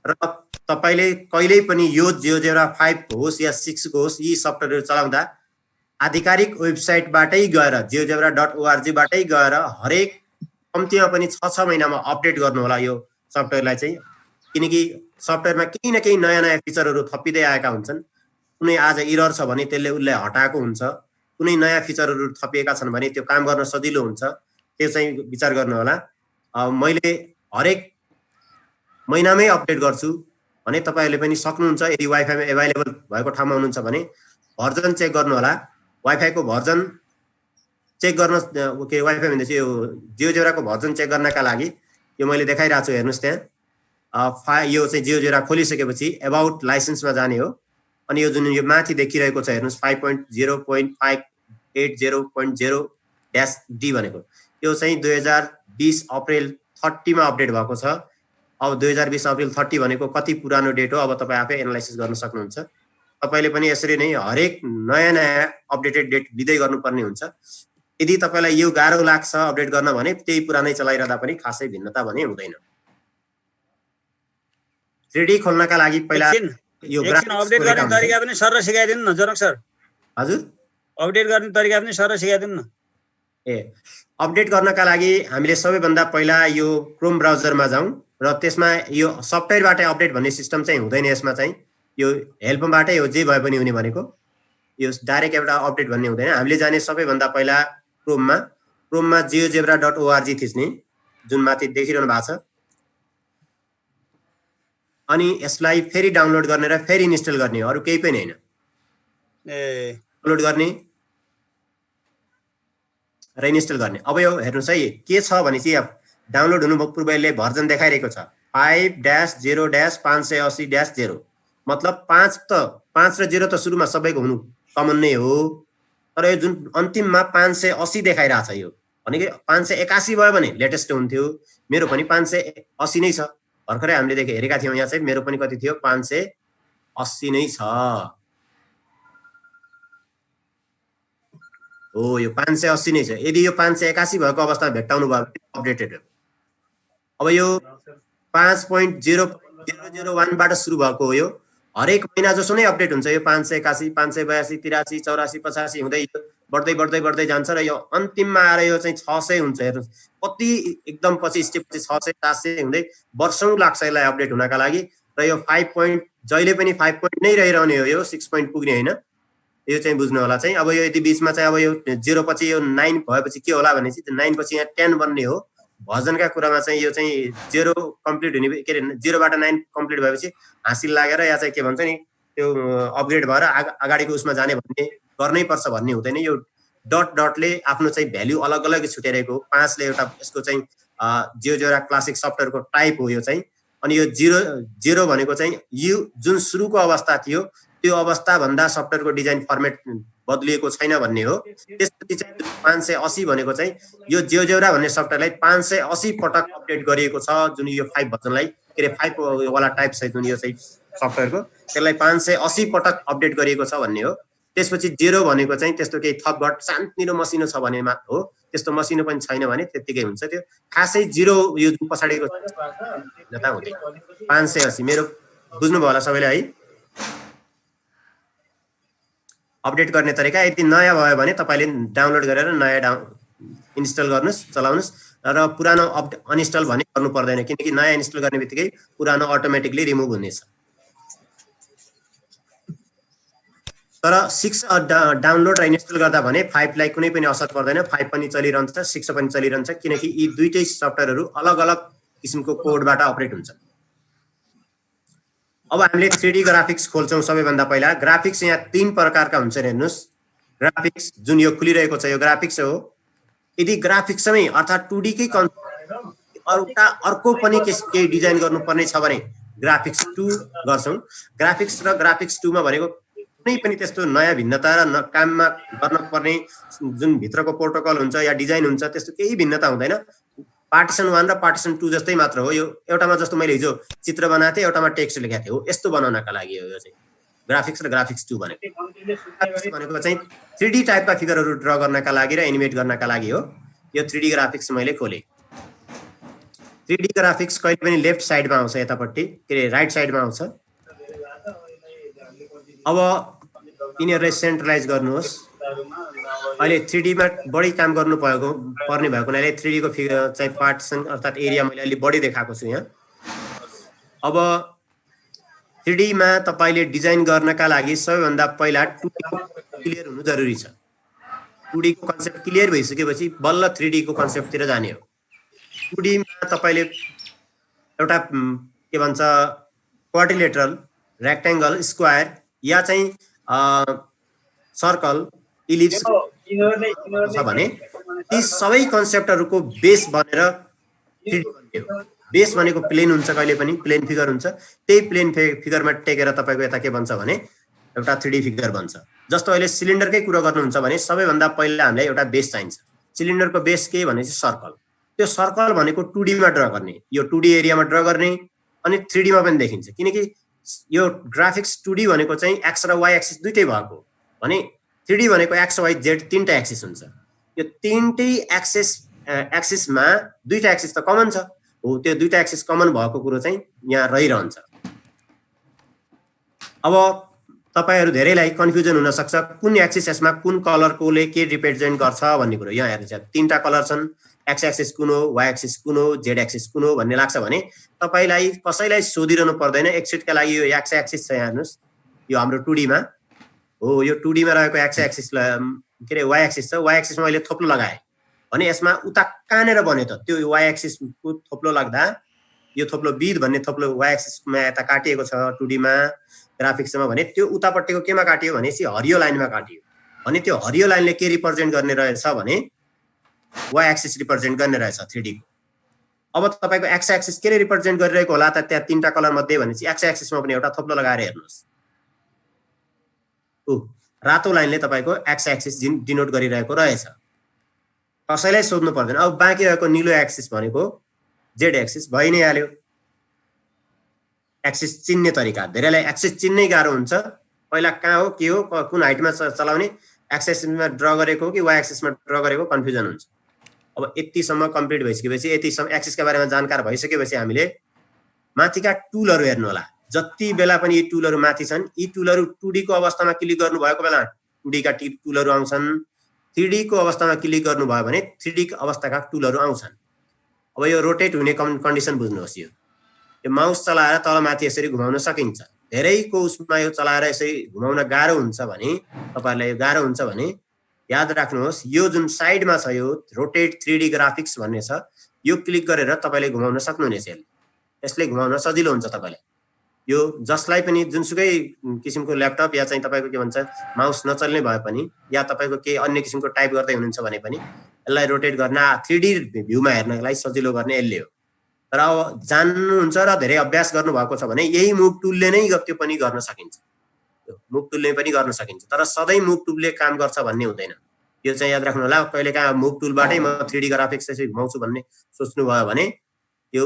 र तपाईले कहिल्यै पनि यो जियोजेब्रा 5 होस् या 6 को होस् यी सफ्टवेयरहरु चलाउँदा आधिकारिक वेबसाइटबाटै गएर geogebra.org बाटै गएर हरेक कम्तीमा पनि 6 महिनामा अपडेट गर्नु होला यो सफ्टवेयरलाई चाहिँ, किनकि सफ्टवेयरमा केही न केही नयाँ फिचरहरु थपिदै आएका हुन्छन्। कुनै आज एरर छ भने त्यसले उसले हटाएको हुन्छ, कुनै नयाँ फिचरहरु थपिएका छन् भने त्यो काम गर्न सजिलो हुन्छ, त्यो चाहिँ विचार गर्नु होला। मैले हरेक महिनामै अपडेट गर्छु भने तपाईहरुले पनि सक्नुहुन्छ। यदि वाइफाईमा अवेलेबल भएको ठाउँमा हुनुहुन्छ भने भर्जन चेक गर्नु होला। वाइफाई को भर्जन चेक गर्न के वाइफाई भन्दा चाहिँ यो जियोजेब्राको भर्जन चेक गर्नका लागि यो मैले देखाइरहेको छु, हेर्नुस् त्यहाँ यो चाहिँ जियोजेब्रा खोलिसकेपछि अबाउट लाइसेन्समा जाने हो। अनि यो जुन यो माथि देखिरहेको छ हेर्नुस् 5.0.580.0-D भनेको यो चाहिँ 2020 अप्रिल 30 मा अपडेट भएको छ। अब 2020 अप्रिल 30 भनेको कति पुरानो डेट हो अब तपाई आफै एनालाइसिस गर्न सक्नुहुन्छ। तपाईले पनि यसरी नै हरेक नयाँ अपडेटेड डेट लिँदै गर्नुपर्ने हुन्छ। यदि तपाईलाई यो गाह्रो लाग्छ अपडेट गर्न भने त्यही पुरानै चलाइरहँदा पनि खासै भिन्नता भने हुँदैन। 3D खोल्नका लागि पहिला यो एकछिन अपडेट गर्ने तरिका पनि सर सिकाइदिनु न जनक सर। हजुर अपडेट गर्ने तरिका पनि सर सिकाइदिनु न। अपडेट गर्नका लागि हामीले सबैभन्दा पहिला यो क्रोम ब्राउजरमा जाउँ र त्यसमा यो सफ्टवेयरबाट अपडेट भन्ने सिस्टम चाहिँ हुँदैन। यसमा चाहिँ यो हेल्पबाटै हो जे भए पनि हुने भनेको, यो डाइरेक्ट एउटा अपडेट भन्ने हुँदैन। हामीले जाने सबैभन्दा पहिला क्रोममा geogebra.org थिच्ने जुन माथि देखिरहनु भएको छ, अनि यसलाई फेरि डाउनलोड गर्ने र फेरि इन्स्टल गर्ने, अरु केही पनि हैन। डाउनलोड गर्ने र इन्स्टल गर्ने। अब यो हेर्नुस् है के छ भने चाहिँ डाउनलोड हुनु पूर्वले भर्जन देखाइरहेको छ 5-0-580-0 मतलब 5 र 0 त सुरुमा सबैको हुनु कमन नै हो, तर यो जुन अन्तिममा 580 देखाइरा छ यो भनेको 581 भयो भने लेटेस्ट हुन्थ्यो। मेरो पनि 580 नै छ। भर्खरै हामीले हेरेका थियौं यहाँ चाहिँ मेरो पनि कति थियो 580 नै छ। हो यो 580 नै छ। यदि यो 581 भएको अवस्थामा भेट्टाउनु भयो भने अपडेटेड हो। अब यो 5.0.001 बाट सुरु भएको हो। यो हरेक महिना जसो नै अपडेट हुन्छ। यो 581 582 83 84 85 हुँदै बढ्दै बढ्दै बढ्दै जान्छ र यो अन्तिममा आएर यो चाहिँ 600 हुन्छ। हेर्नुस् कति एकदम पछि स्टेप पछि 600 700 हुँदै वर्षौं लाग्छ यसलाई अपडेट हुनका लागि। र यो 5 पोइन्ट जहिले पनि 5 पोइन्ट नै रहिरहने हो, यो 6 पोइन्ट पुग्ने हैन। यो चाहिँ बुझ्नु होला चाहिँ। अब यो यदि बीचमा चाहिँ अब यो 0 पछि यो 9 भएपछि के होला भने चाहिँ 9 पछि यहाँ 10 बन्ने हो। भर्जनका कुरामा चाहिँ यो चाहिँ 0 कम्प्लिट हुने के रे 0 बाट 9 कम्प्लिट भएपछि हासिल लागेर या चाहिँ के भन्छ नि त्यो अपग्रेड भएर अगाडिको उसमा जाने भन्ने गर्नै पर्छ भन्ने हुँदैन। यो डटले आफ्नो चाहिँ भ्यालु अलग अलग छुटेरहेको 5 ले एउटा यसको चाहिँ जियोजेब्रा क्लासिक सफ्टवेयरको टाइप हो यो चाहिँ। अनि यो 0 भनेको चाहिँ यो जुन सुरुको अवस्था थियो त्यो अवस्था भन्दा सफ्टवेयरको डिजाइन फर्मेट बदलिएको छैन भन्ने हो। त्यसपछि चाहिँ 580 भनेको चाहिँ यो जियोजेब्रा भन्ने सफ्टवेयरलाई 580 पटक अपडेट गरिएको छ। जुन यो 5 भर्जनलाई के रे 5 वाला टाइप छ जुन यो चाहिँ सफ्टवेयरको त्यसलाई 580 पटक अपडेट गरिएको छ भन्ने हो। त्यसपछि 0 भनेको चाहिँ त्यस्तो केही थपघट शान्तिरो मसिनो छ भने मात्र हो। त्यस्तो मसिनो पनि छैन भने त्यतिकै हुन्छ। त्यो खासै 0 यो जुन पछाडीको भिन्नता हुँदैन। 580 मेरो बुझ्नु भयो होला सबैले है। अपडेट गर्ने तरिका यदि नयाँ भयो भने तपाईले डाउनलोड गरेर नयाँ इन्स्टल गर्नुस् चलाउनुस् र पुरानो अनइन्स्टल भने गर्नु पर्दैन, किनकि नयाँ इन्स्टल गर्ने बित्तिकै पुरानो अटोमेटिकली रिमुभ हुनेछ। तर 6 डाउनलोड र इन्स्टल गर्दा भने 5 लाई कुनै पनि असर पर्दैन। 5 पनि चलिरहन्छ 6 पनि चलिरहन्छ, किनकि यी दुईटै सफ्टवेयरहरु अलग अलग किसिमको कोडबाट अपडेट हुन्छ। अब हामीले 3D ग्राफिक्स खोल्छौं। सबैभन्दा पहिला ग्राफिक्स यहाँ 3 प्रकारका हुन्छन्। हेर्नुस् ग्राफिक्स जुन यो खुलिरहेको छ यो ग्राफिक्स हो। यदि ग्राफिक्समै अर्थात 2D कै अर्को पनि केही डिजाइन गर्नुपर्ने छ भने ग्राफिक्स 2 गर्छौं। ग्राफिक्स र ग्राफिक्स 2 मा भनेको कुनै पनि त्यस्तो नयाँ भिन्नता र काममा गर्नुपर्ने जुन भित्रको प्रोटोकल हुन्छ या डिजाइन हुन्छ त्यस्तो केही भिन्नता हुँदैन। पार्टिसन 1 र पार्टिसन 2 जस्तै मात्र हो। यो एउटामा जस्तो मैले हिजो चित्र बनाएको थिएँ, एउटामा टेक्स्ट लेखेको थिएँ हो, यस्तो बनाउनका लागि हो यो चाहिँ ग्राफिक्स र ग्राफिक्स 2 भनेको। भनेको चाहिँ 3D टाइपका फिगरहरु ड्रा गर्नका लागि र एनिमेट गर्नका लागि हो। यो 3D ग्राफिक्स मैले खोले। 3D ग्राफिक्स कहिले पनि लेफ्ट साइडमा आउँछ, यतापट्टि के अरे राइट साइडमा आउँछ। अब यिनीहरूलाई सेन्ट्रलाइज गर्नुहोस्। अहिले 3D मा बढी काम पर्ने भएको हुनाले 3D को फिगर चाहिँ पार्टिसन अर्थात् एरिया मैले अलि बढी देखाएको छु यहाँ। अब 3D मा तपाईले डिजाइन गर्नका लागि सबैभन्दा पहिला 2D को क्लियर हुनु जरुरी छ। 2D को कन्सेप्ट क्लियर भइसकेपछि बल्ल 3D को कन्सेप्टतिर जाने हो। 2D मा तपाईले एउटा के भन्छ क्वाड्रिलेटरल, रेक्टेंगल, स्क्वायर या चाहिँ सर्कल, इलिप्स छ भने ती सबै कन्सेप्टहरुको बेस बनेर 3D बन्ने हो। बेस भनेको प्लेन हुन्छ, कहिले पनि प्लेन फिगर हुन्छ। त्यही प्लेन फिगरमा टेकेर तपाईको यता के बन्छ भने एउटा 3D फिगर बन्छ। जस्तो अहिले सिलिन्डरकै कुरा गर्नुहुन्छ भने सबैभन्दा पहिला हामीलाई एउटा बेस चाहिन्छ। सिलिन्डरको बेस के भनेपछि सर्कल। त्यो सर्कल भनेको 2D मा ड्रा गर्ने, यो 2D एरियामा ड्रा गर्ने अनि 3D मा पनि देखिन्छ। किनकि यो ग्राफिक्स 2D भनेको चाहिँ एक्स र वाई एक्सिस दुईटै भएको भने 3D भनेको एक्स वाई जेड तीनटा एक्सिस हुन्छ। यो तीनटै एक्सिसमा दुईटा एक्सिस त कमन छ हो, त्यो दुईटा एक्सिस कमन भएको कुरो चाहिँ यहाँ रहिरहन्छ। अब तपाईहरु धेरैलाई कन्फ्युजन हुन सक्छ कुन एक्सिस यसमा कुन कलरकोले के रिप्रेजेन्ट गर्छ भन्ने कुरो। यहाँ हेर्नुस्, तीनटा कलर छन्, एक्स एक्सिस कुन हो, वाई एक्सिस कुन हो, जेड एक्सिस कुन हो भन्ने लाग्छ भने तपाईलाई कसैलाई सोधिरहनु पर्दैन। एकछिटका लागि यो एक्स एक्सिस छ, हेर्नुस् यो हाम्रो 2D मा हो। यो 2D मा रहेको एक्स एक्सिस के रे वाई एक्सिस छ। वाई एक्सिसमा मैले थोप्लो लगाए भने यसमा उता कहाँनेर बन्यो त? त्यो वाई एक्सिस को थोप्लो लाग्दा यो थोप्लो विथ भन्ने थोप्लो वाई एक्सिसमा यता काटिएको छ 2D मा ग्राफिक्समा भने त्यो उतापट्टिको केमा काटियो भनेपछि हरियो लाइनमा काटियो। अनि त्यो हरियो लाइनले के रिप्रेजेन्ट गर्ने रहेछ भने वाई एक्सिस रिप्रेजेन्ट गर्ने रहेछ 3D को। अब तपाईको एक्स एक्सिस के रिप्रेजेन्ट गरिरहेको होला त त्यहाँ तीनटा कलर मध्ये भनेपछि एक्स एक्सिसमा पनि एउटा थोप्लो लगाएर हेर्नुस्। रातो लाइनले तपाईको एक्स एक्सिस डिनोट गरिरहेको रहेछ, कसैलाई सोध्नु पर्दैन। अब बाँकी रहेको नीलो एक्सिस भनेको जेड एक्सिस भइ नै हाल्यो। एक्सिस चिन्ने तरिका धेरैलाई एक्सिस चिन्नै गाह्रो हुन्छ। पहिला कहाँ हो के हो कुन हाइटमा चलाउने, एक्स एक्सिसमा ड्रा गरेको हो कि वाई एक्सिसमा ड्रा गरेको कन्फ्युजन हुन्छ। अब यतिसम्म कम्प्लिट भइसकेपछि यतिसम्म एक्सिसका बारेमा जानकार भइसकेपछि हामीले माथिका टुलहरु हेर्नु होला। जति बेला पनि यी टुलहरु माथि छन्, यी टुलहरु 2D को अवस्थामा क्लिक गर्नु भएको बेला 2D का टुलहरु आउँछन्। 3D को अवस्थामा क्लिक गर्नु भयो भने 3D को अवस्थाका टुलहरु आउँछन्। अब यो रोटेट हुने कन्डिसन बुझ्नुहोस्। यो माउस चलाएर तल माथि यसरी घुमाउन सकिन्छ। धेरैको उसमा यो चलाएर यसरी घुमाउन गाह्रो हुन्छ भने तपाईहरुलाई यो गाह्रो हुन्छ भने याद राख्नुहोस्, यो जुन साइडमा छ यो रोटेट 3D ग्राफिक्स भन्ने छ, यो क्लिक गरेर तपाईले घुमाउन सक्नुहुनेछ। यसले घुमाउन सजिलो हुन्छ तपाईलाई। यो जसलाई पनि जुनसुकै किसिमको ल्यापटप या चाहिँ तपाईको के भन्छ माउस नचल्ने भए पनि या तपाईको के अन्य किसिमको टाइप गर्दै हुनुहुन्छ भने पनि यसलाई रोटेट गर्न 3D भ्यूमा हेर्नलाई सजिलो गर्ने यसले हो। तर अब जान्नुहुन्छ र धेरै अभ्यास गर्नु भएको छ भने यही मुभ टुलले नै त्यो पनि गर्न सकिन्छ। मुभ टुलले पनि गर्न सकिन्छ, तर सधैँ मुभ टुलले काम गर्छ भन्ने हुँदैन। यो चाहिँ याद राख्नु होला। कहिलेकाहीँ मुभ टुलबाटै म 3D ग्राफिक्स यसरी घुमाउँछु भन्ने सोच्नु भयो भने यो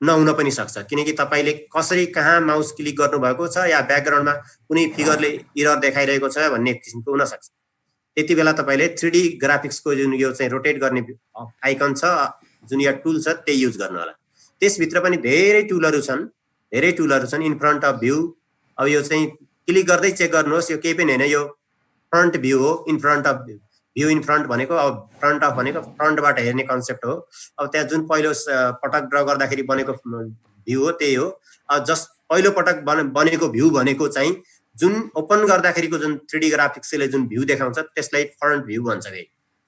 नहुन पनि सक्छ। किनकि तपाईले कसरी कहाँ माउस क्लिक गर्नु भएको छ या ब्याकग्राउन्डमा कुनै फिगरले एरर देखाइरहेको छ भन्ने किसिमको हुन सक्छ। त्यति बेला तपाईले 3D ग्राफिक्सको जुन यो चाहिँ रोटेट गर्ने आइकन छ, जुन यहाँ टुल छ त्यही युज गर्नु होला। त्यसभित्र पनि धेरै टुलहरु छन्, इन फ्रन्ट अफ भ्यू। अब यो चाहिँ क्लिक गर्दै चेक गर्नुहोस्, यो केही पनि हैन, यो फ्रन्ट भ्यू हो। In front of view, in front भनेको अब फ्रन्ट अफ भनेको फ्रन्टबाट हेर्ने कन्सेप्ट हो। अब त्यहाँ जुन पहिलो पटक ड्रा गर्दाखेरि बनेको भ्यू हो त्यही हो। जस्ट पहिलो पटक बनेको भ्यू भनेको चाहिँ जुन ओपन गर्दाखेरिको जुन 3D ग्राफिक्सले जुन भ्यू देखाउँछ त्यसलाई फ्रन्ट भ्यू भन्छ। के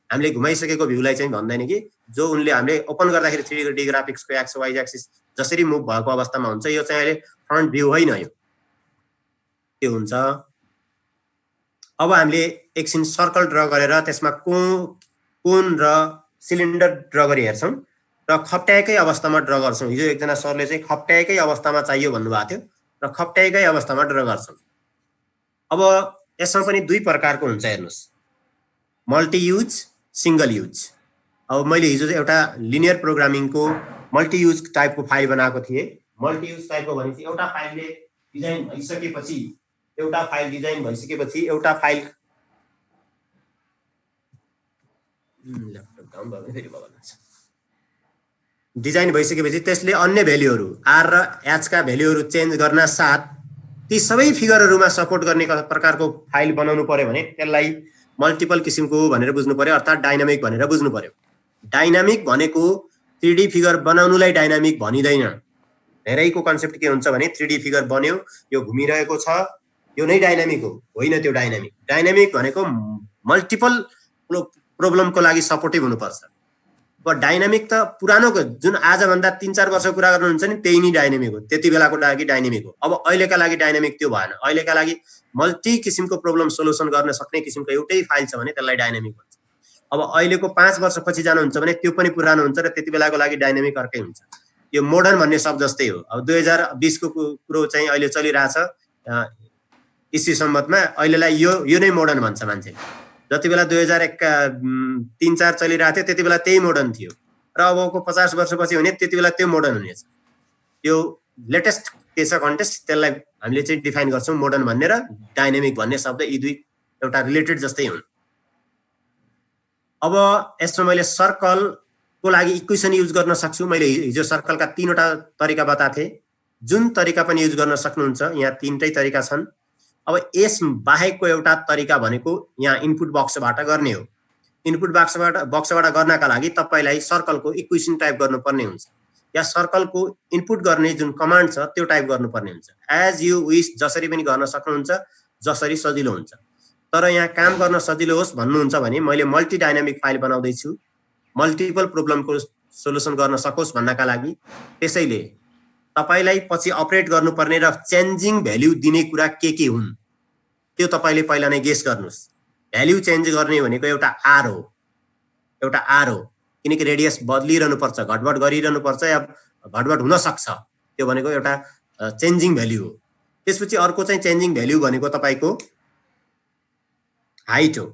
हामीले घुमाइसकेको भ्यूलाई चाहिँ भन्दैन कि जो उनले हामीले ओपन गर्दाखेरि 3D ग्राफिक्सको एक्स वाई एक्सिस जसरी मुभ भएको अवस्थामा हुन्छ, यो चाहिँ अहिले फ्रन्ट भ्यू होइन, यो के हुन्छ। अब हामीले एकछिन सर्कल ड्रा गरेर त्यसमा कोन र सिलिन्डर ड्रा गरी हेर्छौं र खप्ट्याएकै अवस्थामा ड्रा गर्छौं। हिजो एकजना सरले चाहिँ खप्ट्याएकै अवस्थामा चाहियो भन्नुभएको थियो र खप्ट्याएकै अवस्थामा ड्रा गर्छौं। अब यसमा पनि दुई प्रकारको हुन्छ, हेर्नुस्, मल्टी युज, सिंगल युज। अब मैले हिजो एउटा लिनियर प्रोग्रामिङको मल्टी युज टाइपको फाइल बनाएको थिएँ। मल्टी युज टाइपको भनेपछि एउटा फाइलले डिजाइन भइसकेपछि एउटा फाइल एउटा फाइल ल्यापटप डाउन भयो भने फेरि बगाल्नु छ। डिजाइन भइसकेपछि त्यसले अन्य भ्यालुहरू आर र एच का भ्यालुहरू चेन्ज गर्न साथ ती सबै फिगरहरूमा सपोर्ट गर्ने प्रकारको फाइल बनाउनु पर्यो भने त्यसलाई मल्टिपल किसिमको भनेर बुझ्नु पर्यो, अर्थात् डाइनामिक भनेर बुझ्नु पर्यो। डाइनामिक भनेको 3D फिगर बनाउनुलाई डाइनामिक भनिँदैन। धेरैको कन्सेप्ट के हुन्छ भने 3D फिगर बन्यो, यो घुमिरहेको छ, यो नै डाइनामिक हो। होइन त्यो डाइनामिक। डाइनामिक भनेको मल्टिपल प्रब्लमको लागि सपोर्टिभ हुनुपर्छ। अब डाइनामिक त पुरानो जुन आजभन्दा 3-4 वर्षको कुरा गर्नुहुन्छ नि त्यही नै डाइनामिक हो, त्यति बेलाको लागि डाइनामिक हो। अब अहिलेका लागि डाइनामिक त्यो भएन। अहिलेका लागि मल्टी किसिमको प्रब्लम सोल्युसन गर्न सक्ने किसिमको एउटै फाइल छ भने त्यसलाई डाइनामिक भन्छ। अब अहिलेको 5 वर्षपछि जानुहुन्छ भने त्यो पनि पुरानो हुन्छ र त्यति बेलाको लागि डाइनामिक अर्कै हुन्छ। यो मोडर्न भन्ने शब्द जस्तै हो। अब 2020 को कुरो चाहिँ अहिले चलिरहेछ इस्वी सम्बन्धमा, अहिलेलाई यो नै मोडर्न भन्छ मान्छेले। जति बेला 2003-4 चलिरहेको थियो त्यति बेला त्यही मोडर्न थियो र अबको 50 वर्षपछि हुने त्यति बेला त्यो मोडर्न हुनेछ। यो लेटेस्ट के छ कन्टेक्स्ट, त्यसलाई हामीले चाहिँ डिफाइन गर्छौँ मोडर्न भन्ने र डाइनामिक भन्ने शब्द, यी दुई एउटा रिलेटेड जस्तै हुन्। अब यसमा मैले सर्कलको लागि इक्वेसन युज गर्न सक्छु। मैले हिजो सर्कलका 3वटा तरिका बताएको थिएँ। जुन तरिका पनि युज गर्न सक्नुहुन्छ, यहाँ 3टै तरिका छन्। अब यस बाहेकको एउटा तरिका भनेको यहाँ इनपुट बक्सबाट गर्ने हो। इनपुट बक्सबाट गर्नका लागि तपाईलाई सर्कलको इक्वेसन टाइप गर्नुपर्ने हुन्छ, या सर्कलको इनपुट गर्ने जुन कमान्ड छ त्यो टाइप गर्नुपर्ने हुन्छ। एज यु विश, जसरी पनि गर्न सक्नुहुन्छ, जसरी सजिलो हुन्छ। तर यहाँ काम गर्न सजिलो होस् भन्नुहुन्छ भने मैले मल्टी डाइनामिक फाइल बनाउँदैछु, मल्टिपल प्रब्लमको सोल्युसन गर्न सकोस् भन्नका लागि। त्यसैले तपाईलाई पछि अपरेट गर्नुपर्ने र चेन्जिङ भ्याल्यु दिने कुरा के हुन् त्यो तपाईले पहिला नै गेस गर्नुस्। भ्याल्यु चेन्ज गर्ने भनेको एउटा आर हो, एउटा आर हो, किनकि रेडियस बदलिरहनु पर्छ, घटबड गरिरहनु पर्छ या घटबड हुन सक्छ। त्यो भनेको एउटा चेन्जिङ भ्याल्यु हो। त्यसपछि अर्को चाहिँ चेन्जिङ भ्याल्यु भनेको तपाईको हाइट हो।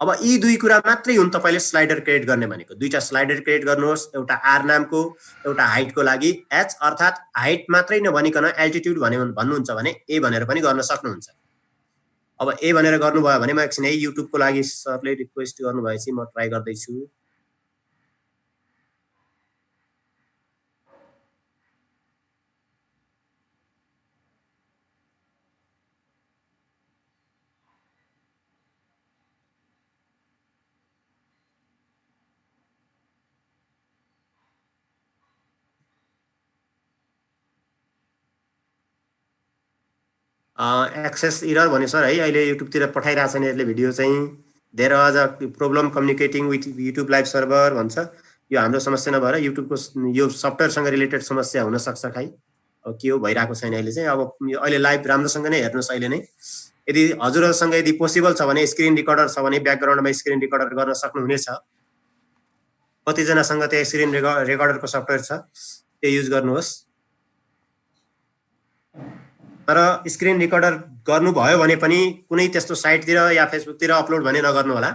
अब यी दुई कुरा मात्रै हुन् तपाईले स्लाइडर क्रिएट गर्ने भनेको। दुईटा स्लाइडर क्रिएट गर्नुहोस्, एउटा आर नामको, एउटा हाइटको लागि एच, अर्थात् हाइट मात्रै नभनिकन एल्टिट्युड भन्नुहुन्छ भने ए भनेर पनि गर्न सक्नुहुन्छ। अब ए भनेर गर्नुभयो भने म एकछिन है युट्युबको लागि सरले रिक्वेस्ट गर्नुभएपछि म ट्राई गर्दैछु। एक्सेस इरर भन्यो सर है, अहिले युट्युबतिर पठाइरहेको छैन यसले भिडियो चाहिँ। There was a problem communicating with YouTube live server भन्छ। यो हाम्रो समस्या नभएर युट्युबको यो सफ्टवेयरसँग रिलेटेड समस्या हुन सक्छ खै। अब के हो भइरहेको छैन अहिले चाहिँ। अब अहिले लाइभ राम्रोसँग नै हेर्नुहोस् अहिले नै। यदि हजुरहरूसँग यदि पोसिबल छ भने स्क्रिन रिकर्डर छ भने ब्याकग्राउन्डमा स्क्रिन रिकर्डर गर्न सक्नुहुनेछ। कतिजनासँग त्यो स्क्रिन रेकर्डरको सफ्टवेयर छ त्यो युज गर्नुहोस्। तर स्क्रिन रिकर्डर गर्नुभयो भने पनि कुनै त्यस्तो साइटतिर या फेसबुकतिर अपलोड भने नगर्नु होला।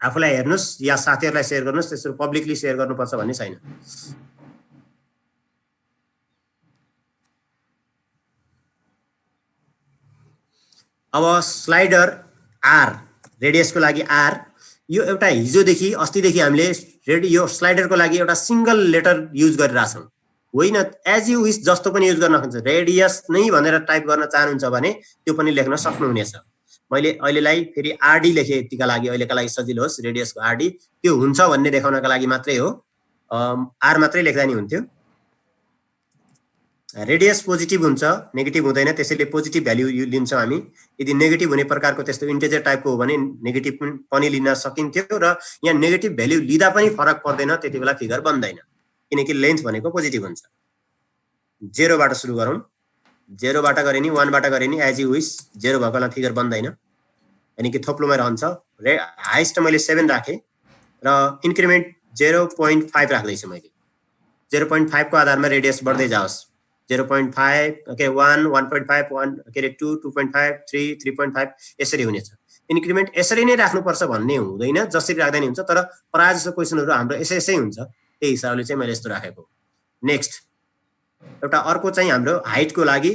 आफूलाई हेर्नुहोस् या साथीहरूलाई सेयर गर्नुहोस्, त्यसरी पब्लिकली सेयर गर्नुपर्छ भन्ने छैन। अब स्लाइडर आर, रेडियसको लागि आर, यो एउटा हिजोदेखि अस्तिदेखि हामीले यो स्लाइडरको लागि एउटा सिंगल लेटर युज गरिरहेछौँ। होइन, एज यु विश जस्तो पनि युज गर्न सक्नुहुन्छ। रेडियस नै भनेर टाइप गर्न चाहनुहुन्छ भने त्यो पनि लेख्न सक्नुहुनेछ। मैले अहिलेलाई फेरि आरडी लेखेँ यतिका लागि, अहिलेका लागि सजिलो होस्। रेडियसको आरडी त्यो हुन्छ भन्ने देखाउनका लागि मात्रै हो, आर मात्रै लेख्दा नि हुन्थ्यो। रेडियस पोजिटिभ हुन्छ, नेगेटिभ हुँदैन, त्यसैले पोजिटिभ भ्याल्यु लिन्छौँ हामी। यदि नेगेटिभ हुने प्रकारको त्यस्तो इन्टिजर टाइपको हो भने नेगेटिभ पनि लिन सकिन्थ्यो र यहाँ नेगेटिभ भ्याल्यु लिँदा पनि फरक पर्दैन, त्यति बेला फिगर बन्दैन, किनकि लेन्थ भनेको पोजिटिभ हुन्छ। 0 बाट सुरु गरौँ। 0 बाट गरे नि 1 बाट गरे नि एज यु विश। 0 भएकोलाई फिगर बन्दैन, यानि कि थोप्लोमै रहन्छ। हाइस्ट मैले 7 राखेँ र इन्क्रिमेन्ट 0.5 राख्दैछु मैले। 0.5 को आधारमा रेडियस बढ्दै जाओस्। 0.5 ओके 1 1.5 1 के रे 2 2.5 3 3.5 यसरी हुनेछ। इन्क्रिमेन्ट यसरी नै राख्नुपर्छ भन्ने हुँदैन, जसरी राख्दा नि हुन्छ। तर प्राय जसो क्वेसनहरू हाम्रो यसै हुन्छ, त्यही हिसाबले चाहिँ मैले यस्तो राखेको। नेक्स्ट एउटा अर्को चाहिँ हाम्रो हाइटको लागि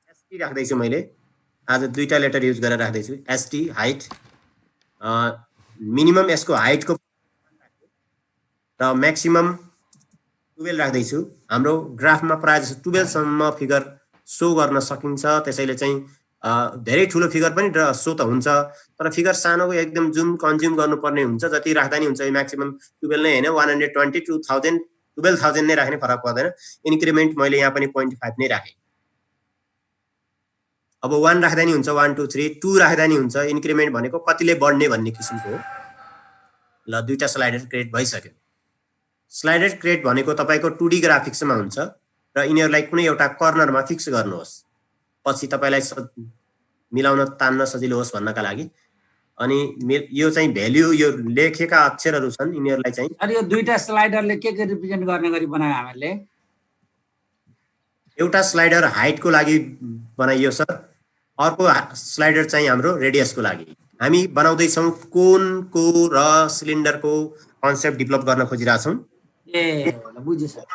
एसटी राख्दैछु मैले। आज दुईटा लेटर युज गरेर राख्दैछु एसटी हाइट। मिनिमम यसको हाइटको र म्याक्सिमम 12 राख्दैछु। हाम्रो ग्राफमा प्रायः जस्तो 12 सम्म फिगर सो गर्न सकिन्छ, त्यसैले चाहिँ धेरै ठुलो फिगर पनि सो त हुन्छ, तर फिगर सानो एकदम जुन कन्ज्युम गर्नुपर्ने हुन्छ जति राख्दा नि हुन्छ। म्याक्सिमम 12 नै हैन, 120 to 1000 12,000 नै राख्ने फरक पर्दैन। इन्क्रिमेन्ट मैले यहाँ पनि 0.5 नै राखेँ। अब 1 राख्दा नि हुन्छ, 1 2 3 2 राख्दा नि हुन्छ। इन्क्रिमेन्ट भनेको कतिले बढ्ने भन्ने किसिमको हो। ल दुईटा स्लाइडर क्रिएट भइसक्यो। स्लाइडर क्रिएट भनेको तपाईको 2D ग्राफिक्समा हुन्छ र यिनीहरूलाई कुनै एउटा कर्नरमा फिक्स गर्नुहोस्, पछि तपाईलाई मिलाउन तान्न सजिलो होस् भन्नका लागि। अनि यो चाहिँ भ्याल्यु, यो लेखेका अक्षरहरू छन्, यिनीहरूलाई चाहिँ अनि यो दुईटा स्लाइडरले के रिप्रेजेन्ट गर्ने गरी बनायो हामीले? एउटा स्लाइडर हाइटको लागि बनाइयो सर, अर्को स्लाइडर चाहिँ हाम्रो रेडियसको लागि। हामी बनाउँदै छौं कोनको र सिलिन्डरको कन्सेप्ट डेभलप गर्न खोजिरहेका छौं। ए बुझे सर।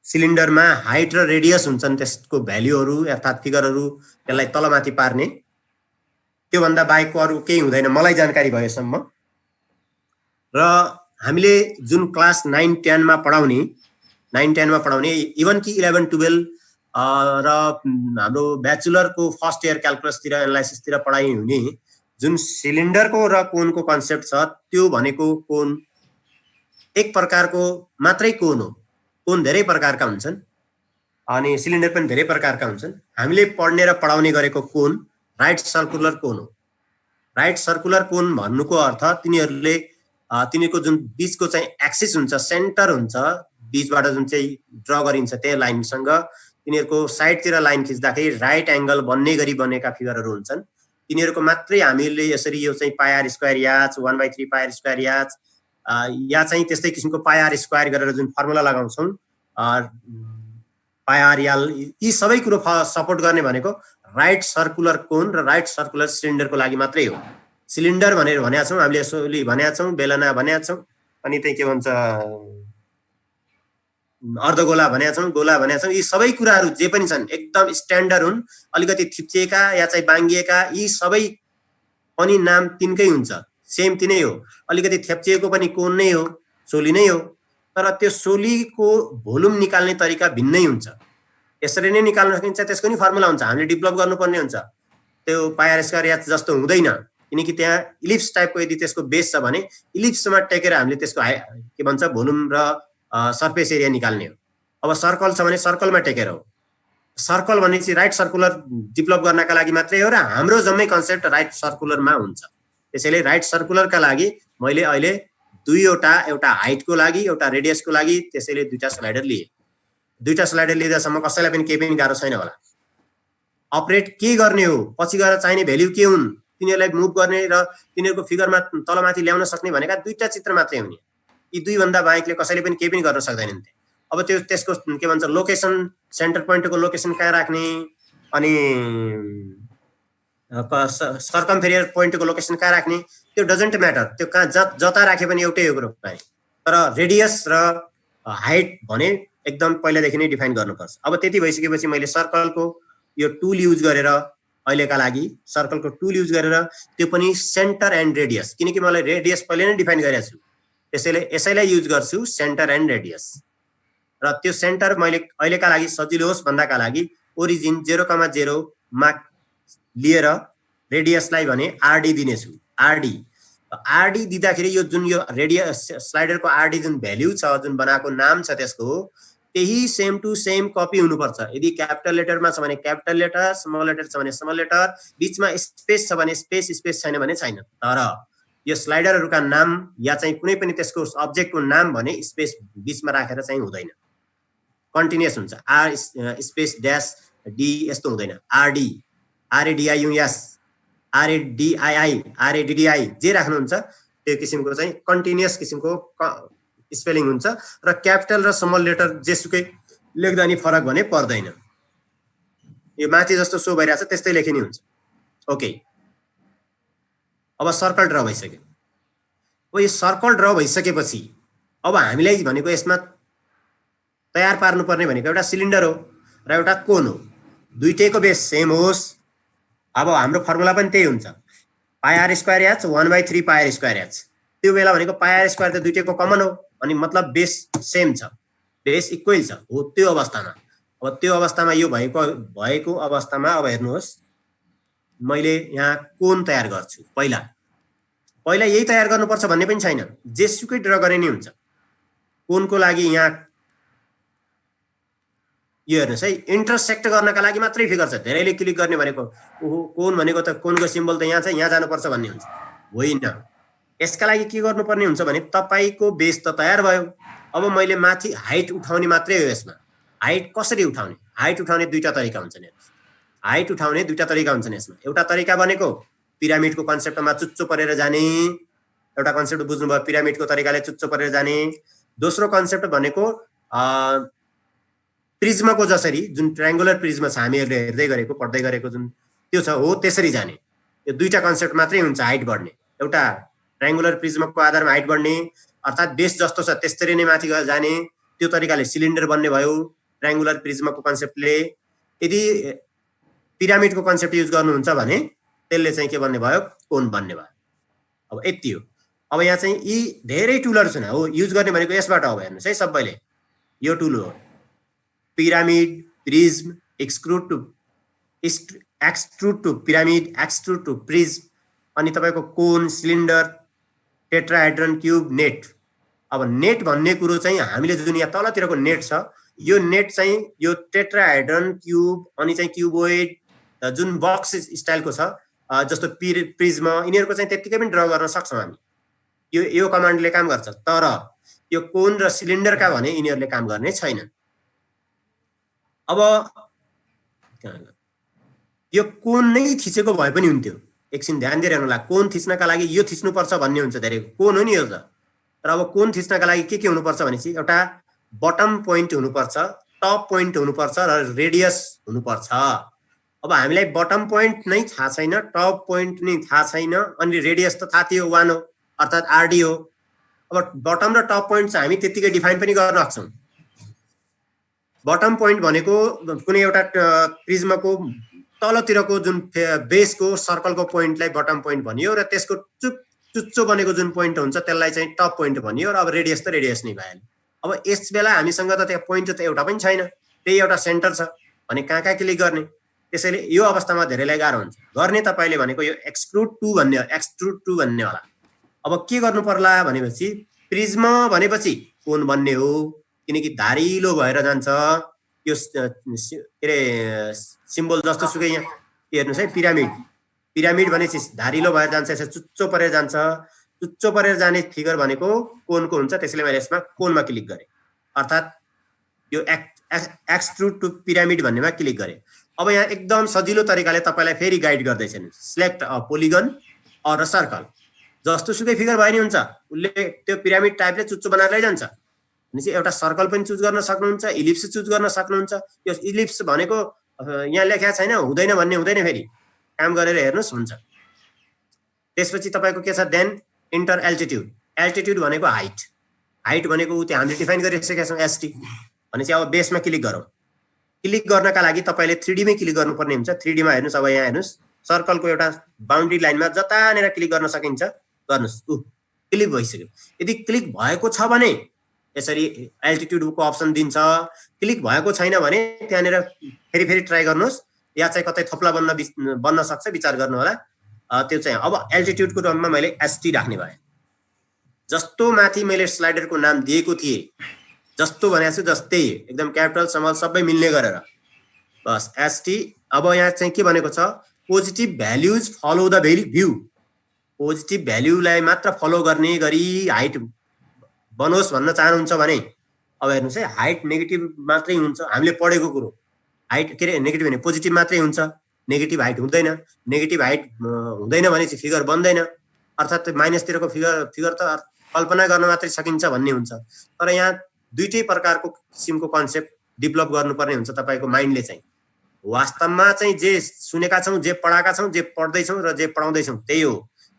सिलिन्डरमा हाइट र रेडियस हुन्छन्, त्यसको भ्याल्युहरू अर्थात् फिगरहरू त्यसलाई तलमाथि पार्ने। त्यो भन्दा बाहेकको अरु केही हुँदैन मलाई जानकारी भएसम्म। र हामीले जुन क्लास 9 10 मा पढाउने, 9 10 मा पढाउने, इभन कि 11 12 र हाम्रो ब्याचलरको फर्स्ट इयर क्याल्कुलस तिर एनालाइसिस तिर पढाइ हुने जुन सिलिन्डरको र कोनको कन्सेप्ट छ, त्यो भनेको कोन एक प्रकारको मात्रै कोन हो। कोन धेरै प्रकारका हुन्छन् अनि सिलिन्डर पनि धेरै प्रकारका हुन्छन्। हामीले पढ्ने र पढाउने गरेको कोन राइट सर्कुलर कोन हो। राइट सर्कुलर कोन भन्नुको अर्थ तिनीहरुले तिनीको जुन बीचको चाहिँ एक्सिस हुन्छ, सेन्टर हुन्छ, बीचबाट जुन चाहिँ ड्रा गरिन्छ त्यो लाइनसँग तिनीहरुको साइडतिर लाइन खिच्दाखेरि राइट एंगल बन्ने गरी बनेका फिगरहरू हुन्छन्। तिनीहरुको मात्रै हामीले यसरी यो चाहिँ पाई आर स्क्वायर याच 1/3 पाई आर स्क्वायर याच या चाहिँ त्यस्तै किसिमको पाई आर स्क्वायर गरेर जुन फर्मुला लगाउँछौं, पाई आर एल, यी सबै कुरो सपोर्ट गर्ने भनेको राइट सर्कुलर कोन र राइट सर्कुलर सिलिन्डरको लागि मात्रै हो। सिलिन्डर भनेर भनेका छौं, हामीले सोली भनेका छौं, बेलना भनेका छौं, अनि त्यही के भन्छ अर्धगोला भनेका छौं, गोला भनेका छौं। यी सबै कुराहरू जे पनि छन् एकदम स्ट्यान्डर्ड हुन्। अलिकति थिप्चिएका या चाहिँ बाङ्गिएका यी सबै पनि नाम तिनकै हुन्छ, सेम तिनै हो। अलिकति थेप्चिएको पनि कोन नै हो, सोली नै हो, तर त्यो सोलीको भोल्युम निकाल्ने तरिका भिन्नै हुन्छ। यसरी नै निकाल्न सकिन्छ, त्यसको नि फर्मुला हुन्छ, हामीले डेभलप गर्नुपर्ने हुन्छ। त्यो पाई आर स्क्वायर याच जस्तो हुँदैन, किनकि त्यहाँ इलिप्स टाइपको यदि त्यसको बेस छ भने इलिप्समा टेकेर हामीले त्यसको के भन्छ भोल्युम र सर्फेस एरिया निकाल्ने हो। अब सर्कल छ भने सर्कलमा टेकेर हो। सर्कल भनेपछि राइट सर्कुलर डेभलप गर्नका लागि मात्रै हो र हाम्रो जम्मै कन्सेप्ट राइट सर्कुलरमा हुन्छ। त्यसैले राइट सर्कुलरका लागि मैले अहिले दुईवटा, एउटा हाइटको लागि एउटा रेडियसको लागि, त्यसैले दुईटा स्लाइडर लिए। दुईटा स्लाइडर लिँदासम्म कसैलाई पनि केही पनि गाह्रो छैन होला। अपरेट के गर्ने हो, पछि गएर चाहिने भ्याल्यु के हुन्, तिनीहरूलाई मुभ गर्ने र तिनीहरूको फिगरमा तलमाथि ल्याउन सक्ने भनेका दुईटा चित्र मात्रै हुने। यी दुई भन्दा बाहेकले कसैले पनि केही पनि गर्न सक्दैनन्। अब त्यसको के भन्छ लोकेसन, सेन्टर पोइन्टको लोकेसन कहाँ राख्ने, अनि सर्कमफेरियर पोइन्टको लोकेसन कहाँ राख्ने, त्यो डजन्ट म्याटर। त्यो कहाँ जता राखे पनि एउटै हो कुरो। तर रेडियस र हाइट भने एकदम पहिलादेखि नै डिफाइन गर्नुपर्छ। अब त्यति भइसकेपछि मैले सर्कलको यो टुल युज गरेर अहिलेका लागि सर्कलको टुल युज गरेर त्यो पनि सेन्टर एन्ड रेडियस, किनकि मलाई रेडियस पहिले नै डिफाइन गरेको छु, त्यसैले यसैलाई युज गर्छु सेन्टर एन्ड रेडियस। र त्यो सेन्टर मैले अहिलेका लागि सजिलो होस् भन्दाका लागि ओरिजिन 0,0 मा लिएर रेडियसलाई भने आरडी दिनेछु। आरडी दिँदाखेरि यो जुन यो रेडियस स्लाइडरको आरडी जुन भ्याल्यु छ, जुन बनाएको नाम छ, त्यसको त्यही सेम टु सेम कपी हुनुपर्छ। यदि क्यापिटल लेटरमा छ भने क्यापिटल लेटर, स्मल लेटर छ भने स्मल लेटर, बीचमा स्पेस छ भने स्पेस छैन भने छैन। तर यो स्लाइडरहरुका नाम या चाहिँ कुनै पनि त्यसको अब्जेक्टको नाम भने स्पेस बीचमा राखेर चाहिँ हुँदैन, कन्टिन्युअस हुन्छ। आर स्पेस ड्याश डी यस्तो हुँदैन। आरडी, आरएडीआईयुएस, आरएडीआईआई, आरएडीडीआई जे राख्नुहुन्छ त्यो किसिमको चाहिँ कन्टिन्युअस किसिमको स्पेलिङ हुन्छ। र क्यापिटल र स्मल लेटर जेसुकै लेख्दा नि फरक भने पर्दैन। यो माथि जस्तो सो भइरहेछ त्यस्तै लेखिने हुन्छ। ओके, अब सर्कल ड्र भइसक्यो। अब यो सर्कल ड्र भइसकेपछि अब हामीलाई भनेको यसमा तयार पार्नुपर्ने भनेको एउटा सिलिन्डर हो र एउटा कोन हो। दुईटैको बेस सेम होस्। अब हाम्रो फर्मुला पनि त्यही हुन्छ, pi R square H 1/3 pi R square H. त्यो बेला भनेको पाई स्क्वायर त दुईटैको कमन हो अनि मतलब बेस सेम छ, बेस इक्वल छ हो त्यो अवस्थामा। अब त्यो अवस्थामा यो भएको अवस्थामा अब हेर्नुहोस् मैले यहाँ कोण तयार गर्छु। पहिला यही तयार गर्नुपर्छ भन्ने पनि छैन, जेसुकै ड्र गरे नि हुन्छ। कोणको लागि यहाँ यो हेर्नुहोस् है, इन्टरसेक्ट गर्नका लागि मात्रै फिगर छ। धेरैले क्लिक गर्ने भनेको ओहो कोण भनेको त कोणको सिम्बल त यहाँ छ, यहाँ जानुपर्छ भन्ने हुन्छ। होइन, यसका लागि के गर्नुपर्ने हुन्छ भने तपाईको बेस त तयार भयो। अब मैले माथि हाइट उठाउने मात्रै हो। यसमा हाइट कसरी उठाउने? हाइट उठाउने दुईटा तरिका हुन्छन्। हाइट उठाउने दुईटा तरिका हुन्छन् यसमा। एउटा तरिका भनेको पिरामिडको कन्सेप्टमा चुच्चो परेर जाने, एउटा कन्सेप्ट बुझ्नुभयो, पिरामिडको तरिकाले चुच्चो परेर जाने। दोस्रो कन्सेप्ट भनेको प्रिज्मको जसरी जुन ट्रायंगुलर प्रिज्म छ हामीहरूले हेर्दै गरेको पढ्दै गरेको जुन त्यो छ हो त्यसरी जाने। यो दुईटा कन्सेप्ट मात्रै हुन्छ हाइट बढ्ने। एउटा ट्रायंगुलर प्रिज्मको आधारमा हाइट बढ्ने अर्थात् बेस जस्तो छ त्यसरी नै माथि जाने, त्यो तरिकाले सिलिन्डर बन्ने भयो ट्रायंगुलर प्रिज्मको कन्सेप्टले। यदि पिरामिडको कन्सेप्ट युज गर्नुहुन्छ भने त्यसले चाहिँ के बन्ने भयो? कोण बन्ने भयो। अब यति हो। अब यहाँ चाहिँ यी धेरै टुलहरु छन् हो युज गर्ने भनेको यसबाट हो। हेर्नुस् है सबैले, यो टुल हो pyramid, prism, extrude to pyramid, extrude to prism, अनि तपाईको कोण, सिलिन्डर, टेट्राहेड्रन, क्यूब, नेट। अब नेट भन्ने कुरो चाहिँ हामीले जुन यहाँ तलतिरको नेट छ, यो नेट चाहिँ यो टेट्राहेड्रन, क्यूब अनि चाहिँ क्यूबोइड जुन बक्स स्टाइलको छ जस्तो प्रिज्म, यिनीहरुको चाहिँ त्यतिकै पनि ड्र गर्न सक्छौं हामी। यो कमान्डले काम गर्छ। तर यो कोण र सिलिन्डरका भने यिनीहरुले काम गर्ने छैनन्। अब यो कोण नै थिचेको भए पनि हुन्थ्यो। एकछिन ध्यान दिएर हेर्नुला, कोण थिच्नका लागि यो थिच्नुपर्छ भन्ने हुन्छ धेरै। कोण हो नि यो त। तर अब कोण थिच्नका लागि के हुनुपर्छ भनेपछि एउटा बटम पोइन्ट हुनुपर्छ, टप पोइन्ट हुनुपर्छ र रेडियस हुनुपर्छ। अब हामीलाई बटम पोइन्ट नै थाहा छैन, टप पोइन्ट नै थाहा छैन, अनि रेडियस त थाहा थियो 1 हो अर्थात् आरडी हो। अब बटम र टप पोइन्ट चाहिँ हामी त्यतिकै डिफाइन पनि गर्न सक्छौं। बटम पोइन्ट भनेको कुनै एउटा प्रिज्मको तलतिरको जुन बेसको सर्कलको पोइन्टलाई बटम पोइन्ट भनियो र त्यसको चुच्चो बनेको जुन पोइन्ट हुन्छ त्यसलाई चाहिँ टप पोइन्ट भनियो र अब रेडियस त रेडियस नै भयो। अब यस बेला हामीसँग त त्यहाँ पोइन्ट त एउटा पनि छैन, त्यही एउटा सेन्टर छ भने कहाँ क्लिक गर्ने? त्यसैले यो अवस्थामा धेरैलाई गाह्रो हुन्छ गर्ने। तपाईले भनेको यो एक्सट्रुड टु भन्ने होला। अब के गर्नु पर्ला भनेपछि प्रिज्म भनेपछि कोण बन्ने हो, किनकि धारिलो भएर जान्छ। यो के रे सिम्बल जस्तो सुकै यहाँ हेर्नुस् है, पिरामिड भनेपछि धारिलो भएर जान्छ, यसो चुच्चो परेर जान्छ। चुच्चो परेर जाने फिगर भनेको कोणको हुन्छ। त्यसैले मैले यसमा कोणमा क्लिक गरे अर्थात् यो एक्सट्रुड टु पिरामिड भन्नेमा क्लिक गरे। अब यहाँ एकदम सजिलो तरिकाले तपाईलाई फेरि गाइड गर्दै छन्। Select a polygon or a circle, जस्तो सुकै फिगर भए नि हुन्छ। उले त्यो पिरामिड टाइपले चुच्चो बनाएर लैजान्छ। भनेपछि एउटा सर्कल पनि चुज गर्न सक्नुहुन्छ, इलिप्स चुज गर्न सक्नुहुन्छ। यो इलिप्स भनेको यहाँ लेखेको छैन हुँदैन भन्ने हुँदैन, फेरि काम गरेर हेर्नुस् हुन्छ। त्यसपछि तपाईको के छ देन इन्टर एल्टिट्युड। एल्टिट्युड भनेको हाइट भनेको उति हामीले डिफाइन गरिसकेका छौं एसटी। भनेपछि अब बेसमा क्लिक गरौँ। क्लिक गर्नका लागि तपाईले 3D मै क्लिक गर्नुपर्ने हुन्छ। 3D मा हेर्नुस्, अब यहाँ हेर्नुस् सर्कलको एउटा बाउन्ड्री लाइनमा जतानेर क्लिक गर्न सकिन्छ गर्नुस्। क्लिक भइसक्यो। यदि क्लिक भएको छ भने यसरी एल्टिट्युडको अप्सन दिन्छ। क्लिक भएको छैन भने त्यहाँनेर फेरि ट्राई गर्नुस्, या चाहिँ कतै थप्ला बन्न सक्छ, विचार गर्नु होला। त्यो चाहिँ अब एल्टिट्युडको क्रममा मैले एसटी राख्ने भए। जस्तो माथि मैले स्लाइडरको नाम दिएको थिए जस्तो भनेको छु जस्तै एकदम क्यापिटल स्मल सबै मिल्ने गरेर बस एसटी। अब यहाँ चाहिँ के भनेको छ, positive values follow the view. पोजिटिभ भ्यालुलाई मात्र फलो गर्ने गरी हाइट बनोस् भन्न चाहनुहुन्छ भने अब हेर्नुस् है, हाइट नेगेटिभ मात्रै हुन्छ। हामीले पढेको कुरो हाइट के रे नेगेटिभ भने पोजिटिभ मात्रै हुन्छ, नेगेटिभ हाइट हुँदैन। नेगेटिभ हाइट हुँदैन भने चाहिँ फिगर बन्दैन। अर्थात् माइनसतिरको फिगर त कल्पना गर्न मात्रै सकिन्छ भन्ने हुन्छ। तर यहाँ दुईटै प्रकारको किसिमको कन्सेप्ट डेभलप गर्नुपर्ने हुन्छ तपाईको माइन्डले चाहिँ। वास्तवमा चाहिँ जे सुनेका छौं, जे पढाएका छौं, जे पढ्दै छौं र जे पढाउँदै छौं त्यही हो।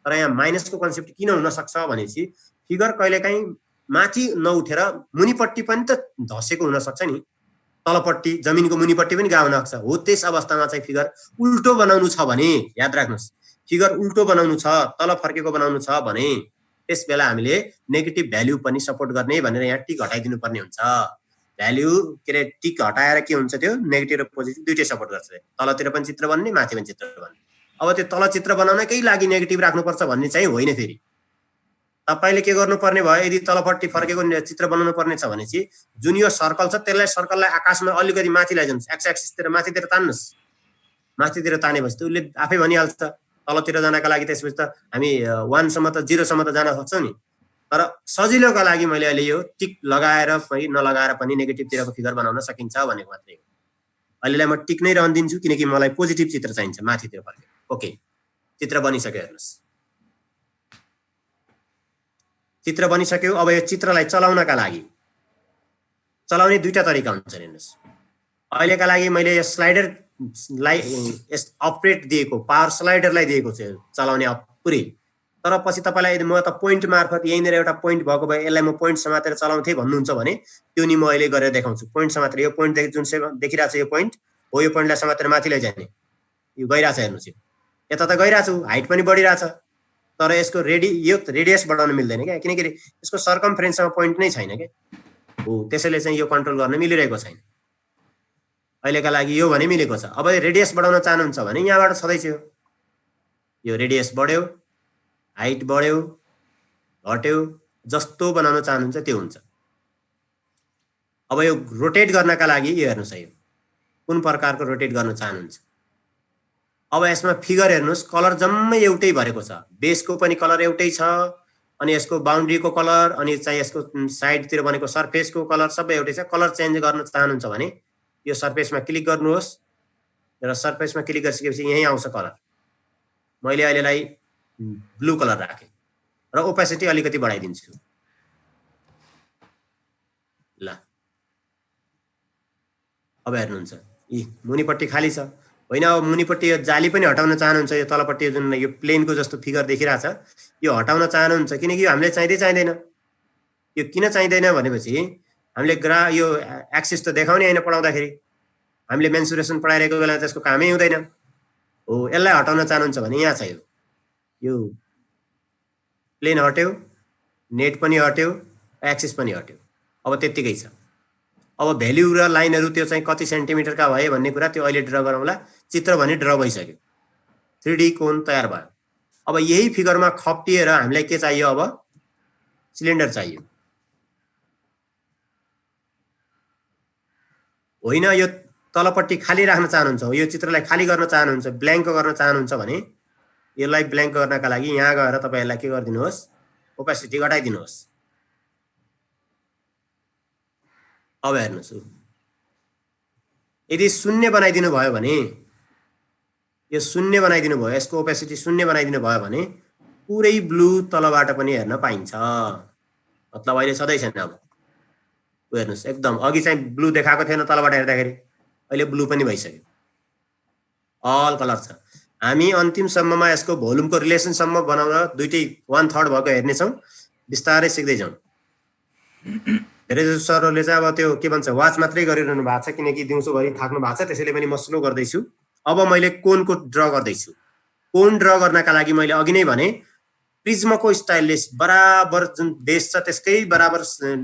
तर यहाँ माइनसको कन्सेप्ट किन हुन सक्छ भनेपछि फिगर कहिलेकाहीँ माथि नउठेर मुनिपट्टि पनि त धसेको हुन सक्छ नि, तलपट्टि जमिनको मुनिपट्टि पनि गाउन सक्छ। हो त्यस अवस्थामा चाहिँ फिगर उल्टो बनाउनु छ भने याद राख्नुस्, फिगर उल्टो बनाउनु छ, तल फर्केको बनाउनु छ भने त्यस बेला हामीले नेगेटिभ भ्याल्यु पनि सपोर्ट गर्ने भनेर यहाँ टिक हटाइदिनु पर्ने हुन्छ। भ्याल्यु के अरे टिक हटाएर के हुन्छ त्यो नेगेटिभ र पोजिटिभ दुइटै सपोर्ट गर्छ। तलतिर पनि चित्र बन्ने माथि पनि चित्र बन्ने। अब त्यो तल चित्र बनाउनकै लागि नेगेटिभ राख्नुपर्छ भन्ने चाहिँ होइन। फेरि तपाईले के गर्नुपर्ने भयो, यदि तलपट्टि फर्केको चित्र बनाउनु पर्ने छ भने चाहिँ जुन यो सर्कल छ त्यसलाई सर्कललाई आकाशमा अलिकति माथि लैजानुहोस्, एक्स एक्सिसतिर माथितिर तान्नुहोस्। माथितिर तानेपछि त उसले आफै भनिहाल्छ तलतिर जानका लागि। त्यसपछि त हामी 1 सम्म त 0 सम्म त जान सक्छौँ नि। तर सजिलोका लागि मैले अहिले यो टिक लगाएर पनि नलगाएर पनि नेगेटिभतिरको फिगर बनाउन सकिन्छ भनेको मात्रै हो। अहिलेलाई म टिक नै रहन दिन्छु किनकि मलाई पोजिटिभ चित्र चाहिन्छ माथितिर फर्केको। ओके, चित्र बनिसक्यो हेर्नुहोस्। चित्र बनिसक्यो। अब यो चित्रलाई चलाउनका लागि चलाउने दुईटा तरिका हुन्छन् हेर्नुहोस्। अहिलेका लागि मैले यो स्लाइडरलाई अपरेट दिएको, पावर स्लाइडरलाई दिएको छु चलाउने पुरै। तर पछि तपाईलाई यदि म त पोइन्ट मार्फत यहीँनिर एउटा पोइन्ट भएको भए यसलाई म पोइन्ट समातेर चलाउँथे भन्नुहुन्छ भने त्यो नि म अहिले गरेर देखाउँछु। पोइन्ट समातेर यो पोइन्ट जुन देखिरहेको छ यो पोइन्ट हो, यो पोइन्टलाई समातेर माथि लैजाने। यो गइरहेछ हेर्नुहोस्, यता त गइरहेछ, हाइट पनि बढिरहेछ। तर यसको रेडियस बढाउन मिल्दैन क्या, किनकि यसको सर्कमफ्रेन्समा पोइन्ट नै छैन क्या। हो, त्यसैले चाहिँ यो कन्ट्रोल गर्न मिलिरहेको छैन अहिलेका लागि। यो भने मिलेको छ। अब रेडियस बढाउन चाहनुहुन्छ भने यहाँबाट छँदैछ यो रेडियस बढ्यो, हाइट बढ्यो, घट्यो, जस्तो बनाउन चाहनुहुन्छ त्यो हुन्छ। अब यो रोटेट गर्नका लागि यो हेर्नुहोस्, यो कुन प्रकारको रोटेट गर्न चाहनुहुन्छ। अब यसमा फिगर हेर्नुहोस्, कलर जम्मै एउटै भरेको छ। बेसको पनि कलर एउटै छ, अनि यसको बाउन्ड्रीको कलर, अनि चाहिँ यसको साइडतिर बनेको सर्फेसको कलर सबै एउटै छ। कलर चेन्ज गर्न चाहनुहुन्छ भने यो सर्फेसमा क्लिक गर्नुहोस् र सर्फेसमा क्लिक गरिसकेपछि यहीँ आउँछ कलर। मैले अहिलेलाई ब्लू कलर राखेँ र ओपेसिटी अलिकति बढाइदिन्छु। ल, अब हेर्नुहुन्छ यी मुनिपट्टि खाली छ होइन। अब मुनिपट्टि यो जाली पनि हटाउन चाहनुहुन्छ, यो तलपट्टि जुन यो प्लेनको जस्तो फिगर देखिरहेछ यो हटाउन चाहनुहुन्छ, किनकि यो हामीले चाहिँदैन। यो किन चाहिँदैन भनेपछि हामीले यो एक्सिस त देखाउने होइन पढाउँदाखेरि। हामीले मेन्सुरेसन पढाइरहेको बेला त्यसको कामै हुँदैन हो। यसलाई हटाउन चाहनुहुन्छ भने यहाँ छ यो प्लेन हट्यो, नेट पनि हट्यो, एक्सिस पनि हट्यो। अब त्यतिकै छ। अब भ्याल्यु र लाइनहरू त्यो चाहिँ कति सेन्टिमिटरका भए भन्ने कुरा त्यो अहिले ड्र गरौँला। चित्र भने ड्र भइसक्यो, 3D कोन तयार भयो। अब यही फिगरमा खप्टिएर हामीलाई के चाहियो, अब सिलिन्डर चाहियो होइन। यो तलपट्टि खाली राख्न चाहनुहुन्छ, यो चित्रलाई खाली गर्न चाहनुहुन्छ, ब्ल्याङ्क गर्न चाहनुहुन्छ भने यसलाई ब्ल्याङ्क गर्नका लागि यहाँ गएर तपाईहरुलाई के गरिदिनुहोस्, ओपेसिटी घटाइदिनुहोस्। अब हेर्नुहोस्, यदि शून्य बनाइदिनु भयो भने, यो शून्य बनाइदिनु भयो, यसको ओपेसिटी शून्य बनाइदिनु भयो भने पुरै ब्लू तलबाट पनि हेर्न पाइन्छ। मतलब अहिले छँदै छैन। अब हेर्नुहोस्, एकदम अघि चाहिँ ब्लू देखाएको थिएन तलबाट हेर्दाखेरि, अहिले ब्लू पनि भइसक्यो, अल कलर छ। हामी अन्तिमसम्ममा यसको भोल्युमको रिलेसनसम्म बनाउन दुईटै 1/3 भएको हेर्नेछौँ, बिस्तारै सिक्दै जाउँ। धेरै जसो सरहरूले चाहिँ अब त्यो के भन्छ वाच मात्रै गरिरहनु भएको छ, किनकि दिउँसोभरि थाक्नु भएको छ, त्यसैले पनि म स्लो गर्दैछु। अब मैले कोनको ड्र गर्दैछु। कोन ड्र गर्नका लागि मैले अघि नै भने प्रिज्मको स्टाइलले बराबर जुन बेस छ त्यसकै बराबर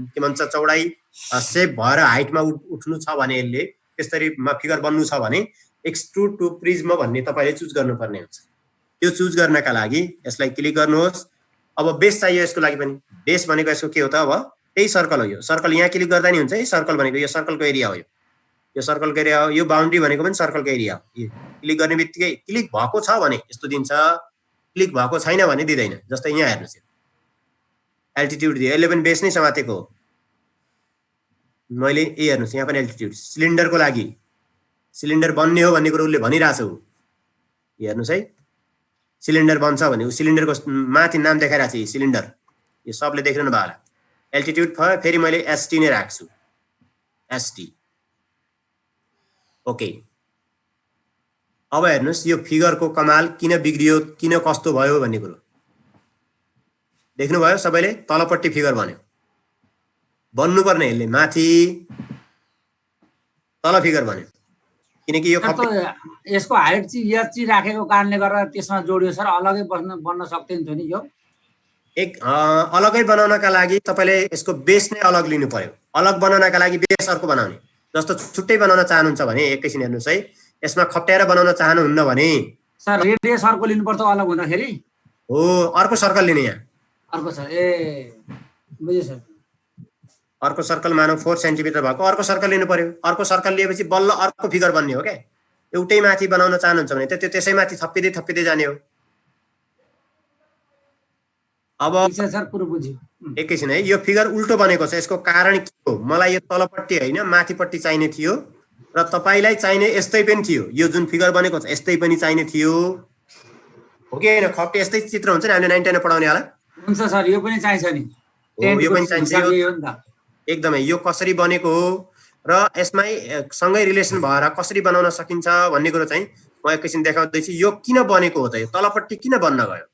के भन्छ चौडाइ सेप भएर हाइटमा उठ्नु छ भने, यसले त्यसरी फिगर बन्नु छ भने एक्सट्रुड टु प्रिज्म भन्ने तपाईले चुज गर्नुपर्ने हुन्छ। त्यो चुज गर्नका लागि यसलाई क्लिक गर्नुहोस्। अब बेस चाहियो यसको लागि पनि। बेस भनेको यसको के हो त, अब त्यही सर्कल हो। यो सर्कल यहाँ क्लिक गर्दा नि हुन्छ। यो सर्कल भनेको यो सर्कलको एरिया हो। यो सर्कलको एरिया हो। यो बाउन्ड्री भनेको पनि सर्कलको एरिया हो। क्लिक गर्ने बित्तिकै क्लिक भएको छ भने यस्तो दिन्छ, क्लिक भएको छैन भने दिँदैन। जस्तै यहाँ हेर्नुहोस्, एल्टिट्युड दियो, यसले पनि बेस नै समातेको हो। मैले हेर्नुहोस्, यहाँ पनि एल्टिट्युड सिलिन्डरको लागि सिलिन्डर बन्ने हो भन्ने कुरो उसले भनिरहेछ। हेर्नुहोस् है, सिलिन्डर बन्छ भने सिलिन्डरको माथि नाम देखाइरहेछ सिलिन्डर। यो सबले देखिरहनु भयो होला। एल्टिट्युड भयो, फेरि मैले एसटी नै राख्छु, एसटी। ओके, अब हेर्नुहोस् यो फिगरको कमाल किन बिग्रियो, किन कस्तो भयो भन्ने कुरो देख्नुभयो सबैले। तलपट्टि फिगर बन्यो, बन्नुपर्ने यसले माथि तल फिगर बन्यो, किनकि यो यसको हाइट चाहिँ राखेको कारणले गर्दा त्यसमा जोडियो सर। अलगै बन्न सक्दैन थियो नि यो। अलगै बनाउनका लागि तपाईँले यसको बेस नै अलग लिनु पर्यो। अलग बनाउनका लागि बेस अर्को बनाउने। जस्तो छुट्टै बनाउन चाहनुहुन्छ भने एकैछिन हेर्नुहोस् है, यसमा खप्ट्याएर बनाउन चाहनुहुन्न भने सर रेडियस अर्को लिनुपर्छ अलग हुँदाखेरि? हो, अर्को सर्कल लिने। यहाँ अर्को सर, ए बुझेँ सर। अर्को सर्कल मानौ 4 सेन्टिमिटर भएको अर्को सर्कल लिनु पर्यो। अर्को सर्कल लिएपछि बल्ल अर्को फिगर बन्ने हो क्या। एउटै माथि बनाउन चाहनुहुन्छ भने त्यो त्यसै माथि थप्पिँदै जाने हो। अब सर पुरो बुझ्यो। एकैछिन है, यो फिगर उल्टो बनेको छ। यसको कारण के हो? मलाई यो तलपट्टि होइन माथिपट्टि चाहिने थियो र तपाईलाई चाहिने यस्तै पनि थियो। यो जुन फिगर बनेको छ यस्तै पनि चाहिने थियो, हो कि होइन? खप्टे यस्तै चित्र हुन्छ नि, हामीले 9 10 पढाउने होला। हुन्छ सर, यो पनि चाहिन्छ नि। यो पनि चाहिन्छ एकदमै। यो कसरी बनेको हो र यसमै सँगै रिलेसन भएर कसरी बनाउन सकिन्छ भन्ने कुरो चाहिँ म एकैछिन देखाउँदैछु। यो किन बनेको हो त? यो तलपट्टि किन बन्न गयो?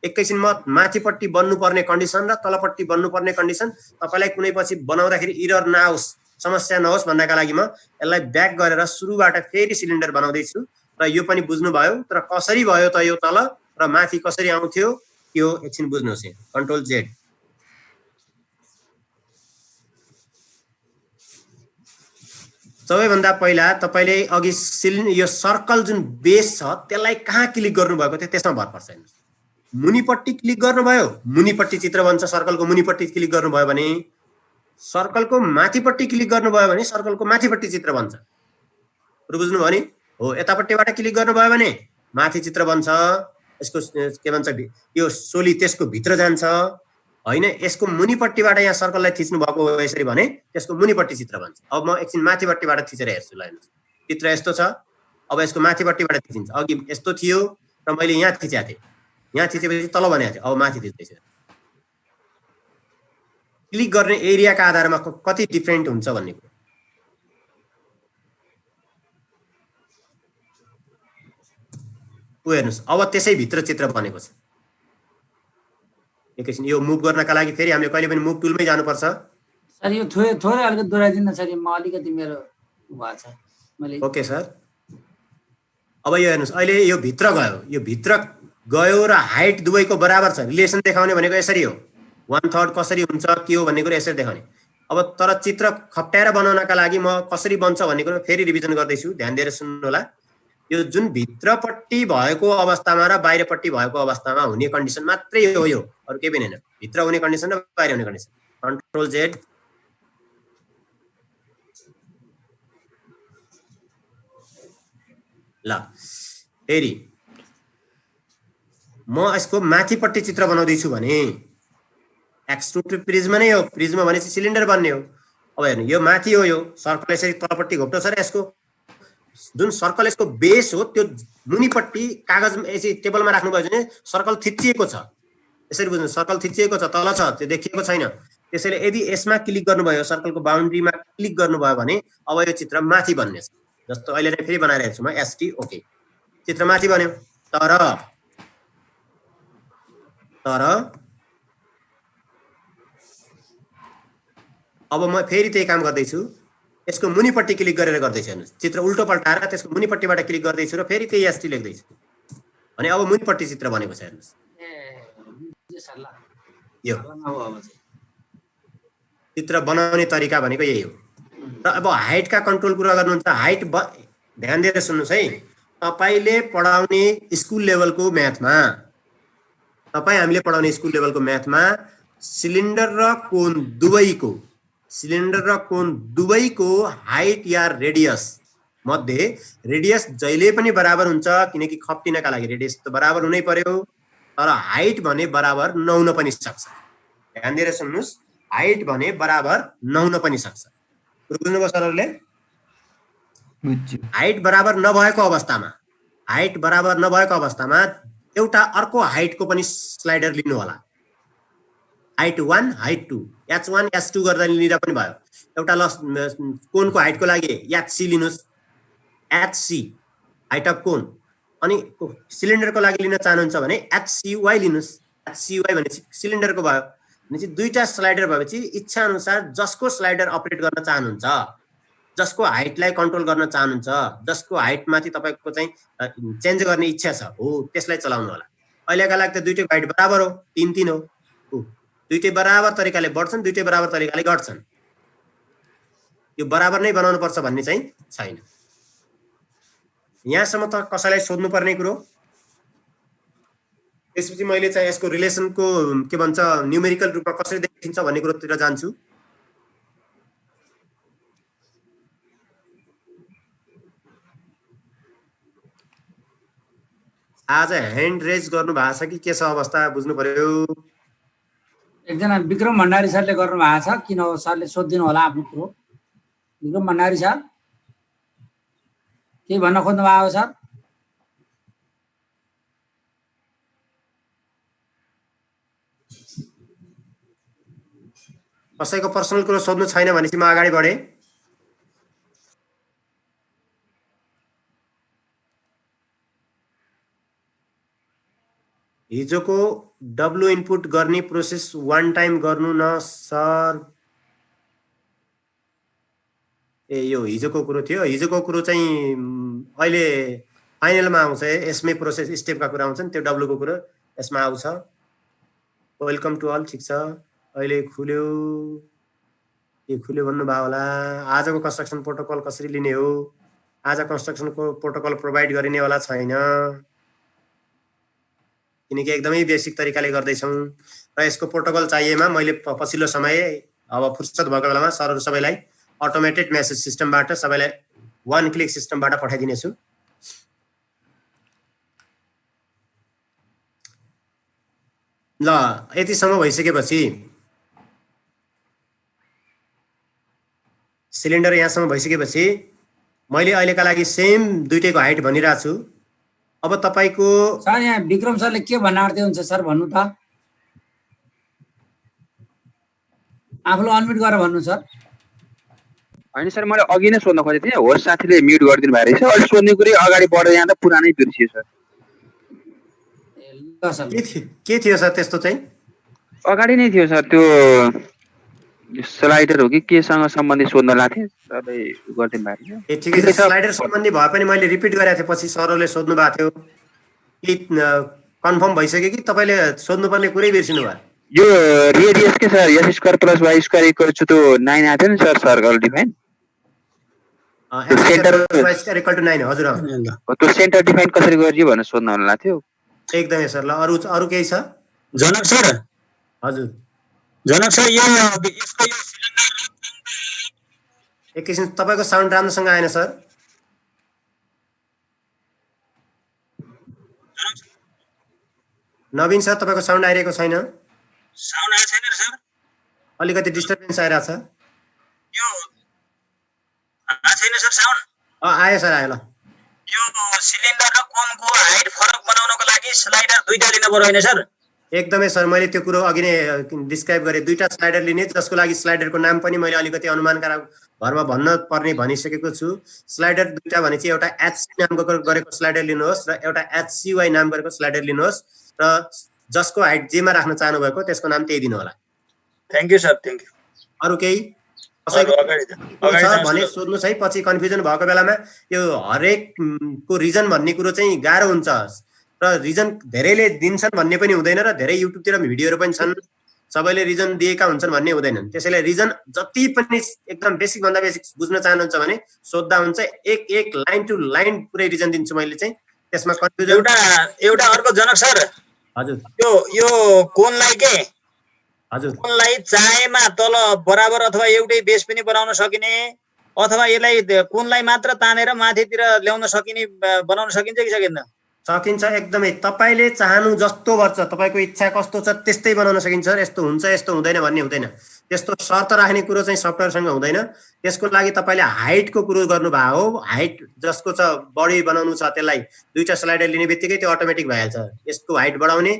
एकैछिन म माथिपट्टि बन्नुपर्ने कन्डिसन र तलपट्टि बन्नुपर्ने कन्डिसन तपाईलाई कुनै पछि बनाउँदाखेरि इरर नआओस्, समस्या नहोस् भन्नका लागि म यसलाई ब्याक गरेर सुरुबाट फेरि सिलिन्डर बनाउँदैछु र यो पनि बुझ्नुभयो। तर कसरी भयो त यो तल र माथि कसरी आउँथ्यो यो एकछिन बुझ्नुहोस्। यहाँ कन्ट्रोल जेड। सबैभन्दा पहिला तपाईले अघि यो सर्कल जुन बेस छ त्यसलाई कहाँ क्लिक गर्नुभएको थियो त्यसमा भर पर्छ। मुनिपट्टि क्लिक गर्नुभयो, मुनिपट्टि चित्र बन्छ। सर्कलको मुनिपट्टि क्लिक गर्नुभयो भने, सर्कलको माथिपट्टि क्लिक गर्नुभयो भने सर्कलको माथिपट्टि चित्र बन्छ। बुझ्नुभयो नि? हो, यतापट्टिबाट क्लिक गर्नुभयो भने माथि चित्र बन्छ। यसको के भन्छ, यो सोली त्यसको भित्र जान्छ होइन। यसको मुनिपट्टिबाट यहाँ सर्कललाई थिच्नु भएको हो यसरी भने त्यसको मुनिपट्टि चित्र बन्छ। अब म एकछिन माथिपट्टिबाट थिचेर हेर्छु। ल हेर्नुहोस्, चित्र यस्तो छ। अब यसको माथिपट्टिबाट थिचिन्छ। अघि यस्तो थियो र मैले यहाँ थिचेको थिएँ। यहाँ थिचेपछि तल भनेको थियो, अब माथि थिच्दैछु। क्लिक गर्ने एरियाका आधारमा कति डिफरेन्ट हुन्छ भन्ने कुरा। हेर्नुहोस्, अब त्यसै भित्र चित्र बनेको छ। एकैछिन यो मुभ गर्नका लागि फेरि हामीले कहिले पनि मुभ टुलमै जानुपर्छ। सर यो थोरै अलिकति दोहोऱ्याइदिनु न सर, म अलिकति मेरो भएको छ मैले। Okay sir. अब यो हेर्नुहोस्, अहिले यो भित्र गयो, यो भित्र गयो र हाइट दुवैको बराबर छ। रिलेसन देखाउने भनेको यसरी हो। 1/3 कसरी हुन्छ के हो भन्ने कुरा यसरी देखाउने। अब तर चित्र खप्ट्याएर बनाउनका लागि म कसरी बन्छ भन्ने कुरा फेरि रिभिजन गर्दैछु, ध्यान दिएर सुन्नु होला। यो जुन भित्रपट्टि भएको अवस्थामा र बाहिरपट्टि भएको अवस्थामा हुने कन्डिसन मात्रै हो यो, अरु केही पनि हैन। भित्र हुने कन्डिसन र बाहिर हुने कन्डिसन। Control Z. ल फेरि म यसको माथिपट्टि चित्र बनाउँदै छु भने एक्सट्रुडेड प्रिज्म नै हो। प्रिज्म भनेपछि सिलिन्डर बन्ने हो। अब हेर्नु, यो माथि हो, यो सर्कल यसरी तलपट्टि घोप्टो छ र यसको जुन सर्कल यसको बेस हो त्यो मुनिपट्टि कागज यसरी टेबलमा राख्नुभयो भने सर्कल थिचिएको छ। यसरी बुझ्नु, सर्कल थिचिएको छ, तल छ, त्यो देखिएको छैन। त्यसैले यदि यसमा क्लिक गर्नुभयो, सर्कलको बाउन्ड्रीमा क्लिक गर्नुभयो भने अब यो चित्र माथि बन्नेछ। जस्तो अहिले नै फेरि बनाइरहेको छु म, एसटी ओके, चित्र माथि बन्यो। तर अब म फेरि त्यही काम गर्दैछु। यसको मुनिपट्टि क्लिक गरेर गर्दैछु। हेर्नुहोस्, चित्र उल्टो पल्टाएर त्यसको मुनिपट्टिबाट क्लिक गर्दैछु र फेरि त्यही एसटी लेख्दैछु भने अब मुनिपट्टि चित्र बनेको छ। हेर्नुहोस्, यो चित्र बनाउने तरिका भनेको यही हो। र अब हाइटका कन्ट्रोल कुरा गर्नुहुन्छ। हाइट ध्यान दिएर सुन्नुहोस् है। तपाईले पढाउने स्कुल लेभलको म्याथमा, हामीले पढाउने स्कुल लेभलको म्याथमा सिलिन्डर र कोण दुवैको हाइट या रेडियस मध्ये रेडियस जहिले पनि बराबर हुन्छ, किनकि खप्टिनका लागि रेडियस त बराबर हुनै पर्यो। तर हाइट भने बराबर नहुन पनि सक्छ। ध्यान दिएर सुन्नुहोस्, हाइट भने बराबर नहुन पनि सक्छ। बुझ्नुभयो सरहरूले? हाइट बराबर नभएको अवस्थामा एउटा अर्को हाइटको पनि स्लाइडर लिनु होला। हाइट 1 हाइट 2 h1 h2 गर्दा लिँदा पनि भयो। एउटा कोणको हाइटको लागि एचसी लिनुस्, एचसी हाइट अफ कोण। अनि सिलिन्डरको लागि लिन चाहनुहुन्छ भने एचसीवाई लिनुस्। एचसीवाई भनेपछि सिलिन्डरको भयो। भनेपछि दुईटा स्लाइडर भएपछि इच्छा अनुसार जसको स्लाइडर अपरेट गर्न चाहनुहुन्छ, जसको हाइटलाई कन्ट्रोल गर्न चाहनुहुन्छ, जसको हाइटमाथि तपाईको चाहिँ चेन्ज गर्ने इच्छा छ, हो त्यसलाई चलाउनु होला। अहिलेका लागि त दुईटैको हाइट बराबर हो, 3 3 हो। दुईटै बराबर तरिकाले बढ्छन्, दुईटै बराबर तरिकाले घट्छन्। यो बराबर नै बनाउनु पर्छ भन्ने चाहिँ छैन। यहाँसम्म त कसैलाई सोध्नुपर्ने कुरो। त्यसपछि मैले चाहिँ यसको रिलेसनको के भन्छ न्युमेरिकल रूपमा कसरी देखिन्छ भन्ने कुरोतिर जान्छु। आज ह्यान्ड रेज गर्नु भएको छ कि के छ अवस्था बुझ्नु पर्यो। एकजना विक्रम भण्डारी सरले गर्नु भएको छ, किन हो सरले सोधिदिनु होला आफ्नो कुरो। विक्रम भण्डारी सर के भन्न खोज्नु भएको सर? कसैको पर्सनल कुरो सोध्नु छैन भनेपछि म अगाडि बढेँ। हिजोको डब्लु इनपुट गर्ने प्रोसेस वान टाइम गर्नु न सर। ए यो हिजोको कुरो थियो। हिजोको कुरो चाहिँ अहिले फाइनलमा आउँछ। यसमै प्रोसेस स्टेपका कुरा आउँछन्, त्यो डब्लुको कुरो यसमा आउँछ। Welcome to all. ठिक छ, अहिले खुल्यो। के खुल्यो भन्नुभयो होला। आजको कन्स्ट्रक्सन प्रोटोकल कसरी लिने हो? आज कन्स्ट्रक्सनको प्रोटोकल प्रोभाइड गरिनेवाला छैन, किनकि एकदमै बेसिक तरिकाले गर्दैछौँ र यसको प्रोटोकल चाहिएमा मैले पछिल्लो समय अब फुर्सद भएको बेलामा सरहरू सबैलाई अटोमेटेड मेसेज सिस्टमबाट सबैलाई वान क्लिक सिस्टमबाट पठाइदिनेछु। ल यतिसम्म भइसकेपछि सिलिन्डर यहाँसम्म भइसकेपछि मैले अहिलेका लागि सेम दुईटैको हाइट भनिरहेको छु। अब तपाईको सर यहाँ विक्रम सरले के भन्न आँट्दै हुन्छ सर भन्नु त, आफूलाई अनम्युट गरेर भन्नु सर। होइन सर, मैले अघि नै सोध्न खोजेको थिएँ, होस्ट साथीले म्युट गरिदिनु भएको रहेछ। अहिले सोध्ने कुरै अगाडि बढ्दै जाँदा पुरानै बिर्सियो सर। के थियो सर त्यस्तो चाहिँ? अगाडि नै थियो सर, त्यो स्लाइडर हो कि केसँग सम्बन्धित सोध्न लाग्थ्यो, सरले गरिदिनु भएको थियो। ए ठिकै छ, स्लाइडर सम्बन्धी भए पनि मैले रिपिट गरेको थिएँ, पछि सरहरूले सोध्नु भएको थियो कि कन्फर्म भइसक्यो कि तपाईँले सोध्नुपर्ने कुरै बिर्सिनु भयो? यो रेडियस के sir, x square plus y square equal to 9 आएको थियो नि sir, circle define. Centre equal to 9 हजुर। त्यो सेन्टर डिफाइन कसरी गरियो भनेर सोध्न मन लाग्थ्यो। एकदमै सर। ल अरु केही छ? जनक सर। हजुर जनक सर, यो एकैछिन, तपाईँको साउन्ड राम्रोसँग आएन सर। नवीन सर तपाईँको साउन्ड आइरहेको छैन। साउन्ड आएको छैन सर? अलिकति डिस्टर्बेन्स आइरहेको छ। यो आएको छैन सर साउन्ड? आयो सर, आयो। ल यो सिलिन्डर र कोनको हाइट फरक बनाउनको लागि स्लाइडर दुईटा लिनु पर्यो हैन सर? एकदमै सर, मैले त्यो कुरो अघि नै डिस्क्राइब गरेँ। दुईटा स्लाइडर लिने, जसको लागि स्लाइडरको नाम पनि मैले अलिकति अनुमानका भरमा भन्न पर्ने भनिसकेको छु। स्लाइडर दुईटा भने चाहिँ एउटा एचसी नाम गरेको स्लाइडर लिनुहोस् र एउटा एचसीवाई नाम गरेको स्लाइडर लिनुहोस् र जसको हाइट जेमा राख्न चाहनु भएको त्यसको नाम त्यही दिनु होला। Thank you sir, thank you. अरु केही कसैको भने सोध्नुस् है, पछि कन्फ्युजन भएको बेलामा यो हरेकको रिजन भन्ने कुरो चाहिँ गाह्रो हुन्छ र रिजन धेरैले दिन्छन् भन्ने पनि हुँदैन र धेरै युट्युबतिर भिडियोहरू पनि छन् सबैले रिजन दिएका हुन्छन् भन्ने हुँदैनन्। त्यसैले रिजन जति पनि एकदम बेसिक भन्दा बेसिक बुझ्न चाहनुहुन्छ भने सोध्दा हुन्छ। एक लाइन टु लाइन पुरै रिजन दिन्छु मैले चाहिँ, त्यसमा कन्फ्युजन एउटा अर्को जनक सर। हजुर यो कोनलाई के हजुर कोनलाई चाहेमा तल बराबर अथवा एउटै बेस पनि बनाउन सकिने अथवा यसलाई कोनलाई मात्र तानेर माथितिर ल्याउन सकिने बनाउन सकिन्छ कि सकिँदैन? सकिन्छ एकदमै। तपाईले चाहनु जस्तो गर्छ, तपाईको इच्छा कस्तो छ त्यस्तै बनाउन सकिन्छ। यस्तो हुन्छ यस्तो हुँदैन भन्ने हुँदैन। त्यस्तो शर्त राख्ने कुरो चाहिँ सफ्टवेयरसँग हुँदैन। त्यसको लागि तपाईले हाइटको कुरो गर्नुभएको हो। हाइट जसको छ बढी बनाउनु छ त्यसलाई दुईटा स्लाइडर लिने बित्तिकै त्यो अटोमेटिक भइहाल्छ। यसको हाइट बढाउने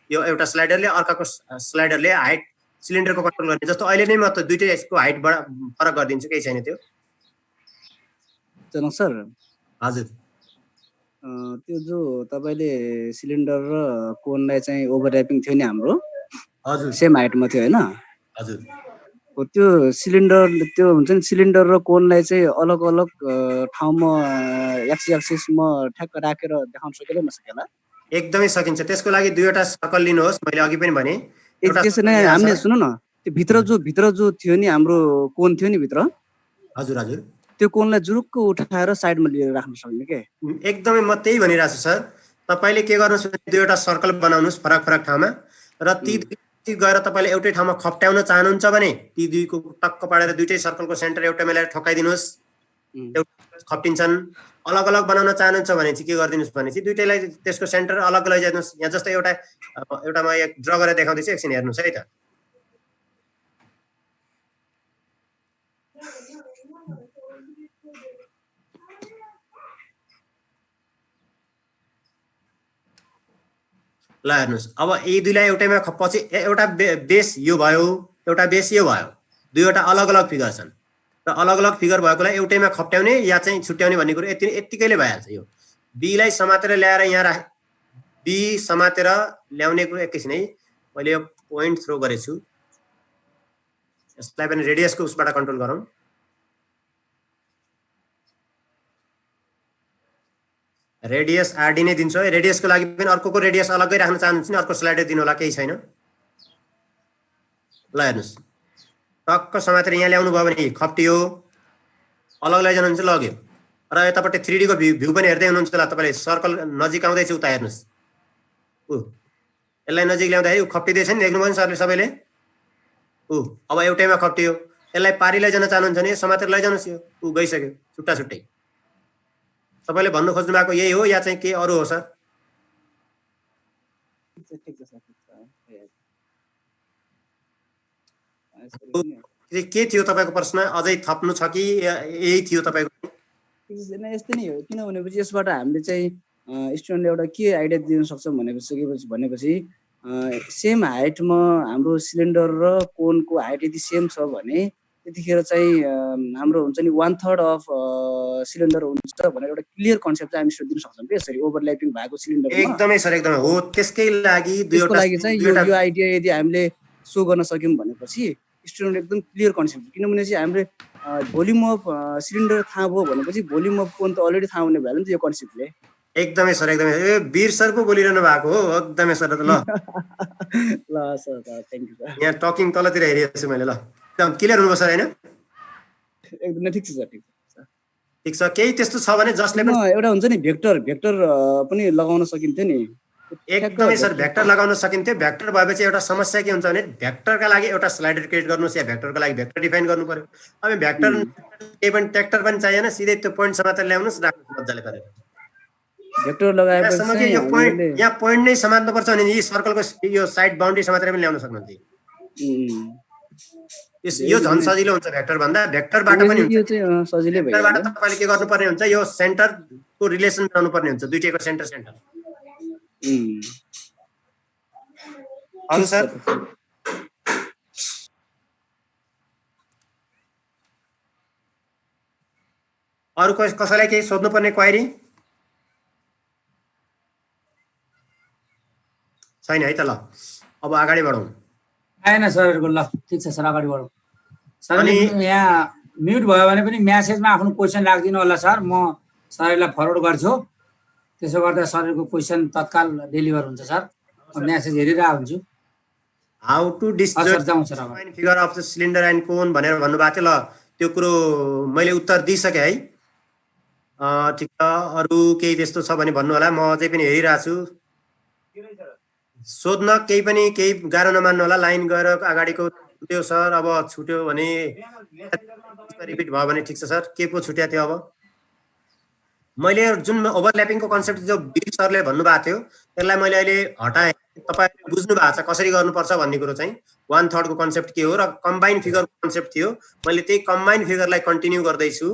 यो एउटा स्लाइडरले, अर्काको स्लाइडरले हाइट सिलिन्डरको कन्ट्रोल गर्ने। जस्तो अहिले नै म त दुईटै यसको हाइट फरक गरिदिन्छु, केही छैन त्यो। जनक सर हजुर त्यो जो तपाईले सिलिन्डर र कोनलाई चाहिँ ओभरल्यापिङ थियो नि हाम्रो, हजुर सेम हाइटमा थियो हैन? हजुर त्यो सिलिन्डर त्यो हुन्छ नि, सिलिन्डर र कोनलाई चाहिँ अलग अलग ठाउँमा एक्सिसमा ठ्याक्क राखेर देखाउन सकिँदैन सकेला? एकदमै सकिन्छ। त्यसको लागि दुईवटा सर्कल लिनुहोस्। मैले अघि पनि भने एजुकेसन हामीले सुन्नु न त्यो भित्र जो थियो नि हाम्रो कोन थियो नि भित्र हजुर हजुर त्यो कोनलाई जुरुक्क उठाएर साइडमा लिएर राख्न सक्ने के एकदमै म त्यही भनिरहेको छु सर तपाईँले के गर्नुहोस् भने दुईवटा सर्कल बनाउनुहोस् फरक फरक ठाउँमा र ती गएर तपाईँले एउटै ठाउँमा खप्ट्याउन चाहनुहुन्छ भने ती दुईको टक्क पाडेर दुईटै सर्कलको सेन्टर एउटा मिलाएर ठोकाइदिनुहोस् एउटा खप्टिन्छन् अलग अलग बनाउन चाहनुहुन्छ भने चाहिँ के गरिदिनुहोस् भने चाहिँ दुईटैलाई त्यसको सेन्टर अलग लैजानुहोस् यहाँ जस्तै एउटा म यहाँ ड्र गरेर देखाउँदैछु एकछिन हेर्नुहोस् है त ल हेर्नुहोस् अब यी दुईलाई एउटैमा पछि एउटा बेस यो भयो एउटा बेस यो भयो दुईवटा अलग अलग फिगर छन् र अलग अलग फिगर भएकोलाई एउटैमा खप्ट्याउने या चाहिँ छुट्याउने भन्ने कुरो यत्तिकैले भइहाल्छ यो बीलाई समातेर ल्याएर यहाँ बी समातेर ल्याउने कुरो एकैछिन है मैले यो पोइन्ट थ्रो गरेको छु यसलाई पनि रेडियसको उसबाट कन्ट्रोल गरौँ रेडियस आरडी नै दिन्छु है रेडियसको लागि पनि अर्को रेडियस अलग्गै राख्न चाहनुहुन्छ नि अर्को स्लाइडर दिनु होला केही छैन ल हेर्नुहोस् टक्क समातेर यहाँ ल्याउनु भयो भने खप्टियो अलग लैजानुहुन्छ लग्यो र यतापट्टि 3D को भ्यू पनि हेर्दै हुनुहुन्छ होला तपाईँले सर्कल नजिक आउँदैछ उता हेर्नुहोस् यसलाई नजिक ल्याउँदाखेरि खप्टिँदैछ नि देख्नुभयो नि सरले सबैले अब एउटैमा खप्टियो यसलाई पारी लैजान चाहनुहुन्छ भने समातेर लैजानुहोस् यो गइसक्यो छुट्टा छुट्टै तपाईले भन्नु खोज्नु भएको यही हो या चाहिँ के अरु हो सर के थियो तपाईको प्रश्न अझै थप्नु छ कि यही थियो तपाईको यस्तै नै हो किन भनेपछि यसबाट हामीले चाहिँ स्टुडेन्टले एउटा के आइडिया दिन सक्छौं भनेपछि सेम हाइटमा हाम्रो सिलिन्डर र कोनको हाइट यदि सेम छ भने त्यतिखेर चाहिँ हाम्रो हुन्छ नि 1/3 अफ सिलिन्डर हुन्छ भनेर एउटा क्लियर कन्सेप्ट चाहिँ हामी सोध्न सक्छौं के यसरी ओभरल्यापिङ भएको सिलिन्डरमा एकदमै सर एकदमै हो त्यसकै लागि दुईवटा लागि चाहिँ यो आइडिया यदि हामीले सो गर्न सक्यौं भनेपछि स्टुडेन्ट एकदम क्लियर कन्सेप्ट किनभने चाहिँ हामीले भोल्युम अफ सिलिन्डर थाहा भयो भनेपछि भोल्युम अफ कोन त अलरेडी थाहा हुने भयो नि त यो कन्सेप्टले एकदमै सर एकदमै ए वीर सर पो बोलिरहनु भएको हो एकदमै सर त ल ल सर थ्यांक यू सर यहाँ टकिङ तलतिर हेरिरहेछु मैले ल एकदम क्लियर हुनुभयो सर हैन एकदमै ठिक छ सर ठिक छ केही त्यस्तो छ भने जसले पनि एउटा हुन्छ नि भेक्टर पनि लगाउन सकिन्थ्यो नि एकदमै सर भेक्टर लगाउन सकिन्थ्यो भेक्टर भएपछि एउटा समस्या के हुन्छ भने भेक्टरका लागि एउटा स्लाइडर क्रिएट गर्नुस् या भेक्टरको लागि भेक्टर डिफाइन गर्नु पर्यो अब भेक्टर केही पनि ट्र्याक्टर पनि चाहिएन सिधै त्यो पोइन्ट समातेर ल्याउनुस् राख्नुस् मज्जाले गरेर भेक्टर लगाएपछि यो पोइन्ट यहाँ पोइन्ट नै समात्नु पर्छ भने यी सर्कलको यो साइड बाउन्ड्री समातेर पनि ल्याउन सक्नुहुन्छ यो झन् सजिलो हुन्छ भेक्टर भन्दा भेक्टरबाट पनि यो चाहिँ सजिलै भयो भेक्टरबाट तपाईले के गर्नुपर्ने हुन्छ यो सेन्टरको रिलेसन बनाउनु पर्ने हुन्छ दुईटैको सेन्टर अरु सर अरु कसैलाई केही सोध्नु पर्ने क्वेरी छैन है त ल अब अगाडि बढौं आएन सरहरुको ल ठीक छ सर अगाडि बढौं सर यहाँ म्युट भयो भने पनि मेसेजमा आफ्नो क्वेशन राख्दिनु होला सर म सरलाई फरवर्ड गर्छु त्यसो गर्दा सरहरुको क्वेशन तत्काल डेलिभर हुन्छ सर म मेसेज हेरिरहेको हुन्छु how to disjoin figure of the cylinder and cone भनेर भन्नुभएको थियो ल त्यो कुरो मैले उत्तर दिइसके है ठीक छ अरु केही त्यस्तो छ भने भन्नु होला म अझै पनि हेरिरहेको छु सोध्न केही गाह्रो नमान्नु होला लाइन गएर अगाडिको छुट्यो सर अब छुट्यो भने रिपिट भयो भने ठीक छ सर के पो छुट्या थियो अब मैले जुन ओभरल्यापिङको कन्सेप्ट जो वीर सरले भन्नुभएको थियो त्यसलाई मैले अहिले हटाए तपाईहरुले बुझ्नु भएको छ कसरी गर्नुपर्छ भन्ने कुरो चाहिँ 1/3 को कन्सेप्ट के हो र कम्बाइन फिगरको कन्सेप्ट थियो मैले त्यही कम्बाइन फिगरलाई कन्टिन्यू गर्दै छु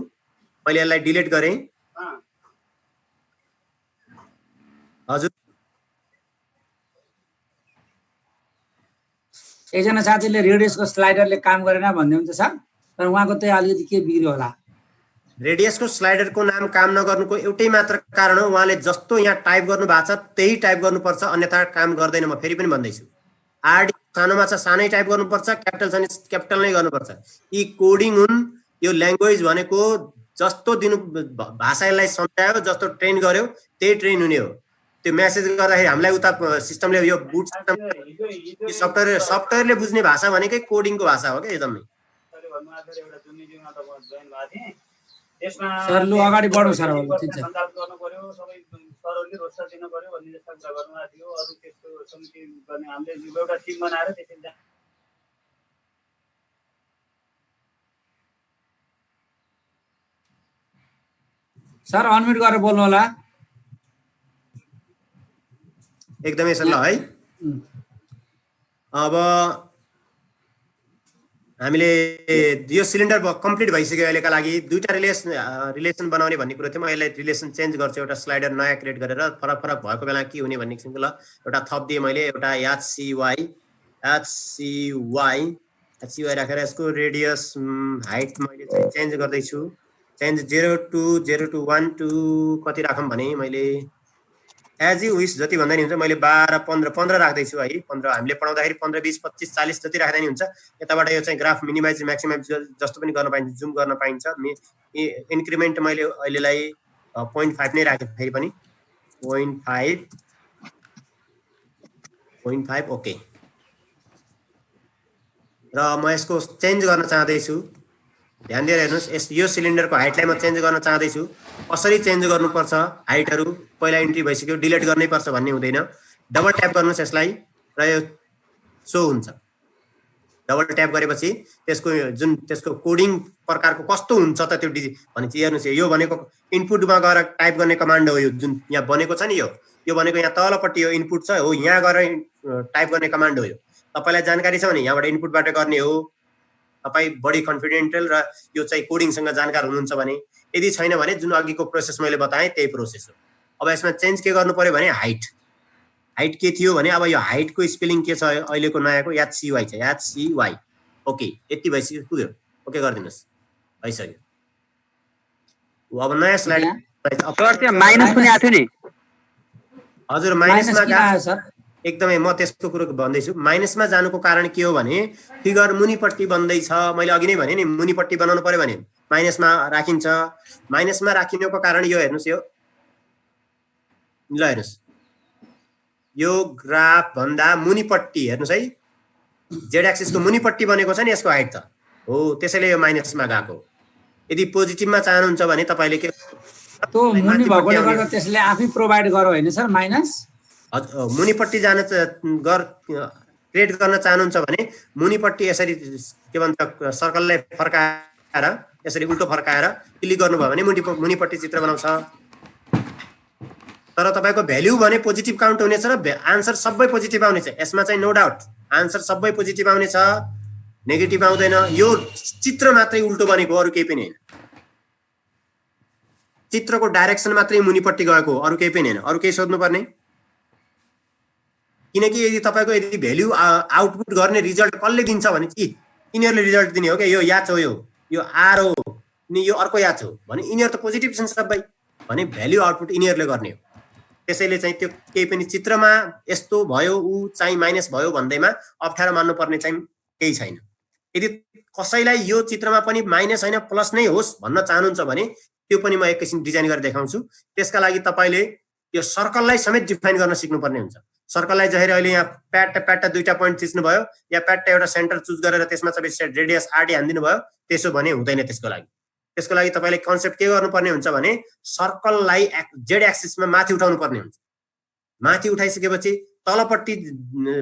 मैले यसलाई डिलिट गरे हजुर एकजना साथीले रेडियसको स्लाइडरले काम गरेन भन्दै हुन्छ सर तर उहाँको चाहिँ अलिकति के बिग्रियो होला रेडियसको स्लाइडरको नाम काम नगर्नुको एउटै मात्र कारण हो उहाँले जस्तो यहाँ टाइप गर्नु भएको छ त्यही टाइप गर्नुपर्छ अन्यथा काम गर्दैन म फेरि पनि भन्दै छु आरडी सानोमा छ सानै टाइप गर्नुपर्छ क्यापिटल छ भने क्यापिटल नै गर्नुपर्छ यी कोडिङ हुन् यो ल्याङ्ग्वेज भनेको जस्तो दिनु भाषालाई सम्झायो जस्तो ट्रेन गर्यो त्यही ट्रेन हुने हो त्यो मेसेज गर्दाखेरि हामीलाई उता सिस्टमले यो बुट सिस्टम सफ्टवेयरले बुझ्ने भाषा भनेकै कोडिङको भाषा हो क्या एकदमै। सर लु अगाडि बढौँ सर अब ठिक छ। सञ्चालन गर्नु पर्यो, सबै सरहरूले रोजगार दिनु पर्यो भन्ने जस्तो कुरा गर्नुभएको थियो। अरू त्यस्तो समिति गर्ने हामीले एउटा टिम बनाएर त्यसरी सर अनम्युट गरेर बोल्नु होला। एकदमै सल्लाह है। अब हामीले यो सिलिन्डर कम्प्लिट भइसक्यो अहिलेका लागि। दुईटा रिलेसन बनाउने भन्ने कुरो थियो। म यसलाई रिलेसन चेन्ज गर्छु, एउटा स्लाइडर नयाँ क्रिएट गरेर फरक फरक भएको बेला के हुने भन्ने किसिमको ल एउटा थप दिएँ मैले, एउटा HCY राखेर यसको रेडियस हाइट मैले चाहिँ चेन्ज गर्दैछु। चेन्ज 0 to 0 to 1 to कति राखौँ भने मैले एज यु विस जति भन्दा नि हुन्छ। मैले 12 15 राख्दैछु है। 15 हामीले पढाउँदाखेरि 15 20 25 40 जति राख्दा नि हुन्छ। यताबाट यो चाहिँ ग्राफ मिनिमाइज म्याक्सिमाइज जस्तो पनि गर्न पाइन्छ, जुम गर्न पाइन्छ। इन्क्रिमेन्ट मैले अहिलेलाई 0.5 नै राखेँ, फेरि पनि 0.5 ओके। र म यसको चेन्ज गर्न चाहदैछु। ध्यान दिएर हेर्नुहोस्, यो सिलिन्डरको हाइटलाई म चेन्ज गर्न चाहदैछु। कसरी चेन्ज गर्नुपर्छ हाइटहरू पहिला इन्ट्री भइसक्यो, डिलिट गर्नै पर्छ भन्ने हुँदैन। डबल ट्याप गर्नुहोस् यसलाई र यो सो हुन्छ। डबल ट्याप गरेपछि त्यसको कोडिङ प्रकारको कस्तो हुन्छ त त्यो भनेपछि हेर्नुहोस्, यो भनेको इनपुटमा गएर टाइप गर्ने कमान्ड हो। यो जुन यहाँ बनेको छ नि, यो भनेको यहाँ तलपट्टि यो इनपुट छ हो, यहाँ गएर टाइप गर्ने कमान्ड हो। यो तपाईँलाई जानकारी छ भने यहाँबाट इनपुटबाट गर्ने हो। तपाईँ बढी कन्फिडेन्टल र यो चाहिँ कोडिङसँग जानकार हुनुहुन्छ भने, यदि छैन भने जुन अघिको प्रोसेस मैले बताएँ त्यही प्रोसेस हो। अब यसमा चेन्ज के गर्नु पर्यो भने हाइट के थियो भने, अब यो हाइटको स्पेलिङ के छ अहिलेको नयाँको HCY छ, HCY ओके। यति भइसक्यो, पुग्यो, ओके गरिदिनुहोस्, भइसक्यो। अब नयाँ स्लाइड सर त्यहाँ माइनस पनि आएको थियो नि। हजुर माइनसमा एकदमै म त्यसको कुरो भन्दैछु। माइनसमा जानुको कारण के हो भने फिगर मुनिपट्टि बन्दैछ। मैले अघि नै भने नि मुनिपट्टि बनाउनु पर्यो भने माइनसमा राखिन्छ। माइनसमा राखिनुको कारण यो हेर्नुहोस्, यो ल हेर्नुहोस्, यो ग्राफ भन्दा मुनिपट्टि हेर्नुहोस् है, जेड एक्सिसको मुनिपट्टि बनेको छ नि यसको हाइट त हो, त्यसैले यो माइनसमा गएको। यदि पोजिटिभमा चाहनुहुन्छ भने तपाईँले के त्यो मुनि भएकोले गर्दा त्यसले आफै प्रोभाइड गरो हैन सर माइनस। मुनिपट्टि जान क्रिएट गर्न चाहनुहुन्छ भने मुनिपट्टि यसरी के भन्छ सर्कललाई फर्काएर यसरी उल्टो फर्काएर क्लिक गर्नुभयो भने मुनिपट्टि चित्र बनाउँछ। तर तपाईँको भ्याल्यु भने पोजिटिभ काउन्ट हुनेछ र आन्सर सबै पोजिटिभ आउनेछ। यसमा चाहिँ नो डाउट आन्सर सबै पोजिटिभ आउनेछ, नेगेटिभ आउँदैन। यो चित्र मात्रै उल्टो बनेको, अरू केही पनि होइन। चित्रको डाइरेक्सन मात्रै मुनिपट्टि गएको, अरू केही पनि होइन। अरू केही सोध्नुपर्ने? किनकि यदि तपाईँको यदि भ्याल्यु आउटपुट गर्ने रिजल्ट कसले दिन्छ भने यिनीहरूले रिजल्ट दिने हो क्या। यो याच हो, यो आर हो, अनि यो अर्को याच हो भने यिनीहरू त पोजिटिभ छन् सबै भने भ्याल्यु आउटपुट यिनीहरूले गर्ने हो। त्यसैले चाहिँ त्यो केही पनि चित्रमा यस्तो भयो ऊ चाहिँ माइनस भयो भन्दैमा अप्ठ्यारो मान्नुपर्ने चाहिँ केही छैन। यदि कसैलाई यो चित्रमा पनि माइनस होइन प्लस नै होस् भन्न चाहनुहुन्छ भने त्यो पनि म एकैछिन डिजाइन गरेर देखाउँछु। त्यसका लागि तपाईँले यो सर्कललाई समेत डिफाइन गर्न सिक्नुपर्ने हुन्छ। सर्कललाई जहिले अहिले यहाँ प्याट्टा दुईटा पोइन्ट थिच्नु भयो या प्याट्टा एउटा सेन्टर चुज गरेर त्यसमा चाहिँ रेडियस आरडी हानिदिनु भयो, त्यसो भने हुँदैन। त्यसको लागि तपाईँले कन्सेप्ट के गर्नुपर्ने हुन्छ भने सर्कललाई जेड एक्सिसमा माथि उठाउनु पर्ने हुन्छ। माथि उठाइसकेपछि तलपट्टि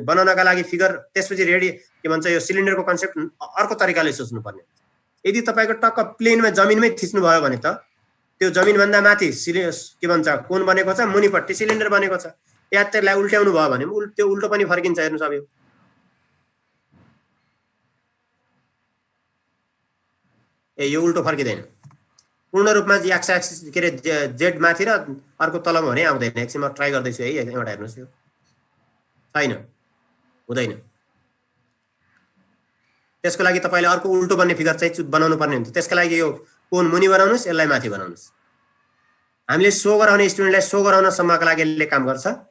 बनाउनका लागि फिगर, त्यसपछि के भन्छ यो सिलिन्डरको कन्सेप्ट अर्को तरिकाले सोच्नुपर्ने हुन्छ। यदि तपाईँको टक्क प्लेनमा जमिनमै थिच्नु भयो भने त त्यो जमिनभन्दा माथि के भन्छ कोन बनेको छ, मुनिपट्टि सिलिन्डर बनेको छ। या त्यसलाई उल्ट्याउनु भयो भने त्यो उल्टो पनि फर्किन्छ। हेर्नुहोस् अब यो उल्टो फर्किँदैन पूर्ण रूपमा। एक्स एक्सिस के अरे जेड माथि र अर्को तलमा भने आउँदैन। एकछिन म ट्राई गर्दैछु है, एउटा हेर्नुहोस्, यो छैन, हुँदैन। त्यसको लागि तपाईँले अर्को उल्टो बन्ने फिगर चाहिँ बनाउनु पर्ने हुन्छ। त्यसको लागि यो कोन मुनि बनाउनुहोस्, यसलाई माथि बनाउनुहोस्। हामीले सो गराउने स्टुडेन्टलाई सो गराउनसम्मका लागि यसले काम गर्छ।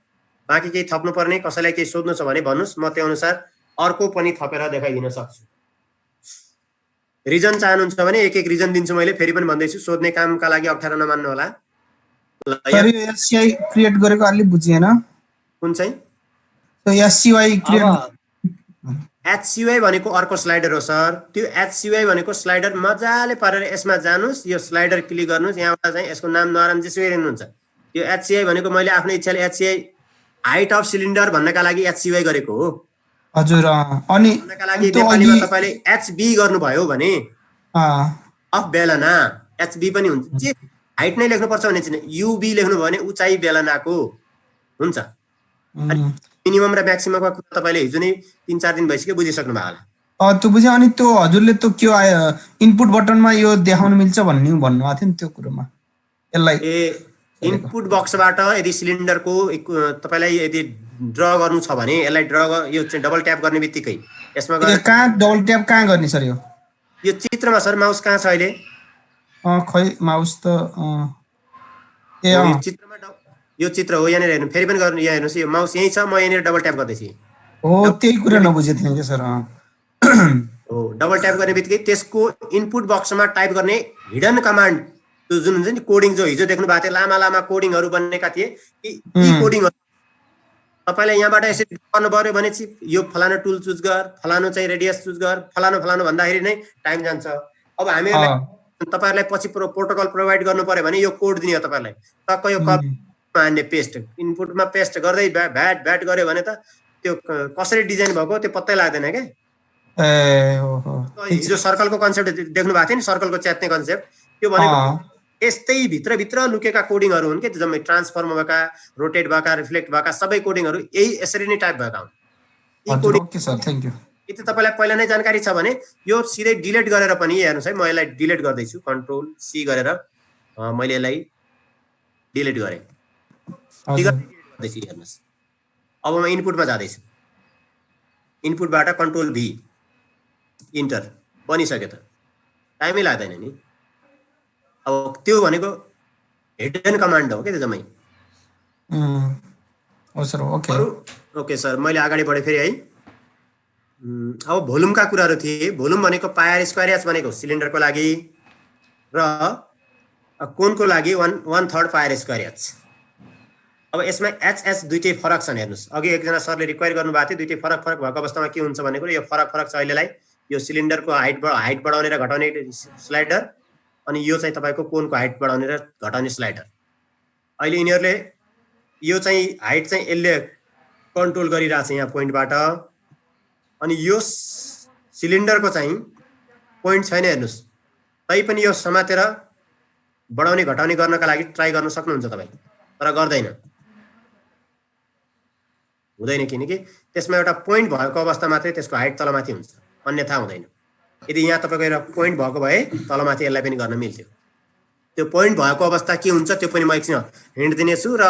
बाँकी केही थप्नुपर्ने, कसैलाई केही सोध्नु छ भने भन्नुहोस्, म त्यो अनुसार अर्को पनि थपेर देखाइदिन सक्छु। रिजन चाहनुहुन्छ भने एक एक रिजन दिन्छु मैले, फेरि पनि भन्दैछु, सोध्ने कामका लागि अप्ठ्यारो नमान्नु होला। ल सर यो एससीआई क्रिएट गरेको अलि बुझिएन कुन चाहिँ त्यो एससीआई क्रिएट अब HCY भनेको अर्को स्लाइडर हो सर। त्यो HCY भनेको स्लाइडर मजाले पारेर यसमा जानुस्, यो स्लाइडर क्लिक गर्नुस्, यहाँबाट चाहिँ यसको नाम नराम जेसुकै हेर्नुहुन्छ। त्यो HCY भनेको मैले आफ्नो इच्छाले HCY हाइट अफ सिलिन्डर भन्नका लागि HCY गरेको हो। हजुर अनि भन्नका लागि त्यो नेपालीमा अघि तपाईले HB गर्नुभयो भने अफ बेलना HB पनि हुन्छ। जे हाइट नै लेख्नुपर्छ भने चाहिँ UB लेख्नुभयो भने उचाइ बेलनाको हुन्छ। मिनिमम र म्याक्सिममको कुरा तपाईले हिजो नै 3-4 दिन भइसक्यो बुझिसक्नु भयो होला। त्यो बुझेँ। अनि त्यो हजुरले त्यो के आयो इनपुट बटनमा यो देखाउन मिल्छ भन्ने भन्नुभएको थियो नि त्यो कुरोमा यसलाई इनपुट बक्सबाट यदि सिलिन्डरको तपाईलाई यदि ड्र गर्नु छ भने यसलाई यो चाहिँ डबल ट्याप गर्ने बित्तिकै यसमा गएर कहाँ डबल ट्याप कहाँ गर्ने सर यो चित्रमा सर माउस कहाँ छ अहिले खै माउस त चित्रमा यो चित्र हो यहाँनिर हेर्नु फेरि पनि गर्नु यहाँ हेर्नुस् यो माउस यही छ म यहाँनिर डबल ट्याप गर्दैछु हो त्यही कुरा नबुझे थिएँ के सर हो डबल ट्याप गर्ने बित्तिकै त्यसको इनपुट बक्समा टाइप गर्ने हिडन कमान्ड त्यो जुन हुन्छ नि कोडिङ जो हिजो देख्नु भएको थियो लामा लामा कोडिङहरू बनेका थिए यी कोडिङहरू तपाईले यहाँबाट यसरी गर्नु पर्यो भने चाहिँ यो फलानो टुल चुज गर फलानो चाहिँ रेडियस चुज गर फलानो फलानो भन्दाखेरि नै टाइम जान्छ। अब हामीहरुलाई तपाईहरुलाई पछि प्रोटोकल प्रोवाइड गर्नु पर्यो भने यो कोड दिने हो तपाईहरुलाई टक्क यो कपीमा हान्ने पेस्ट इनपुटमा पेस्ट गर्दै भ्याट गर्यो भने त त्यो कसरी डिजाइन भएको त्यो पत्तै लाग्दैन के। हिजो सर्कलको कन्सेप्ट देख्नु भएको थियो नि सर्कलको च्यात्ने कन्सेप्ट त्यो भनेको यस्तै भित्र लुकेका कोडिङहरू हुन् के जम्मै ट्रान्सफर्म भएका रोटेट भएका रिफ्लेक्ट भएका सबै कोडिङहरू यही यसरी नै टाइप भएका हुन्। यी coding okay sir thank you. यदि तपाईलाई पहिला नै जानकारी छ भने यो सिधै डिलिट गरेर पनि हेर्नुस् है म यसलाई डिलिट गर्दै छु कन्ट्रोल सी गरेर मैले यसलाई डिलिट गरे हेर्नुस्। अब म इनपुटमा जाँदै छु इनपुटबाट कन्ट्रोल भी इन्टर बनिसक्यो त टाइमै लाग्दैन नि। अब त्यो भनेको हिडन कमान्ड हो के त्यो जम्मै हो सर ओके ओके सर मैले अगाडि बढे फेरि है। अब भोल्युमका कुराहरू थिए। भोल्युम भनेको पायर स्क्वायर एच भनेको सिलिन्डरको लागि र कोनको लागि 1/3 पायर स्क्वायर एच। अब यसमा एच दुईटै फरक छन् हेर्नुस्। अघि एकजना सरले रिक्वायर गर्नुभएको थियो दुईटै फरक भएको अवस्थामा के हुन्छ भनेको यो फरक छ अहिलेलाई यो सिलिन्डरको हाइट बढाउने र घटाउने स्लाइडर अनि यो चाहिँ तपाईको कोनको हाइट बढाउने र घटाउने स्लाइडर। अहिले यिनीहरूले यो चाहिँ हाइट चाहिँ यसले कन्ट्रोल गरिरहेछ यहाँ पोइन्टबाट अनि यो सिलिन्डरको चाहिँ पोइन्ट छैन हेर्नुस्। तै पनि यो समातेर बढाउने घटाउने गर्नका लागि ट्राई गर्न सक्नुहुन्छ तपाईँ तर गर्दैन हुँदैन किनकि त्यसमा एउटा पोइन्ट भएको अवस्था मात्रै त्यसको हाइट तलमाथि हुन्छ अन्यथा हुँदैन। यदि यहाँ तपाईको एउटा पोइन्ट भएको भए तलमाथि यसलाई पनि गर्न मिल्थ्यो। त्यो पोइन्ट भएको अवस्था के हुन्छ त्यो पनि म एकछिन हिन्ट दिनेछु र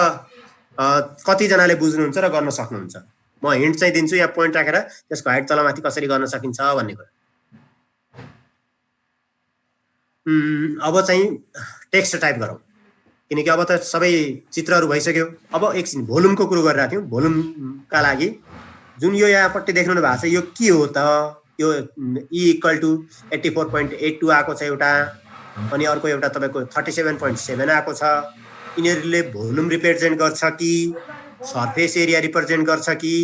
कतिजनाले बुझ्नुहुन्छ र गर्न सक्नुहुन्छ। म हिन्ट चाहिँ दिन्छु यहाँ पोइन्ट राखेर त्यसको हाइट तलमाथि कसरी गर्न सकिन्छ भन्ने कुरा। अब चाहिँ टेक्स्ट टाइप गरौँ किनकि अब त सबै चित्रहरू भइसक्यो। अब एकछिन भोल्युमको कुरो गरिरहेको थियौँ। भोल्युमका लागि जुन यो यहाँपट्टि देख्नु भएको छ यो के हो त यो E = 84.82 आएको छ एउटा अनि अर्को एउटा तपाईको 37.7 आएको छ। यिनीहरूले भोल्युम रिप्रेजेन्ट गर्छ कि सर्फेस एरिया रिप्रेजेन्ट गर्छ कि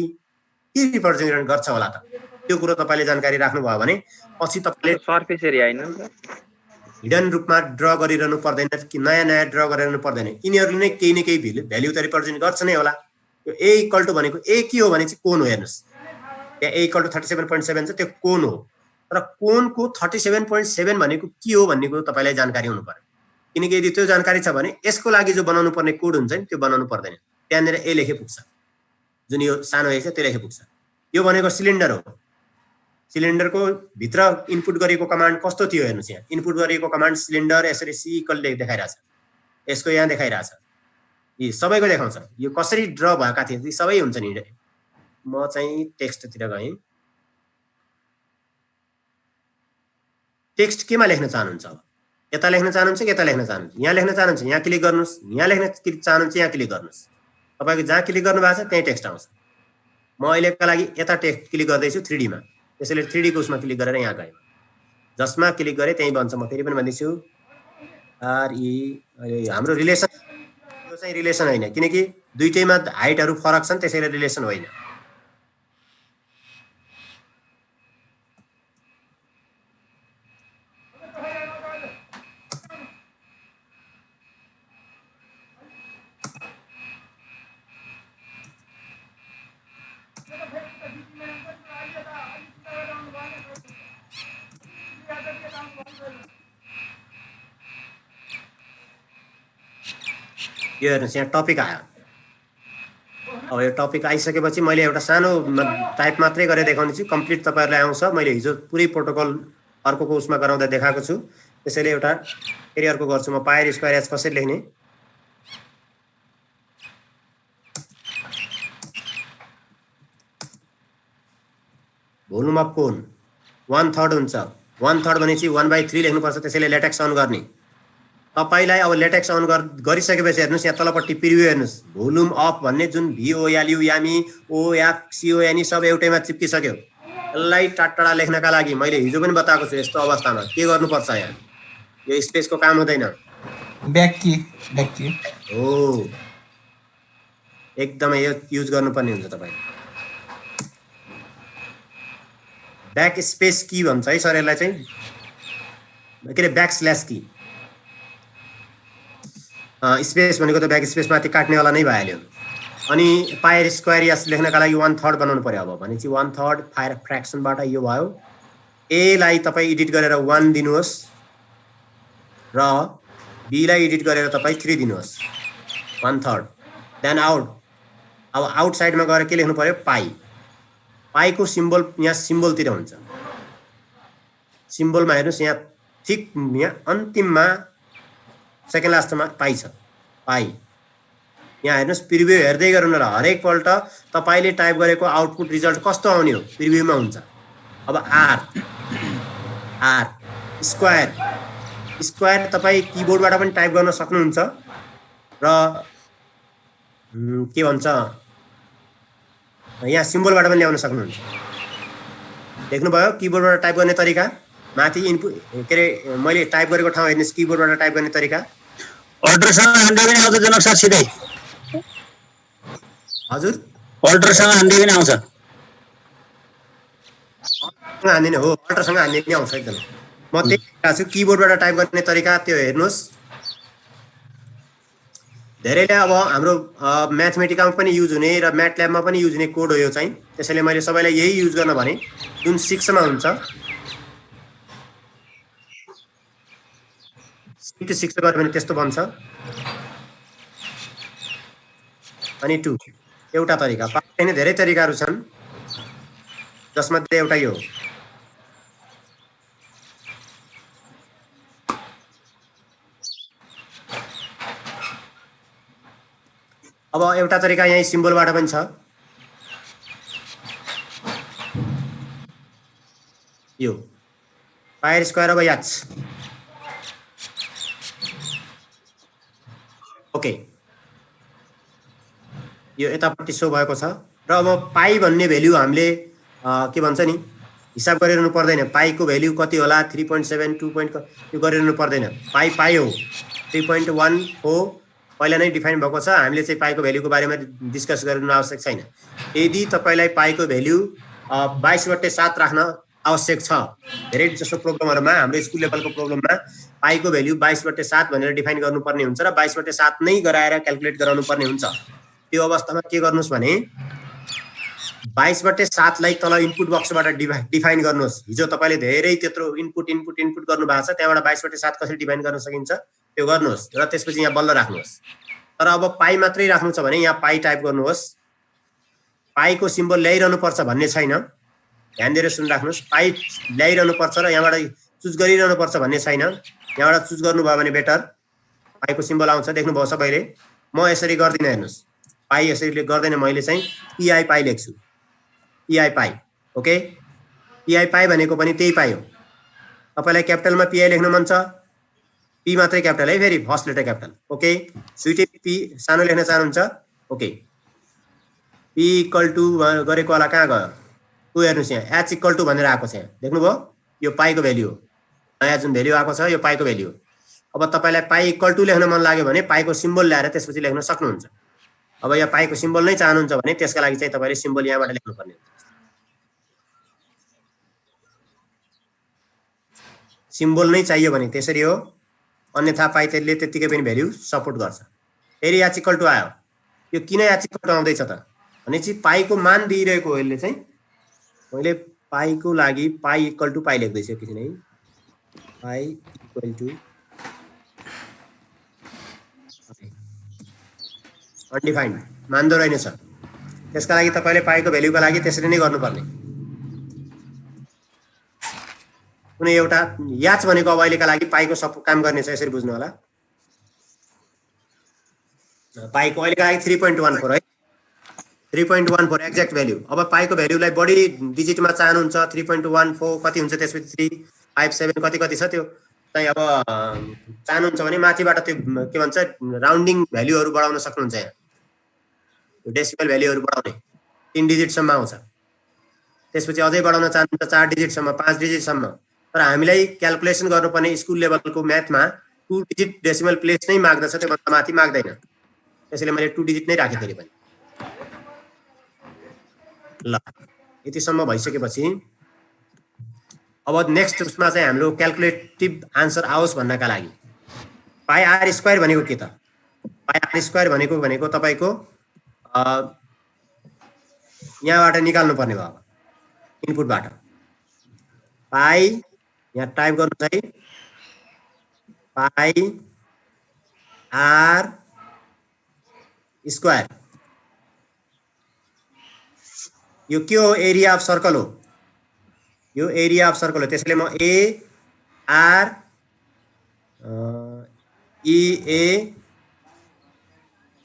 के रिप्रेजेन्ट गर्छ होला त त्यो कुरो तपाईले जानकारी राख्नु भयो भने पछि तपाईले सर्फेस एरिया हैन हिडन रूपमा ड्र गरिरहनु पर्दैन कि नयाँ ड्र गरिरहनु पर्दैन। यिनीहरूले नै केही न केही भ्याल्यु त रिप्रेजेन्ट गर्छ नै होला। यो A = भनेको A के हो भने चाहिँ कोन हो हेर्नुस्। त्यहाँ A = 37.7 छ त्यो कोन हो र कोनको 37.7 भनेको के हो भन्ने कुरो तपाईलाई जानकारी हुनु पर्यो किनकि यदि त्यो जानकारी छ भने यसको लागि जो बनाउनु पर्ने कोड हुन्छ नि त्यो बनाउनु पर्दैन। त्यहाँनिर A लेखे पुग्छ जुन यो सानो A छ त्यो लेखे पुग्छ। यो भनेको सिलिन्डर हो। सिलिन्डरको भित्र इनपुट गरिएको कमान्ड कस्तो थियो हेर्नुस्। यहाँ इनपुट गरिएको कमान्ड सिलिन्डर यसरी C = देखाइरहेछ यसको यहाँ देखाइरहेछ यी सबैको देखाउँछ। यो कसरी ड्र भएका थिए ती सबै हुन्छ नि। म चाहिँ टेक्स्टतिर गएँ। टेक्स्ट केमा लेख्न चाहनुहुन्छ अब यता लेख्न चाहनुहुन्छ कि यता लेख्न चाहनुहुन्छ यहाँ लेख्न चाहनुहुन्छ यहाँ क्लिक गर्नुस् यहाँ लेख्न चाहनुहुन्छ यहाँ क्लिक गर्नुस्। तपाईको जहाँ क्लिक गर्नु भएको छ त्यही टेक्स्ट आउँछ। म अहिलेका लागि यता टेक्स्ट क्लिक गर्दैछु 3D मा त्यसैले 3D को उसमा क्लिक गरेर यहाँ गएँ जसमा क्लिक गरेँ त्यही बन्छ। म फेरि पनि भन्दैछु RE हाम्रो रिलेसन चाहिँ रिलेसन होइन, किनकि दुईटैमा हाइटहरू फरक छन्, त्यसैले रिलेसन होइन। यो हेर्नुहोस् यहाँ टपिक आयो। अब यो टपिक आइसकेपछि मैले एउटा सानो टाइप मात्रै गरेर देखाउने छु, कम्प्लिट तपाईँहरूलाई आउँछ। मैले हिजो पुरै प्रोटोकल अर्को उसमा गराउँदा देखाएको छु, त्यसैले एउटा फेरि अर्को गर्छु म। पायर स्क्वायर एच कसरी लेख्ने? भोल्युम अफ कोन 1/3 हुन्छ। 1/3 भनेपछि 1/3 लेख्नुपर्छ, त्यसैले लेटेक्स अन गर्ने। तपाईँलाई अब लेटेक्स अन गरिसकेपछि हेर्नुहोस् यहाँ तलपट्टि प्रिभ्यू हेर्नुहोस्। भोल्युम अफ भन्ने जुन VOLU यामी OFCON सब एउटैमा चिप्किसक्यो। यसलाई टाढा लेख्नका लागि मैले हिजो पनि बताएको छु, यस्तो अवस्थामा के गर्नुपर्छ? यहाँ यो स्पेसको काम हुँदैन, ब्याक की हो एकदमै यो युज गर्नुपर्ने हुन्छ तपाईँले। ब्याक स्पेस की भन्छ है सर यसलाई चाहिँ, के अरे ब्याक स्ल्यास की। स्पेस भनेको त ब्याक स्पेस माथि काट्नेवाला नै भइहाल्यो। अनि पायर स्क्वायर एच लेख्नका लागि 1/3 बनाउनु पर्यो। अब भनेपछि 1/3 फायर फ्र्याक्सनबाट यो भयो। एलाई तपाईँ एडिट गरेर 1 दिनुहोस् र बीलाई एडिट गरेर तपाईँ 3 दिनुहोस्, 1/3। Then out. अब आउट साइडमा गएर के लेख्नु पर्यो? पाई। पाईको सिम्बल यहाँ सिम्बलतिर हुन्छ। सिम्बलमा हेर्नुहोस् यहाँ ठिक यहाँ अन्तिममा सेकेन्ड लास्टमा पाई छ, पाई। यहाँ हेर्नुहोस् प्रिभ्यू हेर्दै गर्नु न, हरेकपल्ट तपाईँले टाइप गरेको आउटपुट रिजल्ट कस्तो आउने हो प्रिभ्यूमा हुन्छ। अब आर स्क्वायर तपाईँ किबोर्डबाट पनि टाइप गर्न सक्नुहुन्छ र के भन्छ यहाँ सिम्बलबाट पनि ल्याउन सक्नुहुन्छ। देख्नुभयो किबोर्डबाट टाइप गर्ने तरिका? माथि इनपुट के अरे मैले टाइप गरेको ठाउँ हेर्नुहोस्, किबोर्डबाट टाइप गर्ने तरिका। अल्टरसँग हान्दै पनि आउँछ जनक सर सिधै। हजुर अल्टरसँग हान्दै पनि आउँछ। हान्दिनँ, हो अल्टरसँग हान्ने पनि आउँछ एकदम। म त्यही भनेको छु किबोर्डबाट टाइप गर्ने तरिका त्यो हेर्नुहोस्। धेरैले अब हाम्रो म्याथमेटिकलमा पनि युज हुने र म्याटल्याबमा पनि युज हुने कोड हो यो चाहिँ, त्यसैले मैले सबैलाई यही युज गर्न भने। जुन 6 मा हुन्छ, 6 गऱ्यो भने त्यस्तो बन्छ। अनि 2 एउटा तरिका, पाइने धेरै तरिकाहरू छन्, जसमध्ये एउटा यो। अब एउटा तरिका यही सिम्बलबाट पनि छ। यो पायर स्क्वायर अब एच। ओके, यो यतापट्टि सो भएको छ। र अब पाई भन्ने भेल्यु हामीले के भन्छ नि हिसाब गरिरहनु पर्दैन। पाईको भेल्यु कति होला? 3.7 2. यो गरिरहनु पर्दैन। पाई हो, 3.1 हो, पहिला नै डिफाइन भएको छ। हामीले चाहिँ पाईको भेल्युको बारेमा डिस्कस गर्नु आवश्यक छैन। यदि तपाईँलाई पाईको भेल्यु 22/7 राख्न आवश्यक छ, धेरै जसो प्रोग्रामहरूमा हाम्रो स्कुल लेभलको प्रोग्राममा पाईको भेल्यु 22/7 भनेर डिफाइन गर्नुपर्ने हुन्छ र 22/7 नै गराएर क्याल्कुलेट गराउनु पर्ने हुन्छ। त्यो अवस्थामा के गर्नुहोस् भने 22/7 लाई तल इनपुट बक्सबाट डिफाइन गर्नुहोस्। हिजो तपाईँले धेरै त्यत्रो इनपुट गर्नु भएको छ, त्यहाँबाट 22/7 कसरी डिफाइन गर्न सकिन्छ त्यो गर्नुहोस् र त्यसपछि यहाँ बल्ल राख्नुहोस्। तर अब पाई मात्रै राख्नु छ भने यहाँ पाई टाइप गर्नुहोस्। पाईको सिम्बल ल्याइरहनु पर्छ भन्ने छैन, ध्यान दिएर सुनिराख्नुहोस्। पाई ल्याइरहनु पर्छ र यहाँबाट चुज गरिरहनु पर्छ भन्ने छैन। यहाँबाट चुज गर्नुभयो भने बेटर, पाईको सिम्बल आउँछ। देख्नुभयो सबैले? म यसरी गर्दिनँ, हेर्नुहोस्। पाई यसरी गर्दैन, मैले चाहिँ पिआई पाई लेख्छु। पिआई पाई, ओके। पिआई पाई भनेको पनि त्यही पाई हो। तपाईँलाई क्यापिटलमा पिआई लेख्न मन छ, पी मात्रै क्यापिटल है, फेरि फर्स्ट लेटर क्यापिटल, ओके। दुईटै पी सानो लेख्न चाहनुहुन्छ, ओके। पी इक्वल टू गरेको वाला कहाँ गयो? ऊ हेर्नुहोस् यहाँ एच इक्वल टू भनेर आएको छ। यहाँ देख्नुभयो? यो पाईको भेल्यु हो। नयाँ जुन भेल्यु आएको छ यो पाईको भेल्यु हो। अब तपाईँलाई पाई इक्वल टु लेख्न मन लाग्यो भने पाईको सिम्बल ल्याएर त्यसपछि लेख्न सक्नुहुन्छ। अब यहाँ पाईको सिम्बल नै चाहनुहुन्छ भने त्यसका लागि चाहिँ तपाईँले सिम्बल यहाँबाट लेख्नुपर्ने हुन्छ। सिम्बल नै चाहियो भने त्यसरी हो, अन्यथा पाई त्यसले त्यतिकै पनि भ्याल्यु सपोर्ट गर्छ। फेरि याच इक्वल टु आयो, यो किन याच इक्वल टु आउँदैछ त भनेपछि पाईको मान दिइरहेको हो। यसले चाहिँ मैले पाईको लागि पाई इक्वल टु पाई लेख्दैछु एकैछिन है, पाई इक्वल टु अनडिफाइन्ड मान्दो रहेनछ। त्यसका लागि तपाईँले पाईको भ्याल्युको लागि त्यसरी नै गर्नुपर्ने। कुनै एउटा याच भनेको अब अहिलेका लागि पाईको सब काम गर्ने छ, यसरी बुझ्नु होला। पाईको अहिलेका लागि 3.14 है, 3.14 एक्ज्याक्ट भ्याल्यु। अब पाईको भ्याल्युलाई बढी डिजिटमा चाहनुहुन्छ 3.14 कति हुन्छ, त्यसपछि 357 कति कति छ त्यो चाहिँ अब चाहनुहुन्छ भने माथिबाट त्यो के भन्छ राउन्डिङ भ्याल्युहरू बढाउन सक्नुहुन्छ। यहाँ डेसिमल भ्याल्युहरू बढाउने 3 डिजिटसम्म आउँछ। त्यसपछि अझै बढाउन चाहनुहुन्छ 4 डिजिटसम्म, 5 डिजिटसम्म। तर हामीलाई क्याल्कुलेसन गर्नुपर्ने स्कुल लेभलको म्याथमा 2 डिजिट डेसिमल प्लेस नै माग्दछ, त्योभन्दा माथि माग्दैन। त्यसैले मैले 2 डिजिट नै राखेँ फेरि पनि। ल यतिसम्म भइसकेपछि अब नेक्स्ट उसमा चाहिँ हाम्रो क्याल्कुलेटिभ आन्सर आओस् भन्नका लागि पाई आर स्क्वायर भनेको के त? पाई आर स्क्वायर भनेको तपाईँको यहाँबाट निकाल्नु पर्ने भयो। इनपुटबाट पाई यहाँ टाइप गर्नु है, पाई आर स्क्वायर। यो के हो? एरिया अफ सर्कल हो। यो एरिया अफ सर्कल हो। त्यसैले म a r e a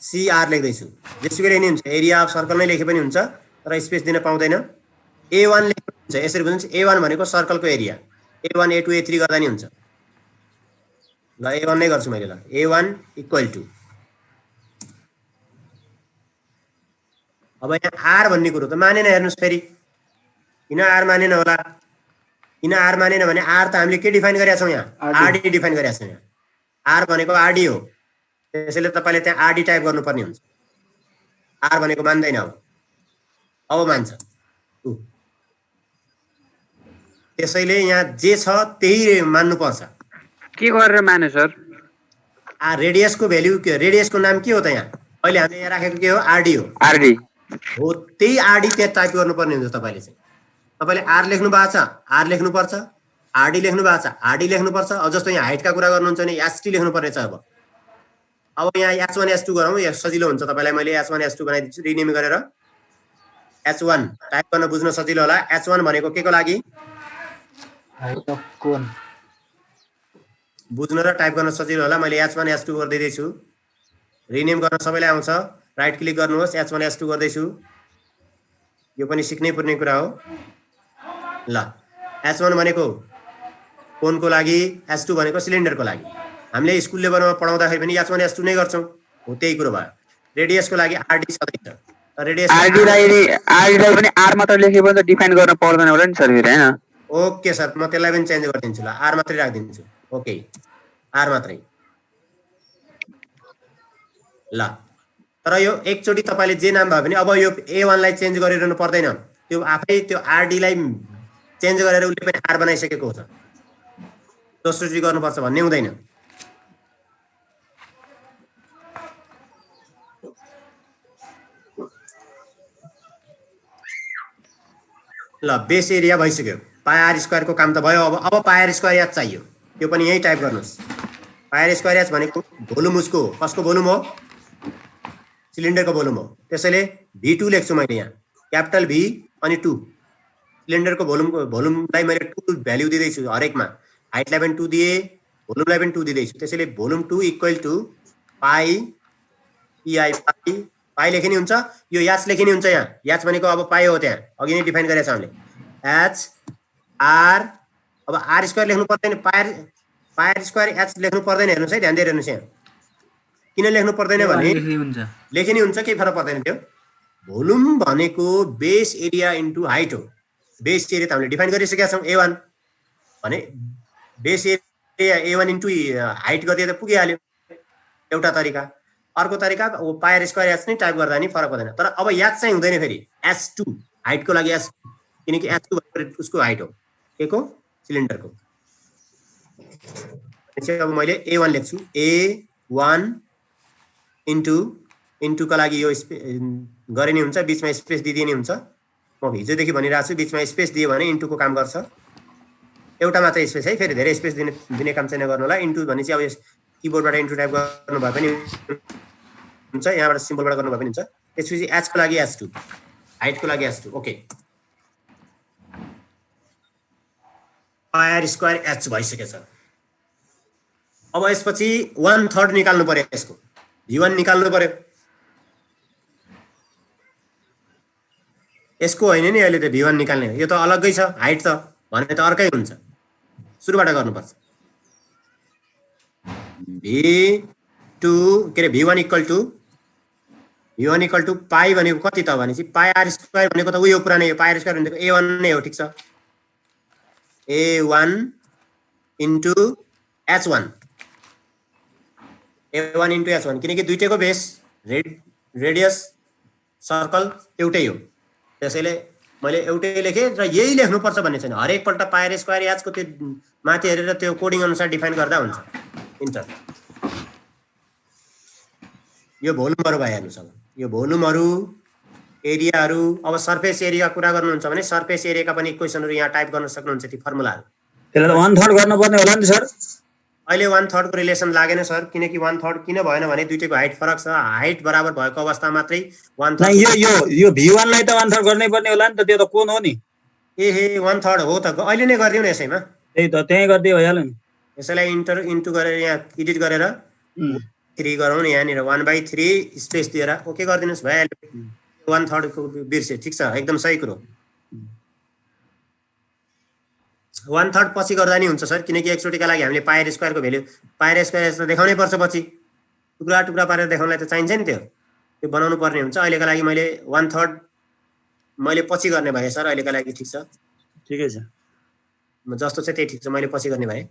c r लेख्दैछु। जेसुकै नि हुन्छ, एरिया अफ सर्कल नै लेखे पनि हुन्छ, तर स्पेस दिन पाउँदैन। A1 लेख्नु हुन्छ, यसरी बुझ्नुहोस्। A1 भनेको सर्कलको एरिया, A1 A2 A3 गर्दा नि हुन्छ। ल A1 नै गर्छु मैले। ल A1 इक्वल टु, अब यहाँ आर भन्ने कुरो त मानेन। हेर्नुहोस् फेरि किन आर मानेन होला? किन आर मानेन भने आर त हामीले के डिफाइन गरेका छौँ? यहाँ आरडी डिफाइन गरेका छौँ। यहाँ आर भनेको आरडी हो। त्यसैले तपाईँले त्यहाँ आरडी टाइप गर्नुपर्ने हुन्छ। आर भनेको मान्दैन। अब मान्छ। त्यसैले यहाँ जे छ त्यही मान्नुपर्छ। के गरेर माने सर? रेडियसको भ्याल्यु के? रेडियसको नाम के हो त? यहाँ अहिले हामीले यहाँ राखेको के हो? आरडी हो। आरडी हो, त्यही आरडी त्यहाँ टाइप गर्नुपर्ने हुन्छ। तपाईँले चाहिँ तपाईँले आर लेख्नु भएको छ, आर लेख्नुपर्छ। आरडी लेख्नु भएको छ, आरडी लेख्नुपर्छ। अब जस्तो यहाँ हाइटका कुरा गर्नुहुन्छ भने एचटी लेख्नुपर्ने छ। अब यहाँ H1 H2 गरौँ, यहाँ सजिलो हुन्छ। तपाईँलाई मैले H1 H2 बनाइदिन्छु रिनेम गरेर। H1 टाइप गर्न बुझ्न सजिलो होला। H1 भनेको के को लागि? बुझ्न र टाइप गर्न सजिलो होला। मैले H1 H2 गरिदिँदैछु। रिनेम गर्न सबैलाई आउँछ। राइट क्लिक गर्नुहोस्, H1 H2 गर्दैछु। यो पनि सिक्नै पर्ने कुरा हो। ल H1 भनेको कोनको लागि, H2 भनेको सिलिन्डरको लागि। हामीले स्कुल लेभलमा पढाउँदाखेरि पनि H1 H2 नै गर्छौँ। हो त्यही कुरो भयो। रेडियसको लागि आरडी सधैँ छ। रेडियस आरडीलाई पनि आर मात्र लेखे पनि त डिफाइन गर्न पर्दैन होला नि सर फेरि, हैन? ओके सर, म त्यसलाई पनि चेन्ज गरिदिन्छु। ल आर मात्रै राखिदिन्छु। ओके आर मात्रै। ल तर यो एकचोटि तपाईँले जे नाम भयो भने अब यो A1 लाई चेन्ज गरिरहनु पर्दैन। त्यो आफै त्यो आरडीलाई चेन्ज गरेर उसले पनि आर बनाइसकेको हुन्छ। दोस्रोचोटि गर्नुपर्छ भन्ने हुँदैन। ल बेस एरिया भइसक्यो। पाई आर स्क्वायरको काम त भयो। अब पाई आर स्क्वायर याद चाहियो। त्यो पनि यही टाइप गर्नुहोस्। पाई आर स्क्वायर याद भनेको भोल्युम उसको कसको भोल्युम हो? सिलिन्डरको भोल्युम हो। त्यसैले V2 लेख्छु मैले यहाँ, क्यापिटल भी अनि 2। सिलिन्डरको भोल्युमलाई मैले 2 भ्याल्यु दिँदैछु हरेकमा। हाइटलाई पनि 2 दिए, भोल्युमलाई पनि 2 दिँदैछु। त्यसैले volume 2 equal to pie PI पाई लेखे नि हुन्छ। यो याच लेखे नि हुन्छ। यहाँ याच भनेको अब पाई हो। त्यहाँ अघि नै डिफाइन गरेको छ हामीले। एच आर, अब आर स्क्वायर लेख्नु पर्दैन। पाई आर स्क्वायर एच लेख्नु पर्दैन। हेर्नुहोस् है, ध्यान दिएर हेर्नुहोस्। यहाँ किन लेख्नु पर्दैन भने लेखे नि हुन्छ, केही फरक पर्दैन। त्यो भोल्युम भनेको बेस एरिया इन्टु हाइट हो। बेस एरिया त हामीले डिफाइन गरिसकेका छौँ। A1 भने base area A1 into height गरिदिए त पुगिहाल्यो एउटा तरिका। अर्को तरिका पायर स्क्वायर एच नै टाइप गर्दा नि फरक पर्दैन। तर अब एच चाहिँ हुँदैन फेरि, S2 हाइटको लागि S, किनकि S2 भनेको उसको हाइट हो के को सिलिन्डरको। अब मैले A1 लेख्छु, A1 इन्टुका लागि यो गरे नि हुन्छ, बिचमा स्पेस दिदिए नि हुन्छ। म हिजोदेखि भनिरहेको छु बिचमा स्पेस दियो भने इन्टुको काम गर्छ। एउटा मात्र स्पेस है, फेरि धेरै स्पेस दिने काम चाहिँ नगर्नु होला। इन्टु भनेपछि अब किबोर्डबाट इन्टु टाइप गर्नु भए पनि हुन्छ, यहाँबाट सिम्बलबाट गर्नु भए पनि हुन्छ। त्यसपछि एच को लागि S2, हाइटको लागि S2। Okay, pier square H भइसकेछ। अब यसपछि 1/3 निकाल्नु पर्यो, यसको V1 निकाल्नु पर्यो। यसको होइन नि अहिले त V1 निकाल्ने, यो त अलग्गै छ, हाइट त भने त अर्कै हुन्छ। सुरुबाट गर्नुपर्छ। V2 के अरे V1 इक्वल टु पाई भनेको कति त भनेपछि पायर स्क्वायर भनेको त उयो पुरानै हो, पायर स्क्वायर भनेको A1 नै हो, ठिक छ। A1 into H1, A1 into H1, किनकि दुईटैको बेस रेडियस सर्कल एउटै हो, त्यसैले मैले एउटै लेखेँ र यही लेख्नुपर्छ भन्ने छैन। हरेकपल्ट पायर स्क्वायर एचको त्यो माथि हेरेर त्यो कोडिङ अनुसार डिफाइन गर्दा हुन्छ। इन्टर, यो भोल्युमहरू भयो हेर्नुहोस्। अब यो भोल्युमहरू, एरियाहरू, अब सर्फेस एरिया कुरा गर्नुहुन्छ भने सर्फेस एरियाका पनि इक्वेसनहरू यहाँ टाइप गर्न सक्नुहुन्छ, ती फर्मुलाहरू। त्यसले त 1/3 गर्नुपर्ने होला नि सर। अहिले 1/3 को रिलेसन लागेन सर, किनकि 1/3 किन भएन भने दुईटैको हाइट फरक छ। हाइट बराबर भएको अवस्था मात्रै 1/3। यो V1 लाई त 1/3 गर्नै पर्ने होला नि त, त्यो त कोन हो नि। ए 1/3 हो त, अहिले नै गरिदिउँ न यसैमा। त्यही त, त्यही गरिदिए भइहाल्यो नि। यसैलाई इन्टु गरेर यहाँ एडिट गरेर 3 गरौँ न, यहाँनिर 1/3 स्पेस दिएर ओके गरिदिनुहोस्, भइहाल्यो। 1/3 को बिर्से, ठिक छ, एकदम सही कुरो। 1/3 पछि गर्दा नि हुन्छ सर, किनकि एकचोटिका लागि हामीले पायर स्क्वायरको भेल्यु, पायर स्क्वायर त देखाउनै पर्छ पछि, टुक्रा टुक्रा पारेर देखाउनलाई त चाहिन्छ नि, त्यो बनाउनु पर्ने हुन्छ। अहिलेको लागि मैले 1/3 मैले पछि गर्ने भए सर, अहिलेको लागि ठिक छ, ठिकै छ। जस्तो चाहिँ त्यही ठिक छ, मैले पछि गर्ने भए।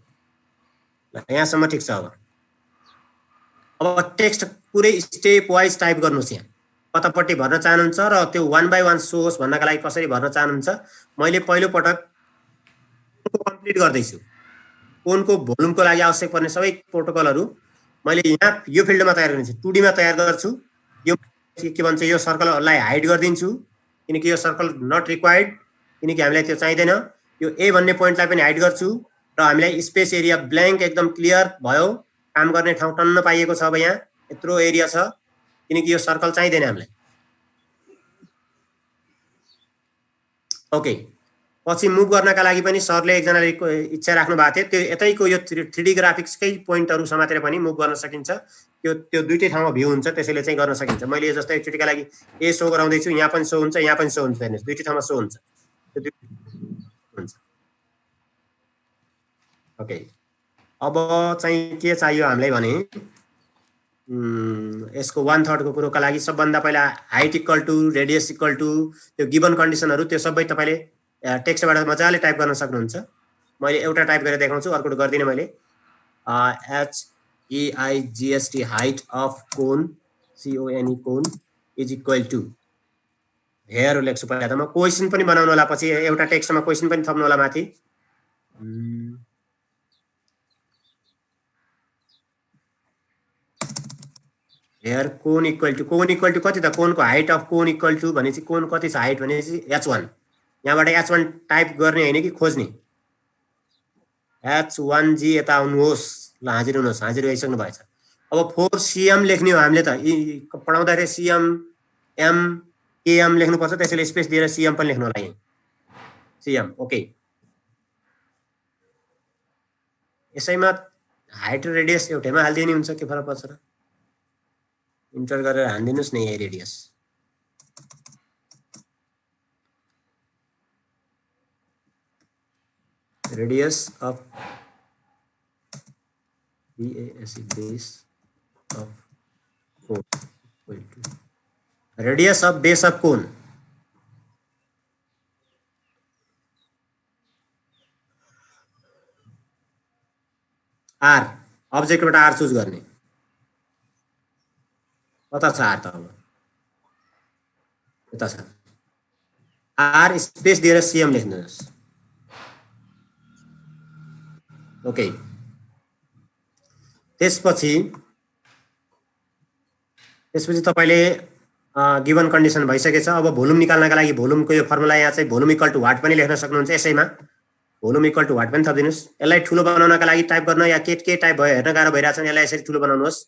यहाँसम्म ठिक छ। अब टेक्स्ट पुरै स्टेप वाइज टाइप गर्नुहोस्। यहाँ कतापट्टि भर्न चाहनुहुन्छ र त्यो 1 by 1 सो होस् भन्नका लागि कसरी भर्न चाहनुहुन्छ। मैले पहिलो पटक कम्प्लिट गर्दैछु। कोनको भोल्युमको लागि आवश्यक पर्ने सबै प्रोटोकलहरू मैले यहाँ यो फिल्डमा तयार गर्छु, 2D मा तयार गर्छु। यो के भन्छ, यो सर्कललाई हाइड गरिदिन्छु, किनकि यो सर्कल नट रिक्वायर्ड, किनकि हामीलाई त्यो चाहिँदैन। यो ए भन्ने पोइन्टलाई पनि हाइड गर्छु र हामीलाई स्पेस एरिया ब्ल्याङ्क एकदम क्लियर भयो, काम गर्ने ठाउँ टन्न पाइएको छ। अब यहाँ यत्रो एरिया छ, किनकि यो सर्कल चाहिँदैन हामीलाई। ओके, पछि मुभ गर्नका लागि पनि सरले एकजनाले इच्छा राख्नु भएको थियो, त्यो यतैको यो 3D ग्राफिक्सकै पोइन्टहरू समातेर पनि मुभ गर्न सकिन्छ। त्यो दुईटै ठाउँमा भ्यू हुन्छ, त्यसैले चाहिँ गर्न सकिन्छ। मैले यो जस्तै एकचोटिका लागि ए सो गराउँदैछु, यहाँ पनि सो हुन्छ, यहाँ पनि सो हुन्छ, हेर्नुहोस् दुईटै ठाउँमा सो हुन्छ, त्यो हुन्छ। ओके, अब चाहिँ के चाहियो हामीलाई भने यसको 1/3 को कुरोका लागि सबभन्दा पहिला height equal to radius equal to त्यो गिभन कन्डिसनहरू त्यो सबै तपाईँले टेक्स्टबाट मजाले टाइप गर्न सक्नुहुन्छ। मैले एउटा टाइप गरेर देखाउँछु, अर्को गर्दिनँ मैले। HEIGST height of cone CONE cone is equal to here लेख्छु पहिला त। म क्वेसन पनि बनाउनु होला, पछि एउटा टेक्स्टमा क्वेसन पनि थप्नु होला माथि। हेयर कोन इक्वल टु कति त, कोनको height of cone equal to भनेपछि कोन कति छ हाइट भनेपछि H1। यहाँबाट H1 टाइप गर्ने होइन कि खोज्ने। H1G यता आउनुहोस्, ल हाजिर हुनुहोस्, हाजिर भइसक्नु भएछ। अब 4 CM लेख्ने हो हामीले त, पढाउँदाखेरि CM M KM लेख्नुपर्छ, त्यसैले स्पेस दिएर CM पनि लेख्नु होला यहीँ, CM। ओके, यसैमा हाइट र रेडियस एउटैमा हालिदिए नि हुन्छ, के फरक पर्छ र। इन्टर गरेर हानिदिनुहोस् न यही radius. Radius of BASE base of cone equal to radius of base of cone. R अब्जेक्टबाट आर चुज गर्ने कता छ आर त अब यता छ आर स्पेस दिएर सिएम लेख्नुहोस् ओके त्यसपछि तपाईले गिवन कन्डिसन भइसकेछ अब भोल्युम निकाल्नका लागि भोल्युमको यो फर्मुला यहाँ चाहिँ भोल्युम इक्वल टु वाट पनि लेख्न सक्नुहुन्छ यसैमा भोल्युम इक्वल टु वाट पनि थपिदिनुस् यसलाई ठुलो बनाउनका लागि टाइप गर्न या के टाइप भयो हेर्न गाह्रो भइरहेछ भने यसलाई यसरी ठुलो बनाउनुहोस्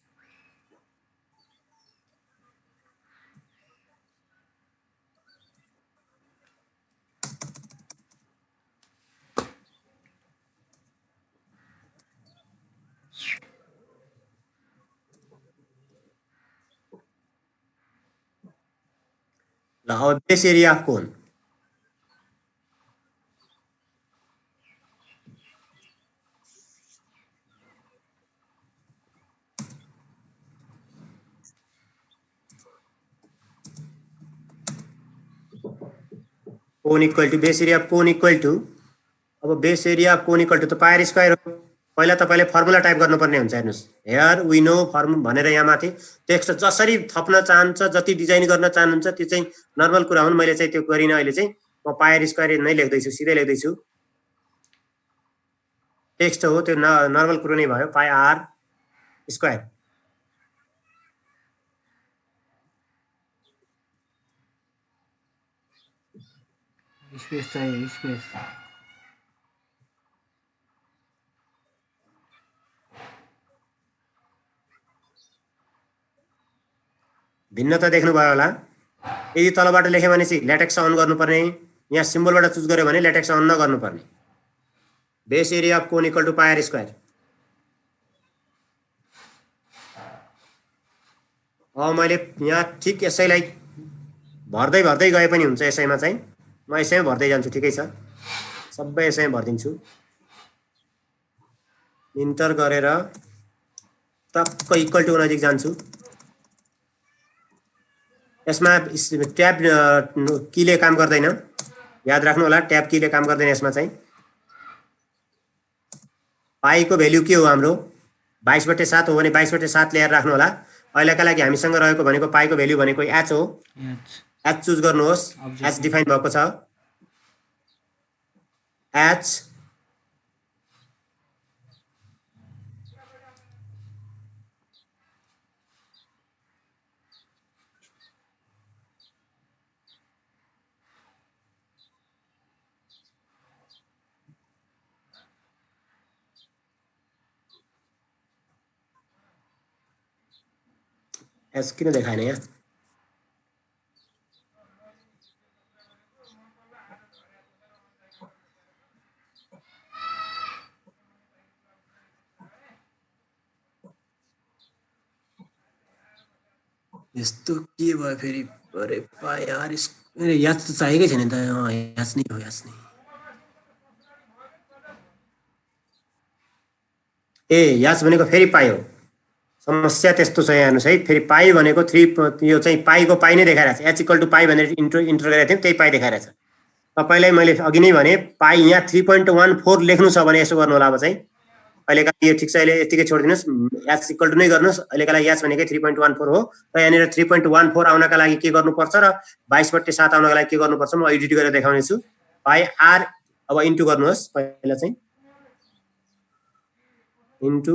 ल अब base area of cone cone equal to base area of cone equal to अब base area of cone equal to त पायर स्क्वायर हो पहिला तपाईले फर्मुला टाइप गर्नुपर्ने हुन्छ हेर्नुस् हेयर वी नो फर्म भनेर यहाँ माथि टेक्स्ट जसरी थप्न चाहन्छ जति डिजाइन गर्न चाहनुहुन्छ त्यो चाहिँ नर्मल कुरा हुन् मैले चाहिँ त्यो गरिन अहिले चाहिँ म पायर स्क्वायर नै लेख्दै छु सिधै लेख्दै छु टेक्स्ट हो त्यो नर्मल कुरो नै भयो पाई आर स्क्वायर स्पेस चाहिए स्पेस भिन्नता देख्नुभयो होला यदि तलबाट लेख्यो भने चाहिँ लेटेक्स अन गर्नुपर्ने यहाँ सिम्बलबाट चुज गर्यो भने लेटेक्स अन नगर्नुपर्ने base area of cone equal to pi r square अब मैले यहाँ ठिक यसैलाई भर्दै गए पनि हुन्छ यसैमा चाहिँ म यसैमा भर्दै जान्छु ठिकै छ सबै यसैमा भर्दिन्छु इन्टर गरेर टक्क इक्वल टु नजिक जान्छु यसमा ट्याब कीले काम गर्दैन याद राख्नु होला ट्याब कीले काम गर्दैन यसमा चाहिँ पाईको भ्यालु के हो हाम्रो 22/7 हो भने 22/7 ल्याएर राख्नु होला अहिलेका लागि हामीसँग रहेको भनेको पाईको भ्यालु भनेको एच हो एच चुज गर्नुहोस् एच डिफाइन भएको छ एच एच किन देखाएन यहाँ यस्तो के भयो फेरि अरे पाई यार अरे याद त चाहिएकै छैन त याद नै हो याद नै ए याद भनेको फेरि पाई हो समस्या त्यस्तो छ यहाँ हेर्नुहोस् है फेरि पाई भनेको 3 यो चाहिँ पाईको पाई नै देखाइरहेको छ एच इक्वल टु पाई भनेर इन्टर गरेको थियौँ त्यही पाई देखाइरहेको छ तपाईँलाई मैले अघि नै भने पाई यहाँ 3.14 लेख्नु छ भने यसो गर्नु होला अब चाहिँ अहिलेका यो ठिक छ अहिले यतिकै छोडिदिनुहोस् एच इक्वल टु नै गर्नुहोस् अहिलेका लागि एच भनेकै 3.14 हो र यहाँनिर 3.14 आउनका लागि के गर्नुपर्छ र 22/7 आउनका लागि के गर्नुपर्छ म एडिट गरेर देखाउने छु पाई आर अब इन्टु गर्नुहोस् पहिला चाहिँ इन्टु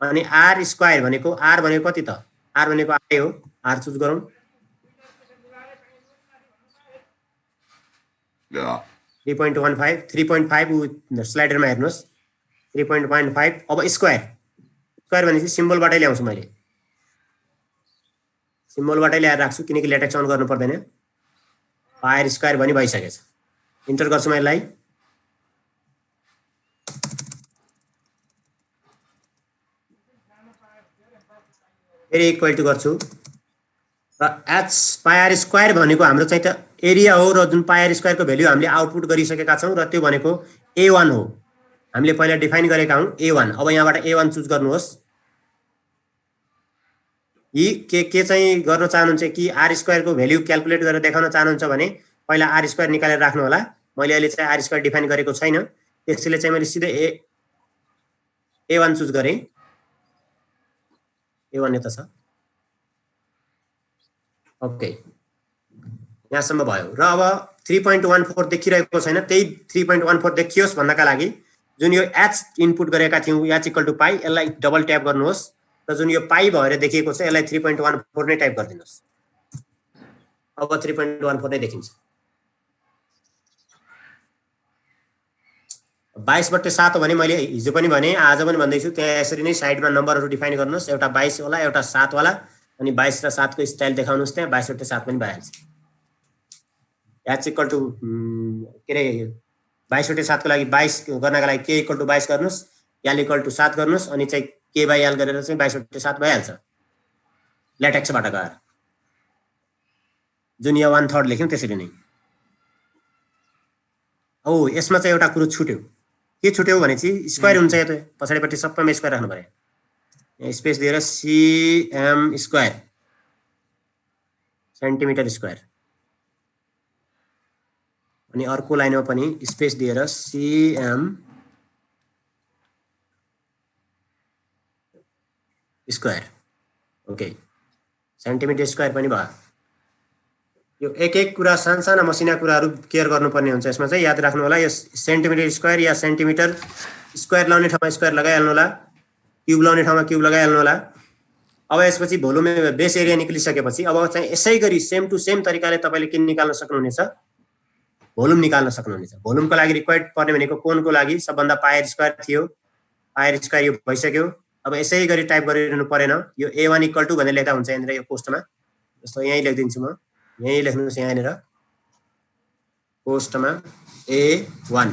अनि आर स्क्वायर भनेको आर भनेको कति त आर भनेको आर हो आर चुज गरौँ 3.5 स्लाइडरमा हेर्नुहोस् 3.15 अब स्क्वायर भनेपछि सिम्बलबाटै ल्याउँछु मैले सिम्बलबाटै ल्याएर राख्छु किनकि लेटेक्स अन गर्नु पर्दैन पायर स्क्वायर भनी भइसकेछ इन्टर गर्छु म यसलाई फेरि इक्वल टु गर्छु र एच पायर स्क्वायर भनेको हाम्रो चाहिँ त एरिया हो र जुन पायर स्क्वायरको भ्यालु हामीले आउटपुट गरिसकेका छौँ र त्यो भनेको A1 हो हामीले पहिला डिफाइन गरेका हौँ A1 अब यहाँबाट A1 चुज गर्नुहोस् यी के चाहिँ गर्न चाहनुहुन्छ कि आर स्क्वायरको भ्यालु क्याल्कुलेट गरेर देखाउन चाहनुहुन्छ भने पहिला आर स्क्वायर निकालेर राख्नु होला मैले अहिले चाहिँ आर स्क्वायर डिफाइन गरेको छैन त्यसैले चाहिँ मैले सिधै A1 चुज गरेँ, A1 यता छ। ओके, यहाँसम्म भयो। र अब 3.14 देखिरहेको छैन, त्यही 3.14 देखियोस् भन्नका लागि जुन यो h इनपुट गरेका थियौँ h इक्वल टु पाई, यसलाई डबल ट्याप गर्नुहोस् र जुन यो पाई भएर देखिएको छ यसलाई 3.14 नै टाइप गरिदिनुहोस्। अब 3.14 नै देखिन्छ। 22/7 हो भने मैले हिजो पनि भने, आज पनि भन्दैछु, त्यहाँ यसरी नै साइडमा नम्बरहरू डिफाइन गर्नुहोस्, एउटा 22 वाला एउटा 7 वाला, अनि 22 र 7 को स्टाइल देखाउनुहोस्, त्यहाँ 22/7 पनि भइहाल्छ। h इक्वल टु के अरे 22/7 को लागि 22 गर्नका लागि k इक्वल टु 22 गर्नुहोस्, l इक्वल टु 7 गर्नुहोस्, अनि चाहिँ k/l गरेर चाहिँ 22/7 भइहाल्छ ल्याटेक्सबाट गएर, जुन यो 1/3 लेख्यौँ त्यसरी नै। औ यसमा चाहिँ एउटा कुरो छुट्यो, के छुट्यो भने चाहिँ स्क्वायर हुन्छ, यो त पछाडिपट्टि सबैमा स्क्वायर राख्नु पर्यो, यहाँ स्पेस दिएर cm स्क्वायर सेन्टिमिटर स्क्वायर, अनि अर्को लाइनमा पनि स्पेस दिएर cm square. Okay, centimetre square पनि भयो। यो एक कुरा साना मसिना कुराहरू केयर गर्नुपर्ने हुन्छ। यसमा चाहिँ याद राख्नु होला, यो सेन्टिमिटर स्क्वायर या सेन्टिमिटर स्क्वायर लाउने ठाउँमा स्क्वायर लगाइहाल्नु होला, क्युब लाउने ठाउँमा क्युब लगाइहाल्नु होला। अब यसपछि भोल्युम बेस एरिया निक्लिसकेपछि अब चाहिँ यसै गरी सेम टु सेम तरिकाले तपाईँले के निकाल्न सक्नुहुनेछ, भोल्युम निकाल्न सक्नुहुनेछ। भोल्युमको लागि रिक्वायर्ड पर्ने भनेको कोनको लागि सबभन्दा पायर स्क्वायर थियो, पायर स्क्वायर यो भइसक्यो। अब यसै गरी टाइप गरिरहनु परेन, यो A1 इक्वल टु भनेर लेख्दा हुन्छ यहाँनिर यो पोस्टमा, जस्तो यहीँ लेखिदिन्छु म, यहीँ लेख्नुहोस् यहाँनिर पोस्टमा A1,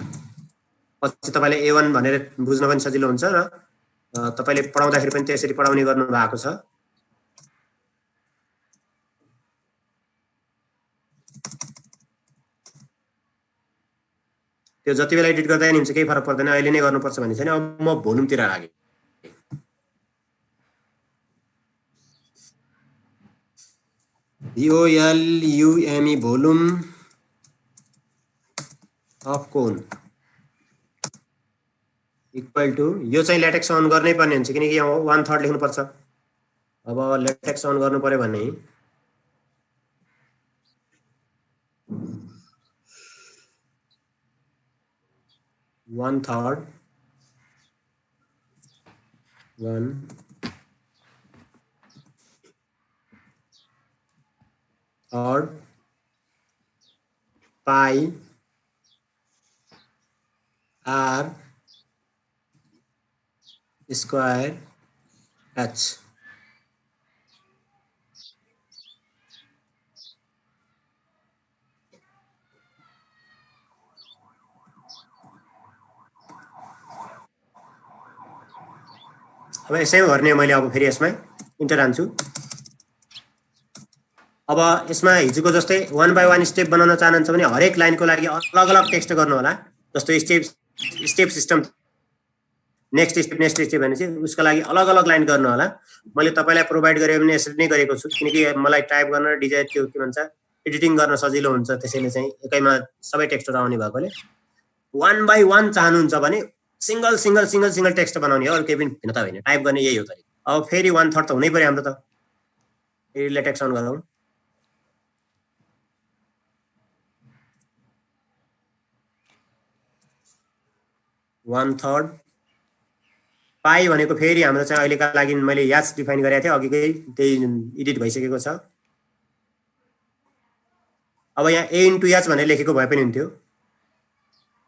पछि तपाईँले A1 भनेर बुझ्न पनि सजिलो हुन्छ र तपाईँले पढाउँदाखेरि पनि त्यसरी पढाउने गर्नु भएको छ। त्यो जति बेला एडिट गर्दा नि हुन्छ, केही फरक पर्दैन, अहिले नै गर्नुपर्छ भन्ने छैन। अब म भोल्युमतिर लागेँ। VOLUME volume of cone equal to, यो चाहिँ ल्याटेक्स अन गर्नै पर्ने हुन्छ किनकि यहाँ 1/3 लेख्नुपर्छ। अब ल्याटेक्स अन गर्नु पर्यो भने one third pi r square h। अब यसैमा भर्ने मैले अब फेरि यसमा इन्टर हान्छु। अब यसमा हिजोको जस्तै 1 बाई 1 स्टेप बनाउन चाहनुहुन्छ भने हरेक लाइनको लागि अलग अलग टेक्स्ट गर्नु होला। जस्तो स्टेप सिस्टम नेक्स्ट स्टेप भने चाहिँ उसको लागि अलग अलग लाइन गर्नु होला। मैले तपाईँलाई प्रोभाइड गरेँ भने यसरी नै गरेको छु किनकि मलाई टाइप गर्न डिजाइन के भन्छ एडिटिङ गर्न सजिलो हुन्छ, त्यसैले चाहिँ एकैमा सबै टेक्स्टहरू आउने भएकोले 1 बाई 1 चाहनुहुन्छ भने सिंगल टेक्स्ट बनाउने हो, अरू केही पनि भिन्नता होइन, टाइप गर्ने यही हो तरिका। अब फेरि 1/3 त हुनै पर्यो हाम्रो त, फेरि लेटेक्स अन गरौँ। वन थर्ड पाई भनेको फेरि हाम्रो चाहिँ अहिलेका लागि मैले याच डिफाइन गरेको थिएँ, अघिकै त्यही एडिट भइसकेको छ। अब यहाँ A इन्टु एच भनेर लेखेको भए पनि हुन्थ्यो,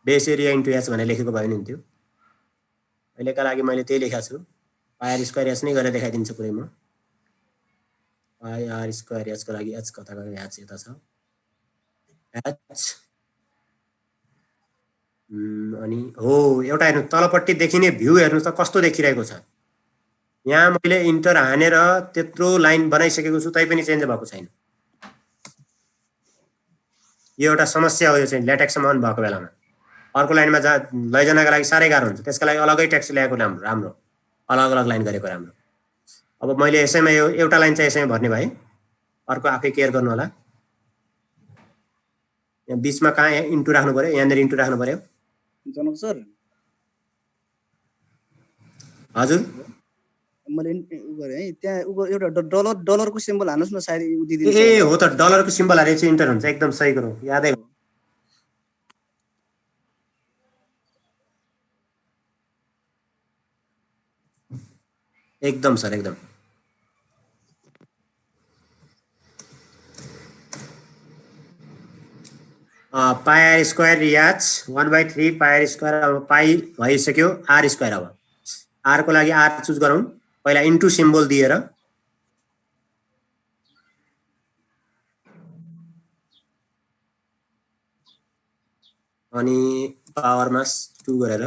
बेस एरिया इन्टु एच भनेर लेखेको भए पनि हुन्थ्यो। अहिलेका लागि मैले त्यही लेखेको छु, पाई आर स्क्वायर एच नै गरेर देखाइदिन्छु पुरै म। पाई आर स्क्वायर एच को लागि एच कता गयो, एच यता छ एच। अनि हो एउटा हेर्नु तलपट्टि देखिने भ्यू हेर्नु त कस्तो देखिरहेको छ। यहाँ मैले इन्टर हानेर त्यत्रो लाइन बनाइसकेको छु तैपनि चेन्ज भएको छैन। यो एउटा समस्या हो, यो चाहिँ ल्याटेक्समा अन भएको बेलामा अर्को लाइनमा लैजानका लागि साह्रै गाह्रो हुन्छ, त्यसका लागि अलगै टेक्स्ट ल्याएको राम्रो, अलग अलग लाइन गरेको राम्रो। अब मैले यसैमा यो एउटा लाइन चाहिँ यसैमा भर्ने भए, अर्को आफै केयर गर्नु होला। यहाँ बिचमा कहाँ इन्टु राख्नु पर्यो, यहाँनिर इन्टु राख्नु पर्यो। जनक सर हजुर मैले उ गरेँ है त्यहाँ एउटा डलरको सिम्बल हाल्नुहोस् न सायद उ दिदिन्छ ए हो त डलरको सिम्बल हालेर चाहिँ इन्टर हुन्छ एकदम सही कुरो यादै हो एकदम सर एकदम पाई आर स्क्वायर रियाज 1/3 पाई आर स्क्वायर अब पाई भइसक्यो आर स्क्वायर अब आर को लागि आर चुज गरौँ पहिला इन्टु सिम्बल दिएर अनि पावरमा 2 गरेर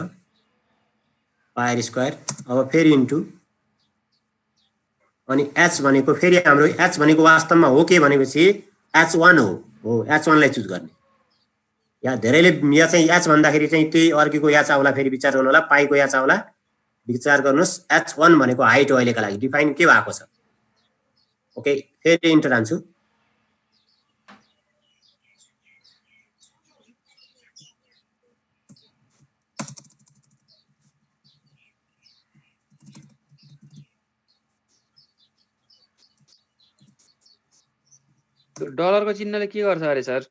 पाई आर स्क्वायर अब फेरि इन्टु अनि h भनेको फेरि हाम्रो h भनेको वास्तवमा हो के भनेपछि h1 हो h1 लाई चुज गर्ने या धेरैले या चाहिँ h भन्दाखेरि चाहिँ त्यही अर्कीको h आउला फेरि विचार गर्नु होला पाईको h आउला विचार गर्नुस् h1 भनेको हाइट हो अहिलेका लागि डिफाइन के भएको छ ओके फेरि इन्टर हान्छु डलरको चिन्हले के गर्छ अरे सर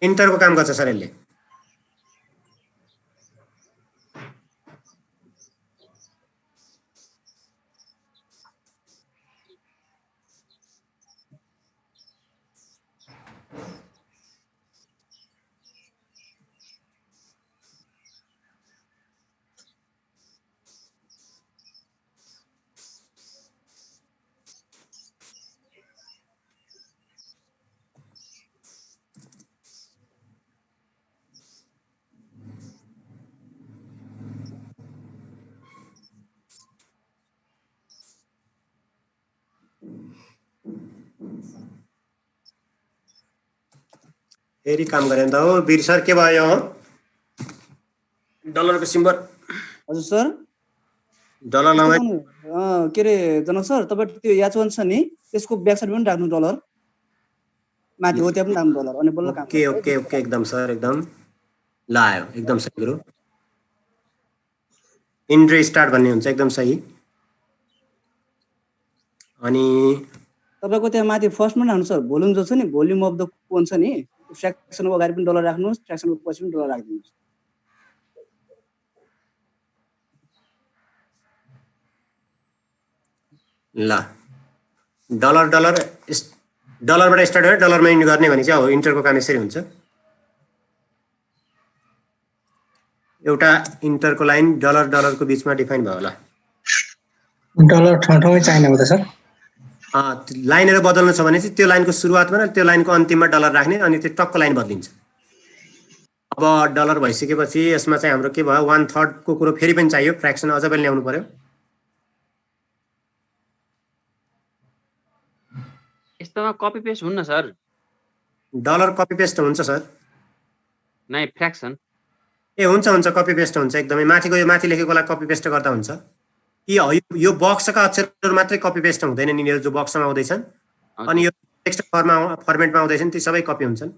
इन्टरको काम गर्छ सर यसले फेरि काम गरेन त हो वीर सर के भयो डलरको सिम्बल हजुर सर डलर नभए के अरे जनक सर तपाईँ त्यो याचवन छ नि त्यसको ब्याक साइड पनि राख्नु डलर माथि हो त्यहाँ पनि राख्नु डलर अनि बल्ल काम ओके ओके ओके एकदम सर एकदम लायो एकदम सही कुरो इन्ट्री स्टार्ट भन्ने हुन्छ एकदम सही अनि तपाईँको त्यहाँ माथि फर्स्टमा राख्नु सर भोल्युम जो छ नि भोल्युम अफ द कोन छ नि फ्र्याक्सनको अगाडि पनि डलर राख्नुहोस् फ्र्याक्सनको पछि पनि डलर राखिदिनुहोस् ल डलर डलर डलरबाट स्टार्ट भयो डलरमा इन्ड गर्ने भने चाहिँ अब इन्टरको काम यसरी हुन्छ एउटा इन्टरको लाइन डलर डलरको बिचमा डिफाइन भयो होला डलर ठाउँमै चाहिने हो त सर लाइनहरु बदल्नु छ भने चाहिँ त्यो लाइनको सुरुवातमा र त्यो लाइनको अन्तिममा डलर राख्ने अनि त्यो टक्क लाइन बदलिन्छ अब डलर भइसकेपछि यसमा चाहिँ हाम्रो के भयो 1/3 को कुरो फेरि पनि चाहियो फ्र्याक्सन अझ पनि ल्याउनु पर्यो यस्तोमा कपी पेस्ट हुन्न सर डलर कपी पेस्ट हुन्छ सर नै फ्र्याक्सन ए हुन्छ हुन्छ कपी पेस्ट हुन्छ एकदमै माथिको यो माथि लेखेकोलाई कपी पेस्ट गर्दा हुन्छ कि यो बक्सका अक्षरहरु मात्रै कपी पेस्ट हुँदैन निनीहरु जो बक्समा आउँदैछन् अनि यो टेक्स्ट फर्मेटमा आउँदैछन् ती सबै कपी हुन्छन्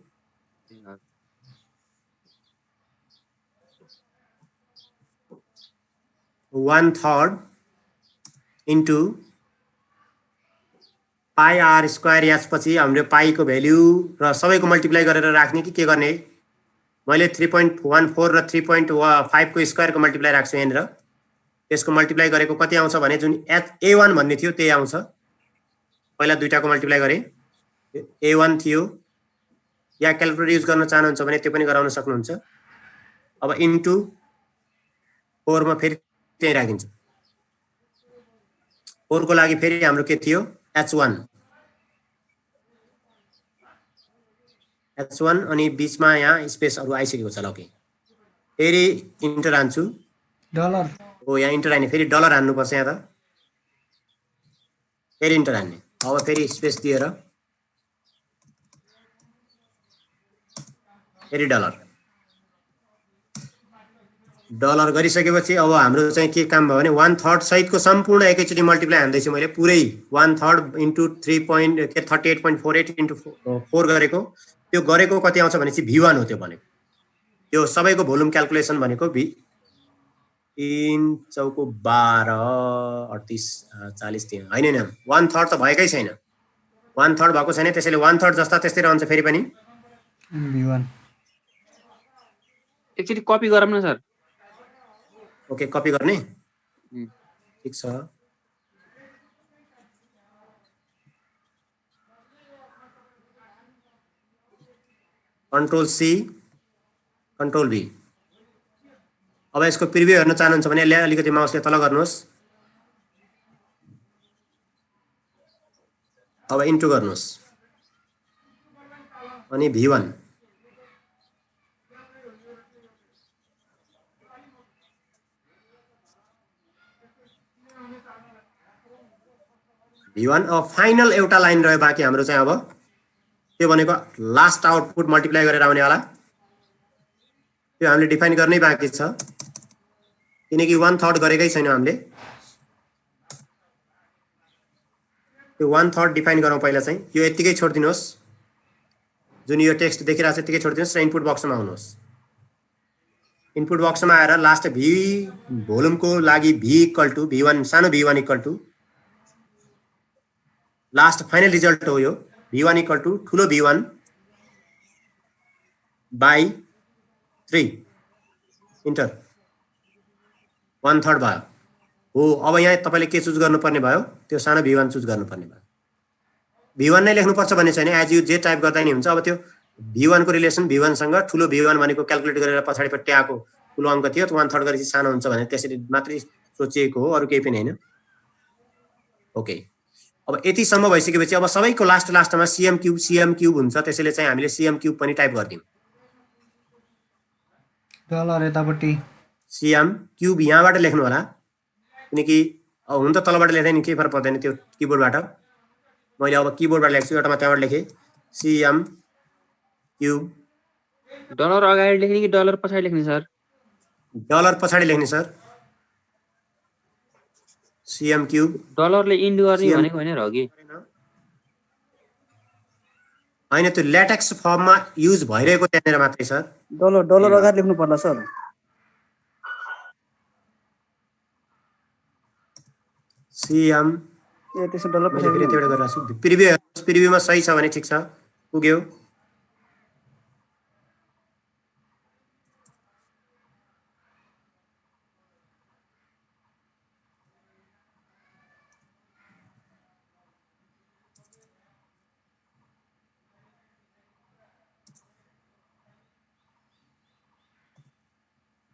one third into pi R square H पछि हाम्रो पाई को भ्यालु र सबैको मल्टिप्लाई गरेर राख्ने कि के गर्ने मैले 3.14 र 3.5 को स्क्वायर को मल्टिप्लाई राख्छु यहाँनिर त्यसको मल्टिप्लाई गरेको कति आउँछ भने जुन a1 भन्ने थियो त्यही आउँछ पहिला दुईटाको मल्टिप्लाई गरे a1 थियो या क्याल्कुलेटर युज गर्न चाहनुहुन्छ भने त्यो पनि गराउन सक्नुहुन्छ अब इन्टु 4 मा फेरि त्यही राखिन्छ 4 को लागि फेरि हाम्रो के थियो h1 अनि बीचमा यहाँ स्पेसहरु आइसकेको छ ल ओके फेरि इन्टर हान्छु डलर हो यहाँ इन्टर हान्ने फेरि डलर हान्नु पर्छ यहाँ त फेरि इन्टर हान्ने अब फेरि स्पेस दिएर फेरि डलर डलर गरिसकेपछि अब हाम्रो चाहिँ के काम भयो भने 1/3 सहितको सम्पूर्ण एकैचोटी मल्टिप्लाई हान्दैछु मैले पुरै 1/3 इन्टु 38.48 इन्टु 4 गरेको त्यो गरेको कति आउँछ भने चाहिँ v1 हो त्यो भनेको त्यो सबैको भोल्युम क्याल्कुलेसन भनेको 3 चौको 12 38 40 3 हैन 1/3 त भएकै छैन 1/3 भएको छैन त्यसैले 1/3 जस्ता त्यस्तै रहन्छ फेरि पनि V1 एकचोटि कपी गरौँ न सर। ओके कपी गर्ने उम्, ठीक छ कन्ट्रोल सी कन्ट्रोल भी अब यसको प्रिभ्यू हेर्न चाहनुहुन्छ भने यसलाई अलिकति माउसले तल गर्नुहोस् अब इन्टु गर्नुहोस् अनि V1 V1 अब फाइनल एउटा लाइन रह्यो बाँकी हाम्रो चाहिँ अब त्यो भनेको लास्ट आउटपुट मल्टिप्लाई गरेर आउनेवाला त्यो हामीले डिफाइन गर्नै बाँकी छ किनकि 1/3 गरेकै छैन हामीले त्यो 1/3 डिफाइन गरौँ पहिला चाहिँ यो यतिकै छोडिदिनुहोस् जुन यो टेक्स्ट देखिरहेको छ यतिकै छोडिदिनुहोस् र इनपुट बक्समा आउनुहोस् इनपुट बक्समा आएर लास्ट भी भोल्युमको लागि V इक्वल टु V1 सानो V1 equal to last final result हो यो V1 इक्वल टु ठुलो V1 बाई 3 इन्टर 1/3 भयो हो अब यहाँ तपाईले के चुज गर्नुपर्ने भयो त्यो सानो V1 चुज गर्नुपर्ने भयो V1 नै लेख्नुपर्छ भन्ने छैन एज यु जे टाइप गर्दा नि हुन्छ अब त्यो V1 को रिलेसन V1 सँग ठुलो V1 भनेको क्याल्कुलेट गरेर पछाडिपट्टि आएको ठुलो अङ्क थियो 1/3 गरेपछि सानो हुन्छ भने त्यसरी मात्रै सोचिएको हो अरु केही पनि हैन ओके अब यतिसम्म भइसकेपछि अब सबैको लास्टमा CM क्यूब हुन्छ त्यसैले चाहिँ हामीले CM क्यूब पनि टाइप गर्दियौं डलर यतापट्टि CM क्यूब यहाँबाट लेख्नु होला किनकि अब हुन त तलबाट लेख्दा नि केही फरक पर्दैन त्यो किबोर्डबाट मैले अब किबोर्डबाट लेख्छु एउटामा त्यहाँबाट लेखे CM क्यूब डलर अगाडि लेख्ने कि डलर पछाडि लेख्ने सर? डलर पछाडि लेख्ने सर CM क्यूब डलरले इन्ड गर्ने भनेको हैन र अघि हैन त्यो ल्याटेक्स फर्ममा युज भइरहेको त्यहाँनेर मात्रै सर डलर अगाडि लेख्नु पर्ला सर CM ए त्यसो डलर मैले पछाडि फेरि त्यही गरेर छु प्रिभ्यूमा सही छ भने ठीक छ पुग्यो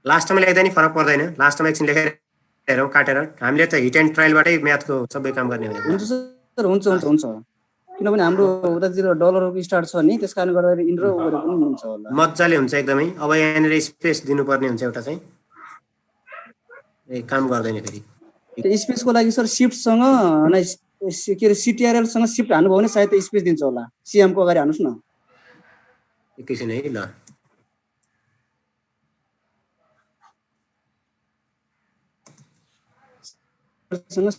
लास्टमा लेख्दा नि फरक पर्दैन लास्टमा एकछिन लेखेर हेरौँ काटेर हामीले त हिट एन्ड ट्रायलबाटै म्याथको सबै काम गर्ने हो हुन्छ सर हुन्छ किनभने हाम्रो उतातिर डलरको स्टार्ट छ नि त्यसकारण गर्दा इन र ओभर पनि हुन्छ होला मज्जाले हुन्छ एकदमै अब यहाँनिर स्पेस दिनुपर्ने हुन्छ एउटा चाहिँ ए काम गर्दैन फेरि त्यो स्पेसको लागि सर शिफ्टसँग नै के रे CTRL सँग शिफ्ट हान्नुभयो भने सायद स्पेस दिन्छ होला CM को अगाडि हान्नुस् न एकैछिन है ल सँग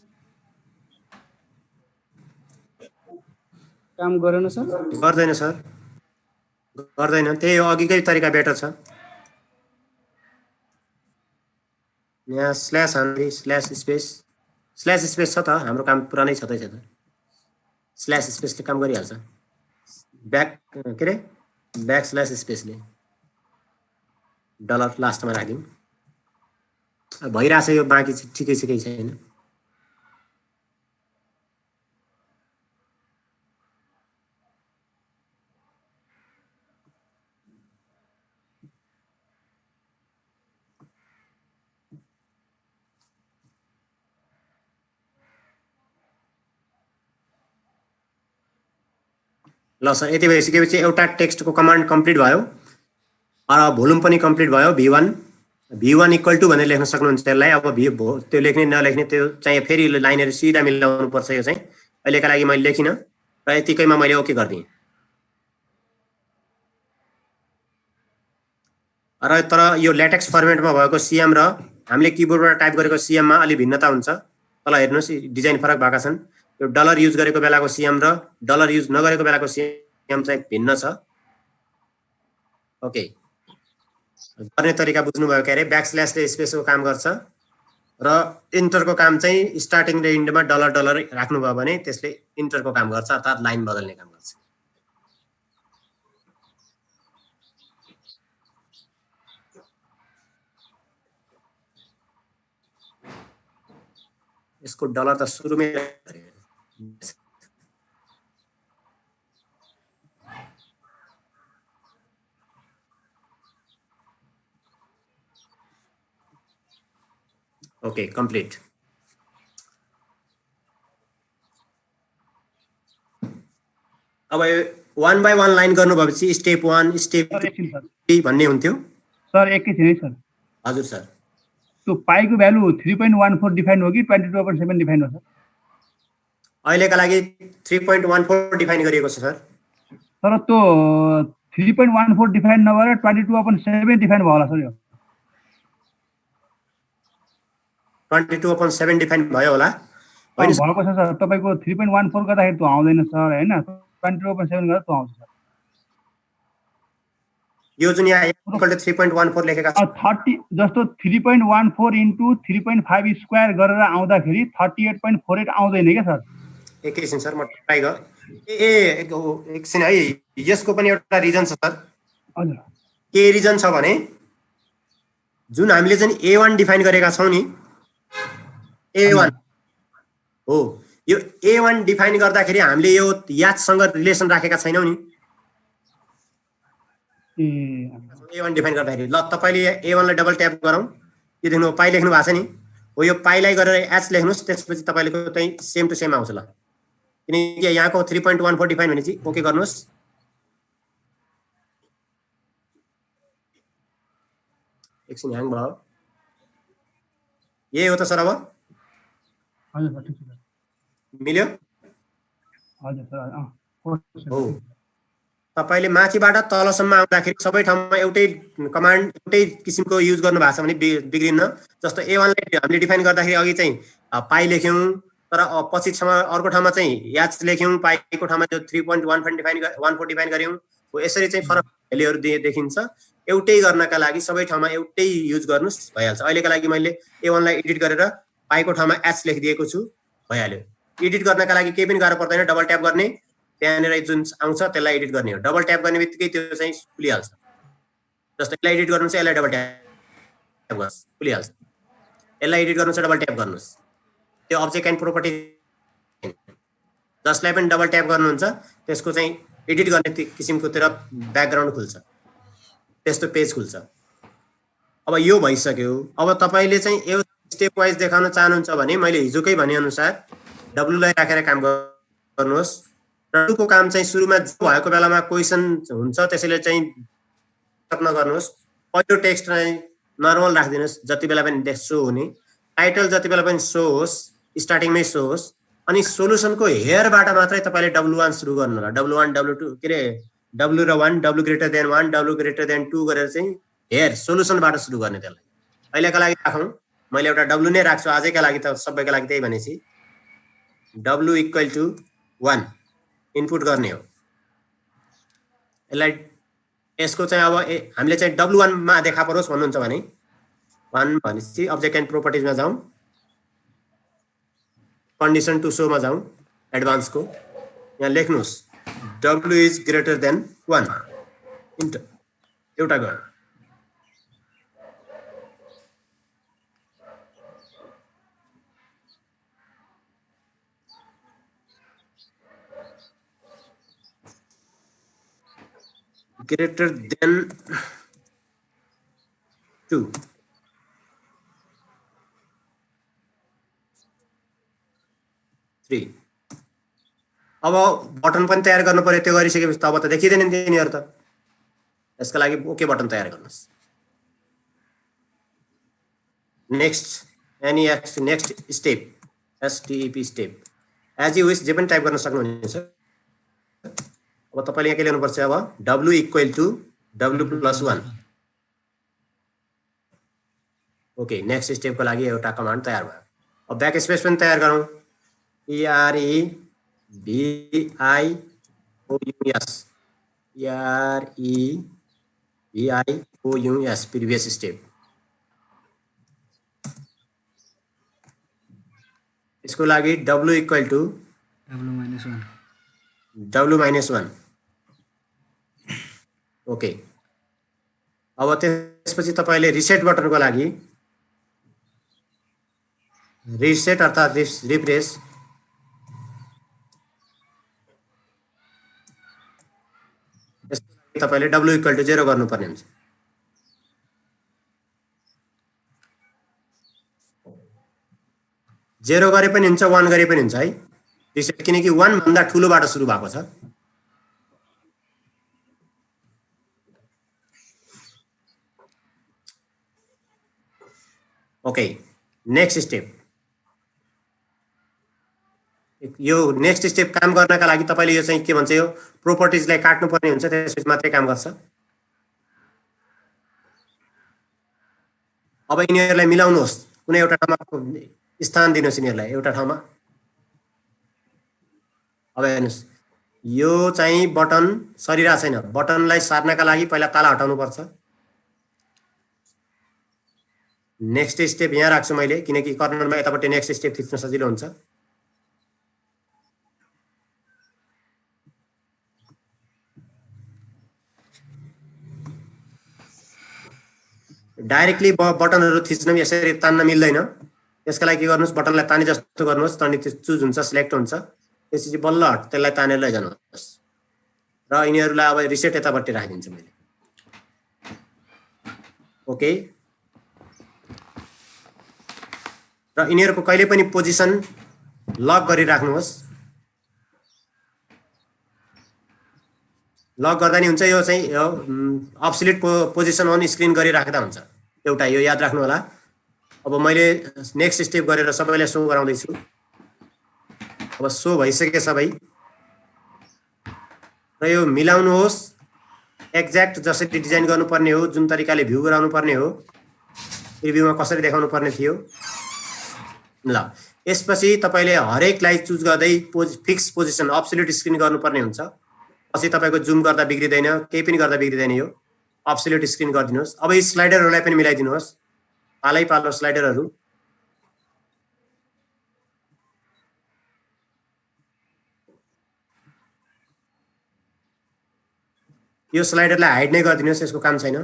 काम गरेन सर गर्दैन सर गर्दैन त्यही हो अघिकै तरिका बेटर छ यहाँ स्ल्यास हान्दै स्ल्यास स्पेस छ त हाम्रो काम पुरानै छँदैछ त स्ल्यास स्पेसले काम गरिहाल्छ ब्याक के रे ब्याक स्ल्यास स्पेसले डलर लास्टमा राख्यौँ भइरहेछ यो बाँकी ठिकै छ केही छैन ल सर यति भइसकेपछि एउटा टेक्स्टको कमान्ड कम्प्लिट भयो र भोल्युम पनि कम्प्लिट भयो V1 इक्वल टु भनेर लेख्न सक्नुहुन्छ त्यसलाई अब त्यो लेख्ने नलेख्ने त्यो चाहिँ फेरि लाइनहरु सिधा मिलाउनु पर्छ यो चाहिँ अहिलेका लागि मैले लेखिन र यतिकैमा मैले ओके गर्दिएँ र तर यो ल्याटेक्स फर्मेटमा भएको CM र हामीले किबोर्डबाट टाइप गरेको CM मा अलि भिन्नता हुन्छ तल हेर्नुस् डिजाइन फरक भएका छन् यो डलर युज गरेको बेलाको CM र डलर युज नगरेको बेलाको CM चाहिँ भिन्न छ ओके गर्ने तरिका बुझ्नु भयो के अरे ब्याकस्ल्यासले स्पेसको काम गर्छ र इन्टरको काम चाहिँ स्टार्टिङ र इन्डमा डलर डलर राख्नुभयो भने त्यसले इन्टरको काम गर्छ, अर्थात् लाइन बदल्ने काम गर्छ। यसको डलर त सुरुमै ओके कम्प्लिट। अब 1 बाई 1 लाइन गर्नुभएपछि स्टेप 1 स्टेप 2 भन्ने हुन्थ्यो। सर एकैछिन है सर, हजुर सर। त्यो पाईको भ्यालु 3.14 डिफाइन हो कि 22.7 डिफाइन हो सर? अहिलेका लागि 3.14 डिफाइन गरिएको छ सर। तर त्यो 3.14 डिफाइन नभएर 22.7 डिफाइन भयो होला सर। यो 22.7 डिफाइन भयो होला। भएको छ सर, तपाईको 3.14 गर्दाखेरि त्यो आउँदैन सर हैन, 22.7 गर्दा त्यो आउँछ सर। यो जुन यहाँ इक्वल टु 3.14 लेखेका छ 30 जस्तो 3.14 इन्टु 3.5 स्क्वायर गरेर आउँदाखेरि 38.48 आउँदैन क्या सर? एकैछिन सर म ट्राई एकछिन है, यसको पनि एउटा रिजन छ सर। हजुर। के रिजन छ भने जुन हामीले चाहिँ A1 डिफाइन गरेका छौं नि, A1 हो, यो A1 डिफाइन गर्दाखेरि हामीले यो याचसँग रिलेसन राखेका छैनौं नि। A1 डिफाइन गर्दाखेरि ल तपाईले A1 लाई डबल ट्याप गरौँ, यो देख्नु पाई लेख्नु भएको छ नि, हो यो पाईलाई गरेर एच लेख्नुस्, त्यसपछि तपाईको चाहिँ सेम टु सेम आउँछ ल। किनकि यहाँको 3.14 डिफाइन भनेपछि ओके गर्नुस्। एकछिन ह्याङ भयो, यही हो त सर। अब हजुर सर, ठीक छ। मिल्यो? हजुर सर। हो, तपाईले माथिबाट तलसम्म आउँदाखेरि सबै ठाउँमा एउटै कमान्ड एउटै किसिमको युज गर्नु भएको छ भने बिग्रिन्न। जस्तो A1 लाई हामीले डिफाइन गर्दाखेरि अघि चाहिँ पाई लेख्यौं, तर पछि अर्को ठाउँमा चाहिँ याच लेख्यौं, पाईको ठाउँमा जो 3.14 डिफाइन गर्यौं, हो यसरी चाहिँ फरक भ्यालुहरु देखिन्छ। एउटै गर्नका लागि सबै ठाउँमा एउटै युज गर्नुस् भइहाल्छ। अहिलेका लागि मैले A1 लाई एडिट गरेर पाईको ठाउँमा एच लेखिदिएको छु, भइहाल्यो। एडिट गर्नका लागि केही पनि गाह्रो पर्दैन, डबल ट्याप गर्ने, त्यहाँनिर जुन आउँछ त्यसलाई एडिट गर्ने हो। डबल ट्याप गर्ने बित्तिकै त्यो चाहिँ खुलिहाल्छ। जस्तो यसलाई एडिट गर्नु चाहिँ यसलाई डबल ट्याप गर्नुस्, खुलिहाल्छ। यसलाई एडिट गर्नु चाहिँ डबल ट्याप गर्नुस्, त्यो अब्जेक्ट एन्ड प्रोपर्टी जसलाई पनि डबल ट्याप गर्नुहुन्छ त्यसको चाहिँ एडिट गर्ने किसिमको तेरो ब्याकग्राउन्ड खुल्छ, त्यस्तो पेज खुल्छ। अब यो भइसक्यो। अब तपाईले चाहिँ यो स्टेप वाइज देखाउन चाहनुहुन्छ भने मैले हिजोकै भने अनुसार W लाई राखेर काम गर्नुहोस्। W को काम चाहिँ सुरुमा जो भएको बेलामा क्वेशन हुन्छ त्यसैले चाहिँ नगर्नुहोस्। पहिलो टेक्स्ट चाहिँ नर्मल राख्दिनुस्, जति बेला पनि शो हुने। टाइटल जति बेला पनि शो होस्, स्टार्टिङमै शो होस्। अनि सोलुसनको हेयरबाट मात्रै तपाईले W1 सुरु गर्नु होला। W1 W2 के रे W र 1, W greater than 1, W greater than 2 गरेर चाहिँ हेयर सोलुसनबाट सुरु गर्ने। त्यसलाई अहिलेका लागि राखौं, मैले एउटा W नै राख्छु आजैका लागि, त सबैका लागि त्यही भनेपछि W इक्वल टु 1 इनपुट गर्ने हो। यसलाई यसको चाहिँ अब हामीले चाहिँ W1 मा देखा परोस् भन्नुहुन्छ भने 1 भनेपछि अब्जेक्ट एन्ड प्रोपर्टिजमा जाउँ, कन्डिसन टु शो मा जाउँ, एडभान्स को यहाँ लेख्नुस् W is greater than 1 enter एउटा गर्नु। greater than 2 3। अब बटन पनि तयार गर्नु पर्यो, त्यो गरिसकेपछि त अब त देखिदैन नि तिनीहरु त। यसका लागि ओके बटन तयार गर्नुस्। Next step STEP step as you wish जे पनि टाइप गर्न सक्नुहुन्छ। अब तपाईले यहाँ के लेख्नु पर्छ, अब W equal to W plus 1। Okay, next स्टेपको लागि एउटा कमान्ड तयार भयो। अब ब्याक स्पेस पनि तयार गरौँ। EREVIOUS previous step. यसको लागि W equal to W minus 1। Okay, अब त्यसपछि तपाईँले रिसेट बटनको लागि रिसेट अर्थात् रिफ्रेस तपाईँले W इक्वल टु 0 गर्नुपर्ने हुन्छ। जेरो गरे पनि हुन्छ, 1 गरे पनि हुन्छ है रिसेट, किनकि 1 भन्दा ठुलोबाट सुरु भएको छ। Okay, next step. यो नेक्स्ट स्टेप काम गर्नका लागि तपाईँले यो चाहिँ के भन्छ, यो प्रोपर्टिजलाई काट्नुपर्ने हुन्छ, त्यसपछि मात्रै काम गर्छ। अब यिनीहरूलाई मिलाउनुहोस्, कुनै एउटा ठाउँमा स्थान दिनुहोस् यिनीहरूलाई एउटा ठाउँमा। अब हेर्नुहोस्, यो चाहिँ बटन सरिरहेको छैन, बटनलाई सार्नका लागि पहिला ताला हटाउनु पर्छ। नेक्स्ट स्टेप यहाँ राख्छु मैले, किनकि कर्नरमा यतापट्टि नेक्स्ट स्टेप थिच्न सजिलो हुन्छ। डाइरेक्टली बटनहरू थिच्न यसरी तान्न मिल्दैन। त्यसका लागि के गर्नुहोस्, बटनलाई ताने जस्तो गर्नुहोस्, अनि त्यो चुज हुन्छ, सिलेक्ट हुन्छ, त्यसपछि बल्ल त्यसलाई तानेर लैजानुहोस् र यिनीहरूलाई अब रिसेट यतापट्टि राखिदिन्छु मैले। ओके, र यिनीहरूको कहिले पनि पोजिसन लक गरिराख्नुहोस्। लक गर्दा नि हुन्छ, यो चाहिँ अब्सोल्युट पोजिसन अन स्क्रिन गरिराख्दा हुन्छ एउटा, यो याद राख्नु होला। अब मैले नेक्स्ट स्टेप गरेर सबैलाई सो गराउँदैछु। अब सो भइसके सबै, र यो मिलाउनुहोस् एक्ज्याक्ट जसरी डिजाइन गर्नुपर्ने हो, जुन तरिकाले भ्यू गराउनु पर्ने हो, रिभ्यूमा कसरी देखाउनु पर्ने थियो। ल, यसपछि तपाईँले हरेकलाई चुज गर्दै फिक्स पोजिसन अब्सोल्युट स्क्रिन गर्नुपर्ने हुन्छ। पछि तपाईँको जुम गर्दा बिग्रिँदैन, केही पनि गर्दा बिग्रिँदैन, यो अब्सोल्युट स्क्रिन गरिदिनुहोस्। अब यी स्लाइडरहरूलाई पनि मिलाइदिनुहोस्, पालै पालो स्लाइडरहरू। यो स्लाइडरलाई हाइड नै गरिदिनुहोस्, यसको काम छैन।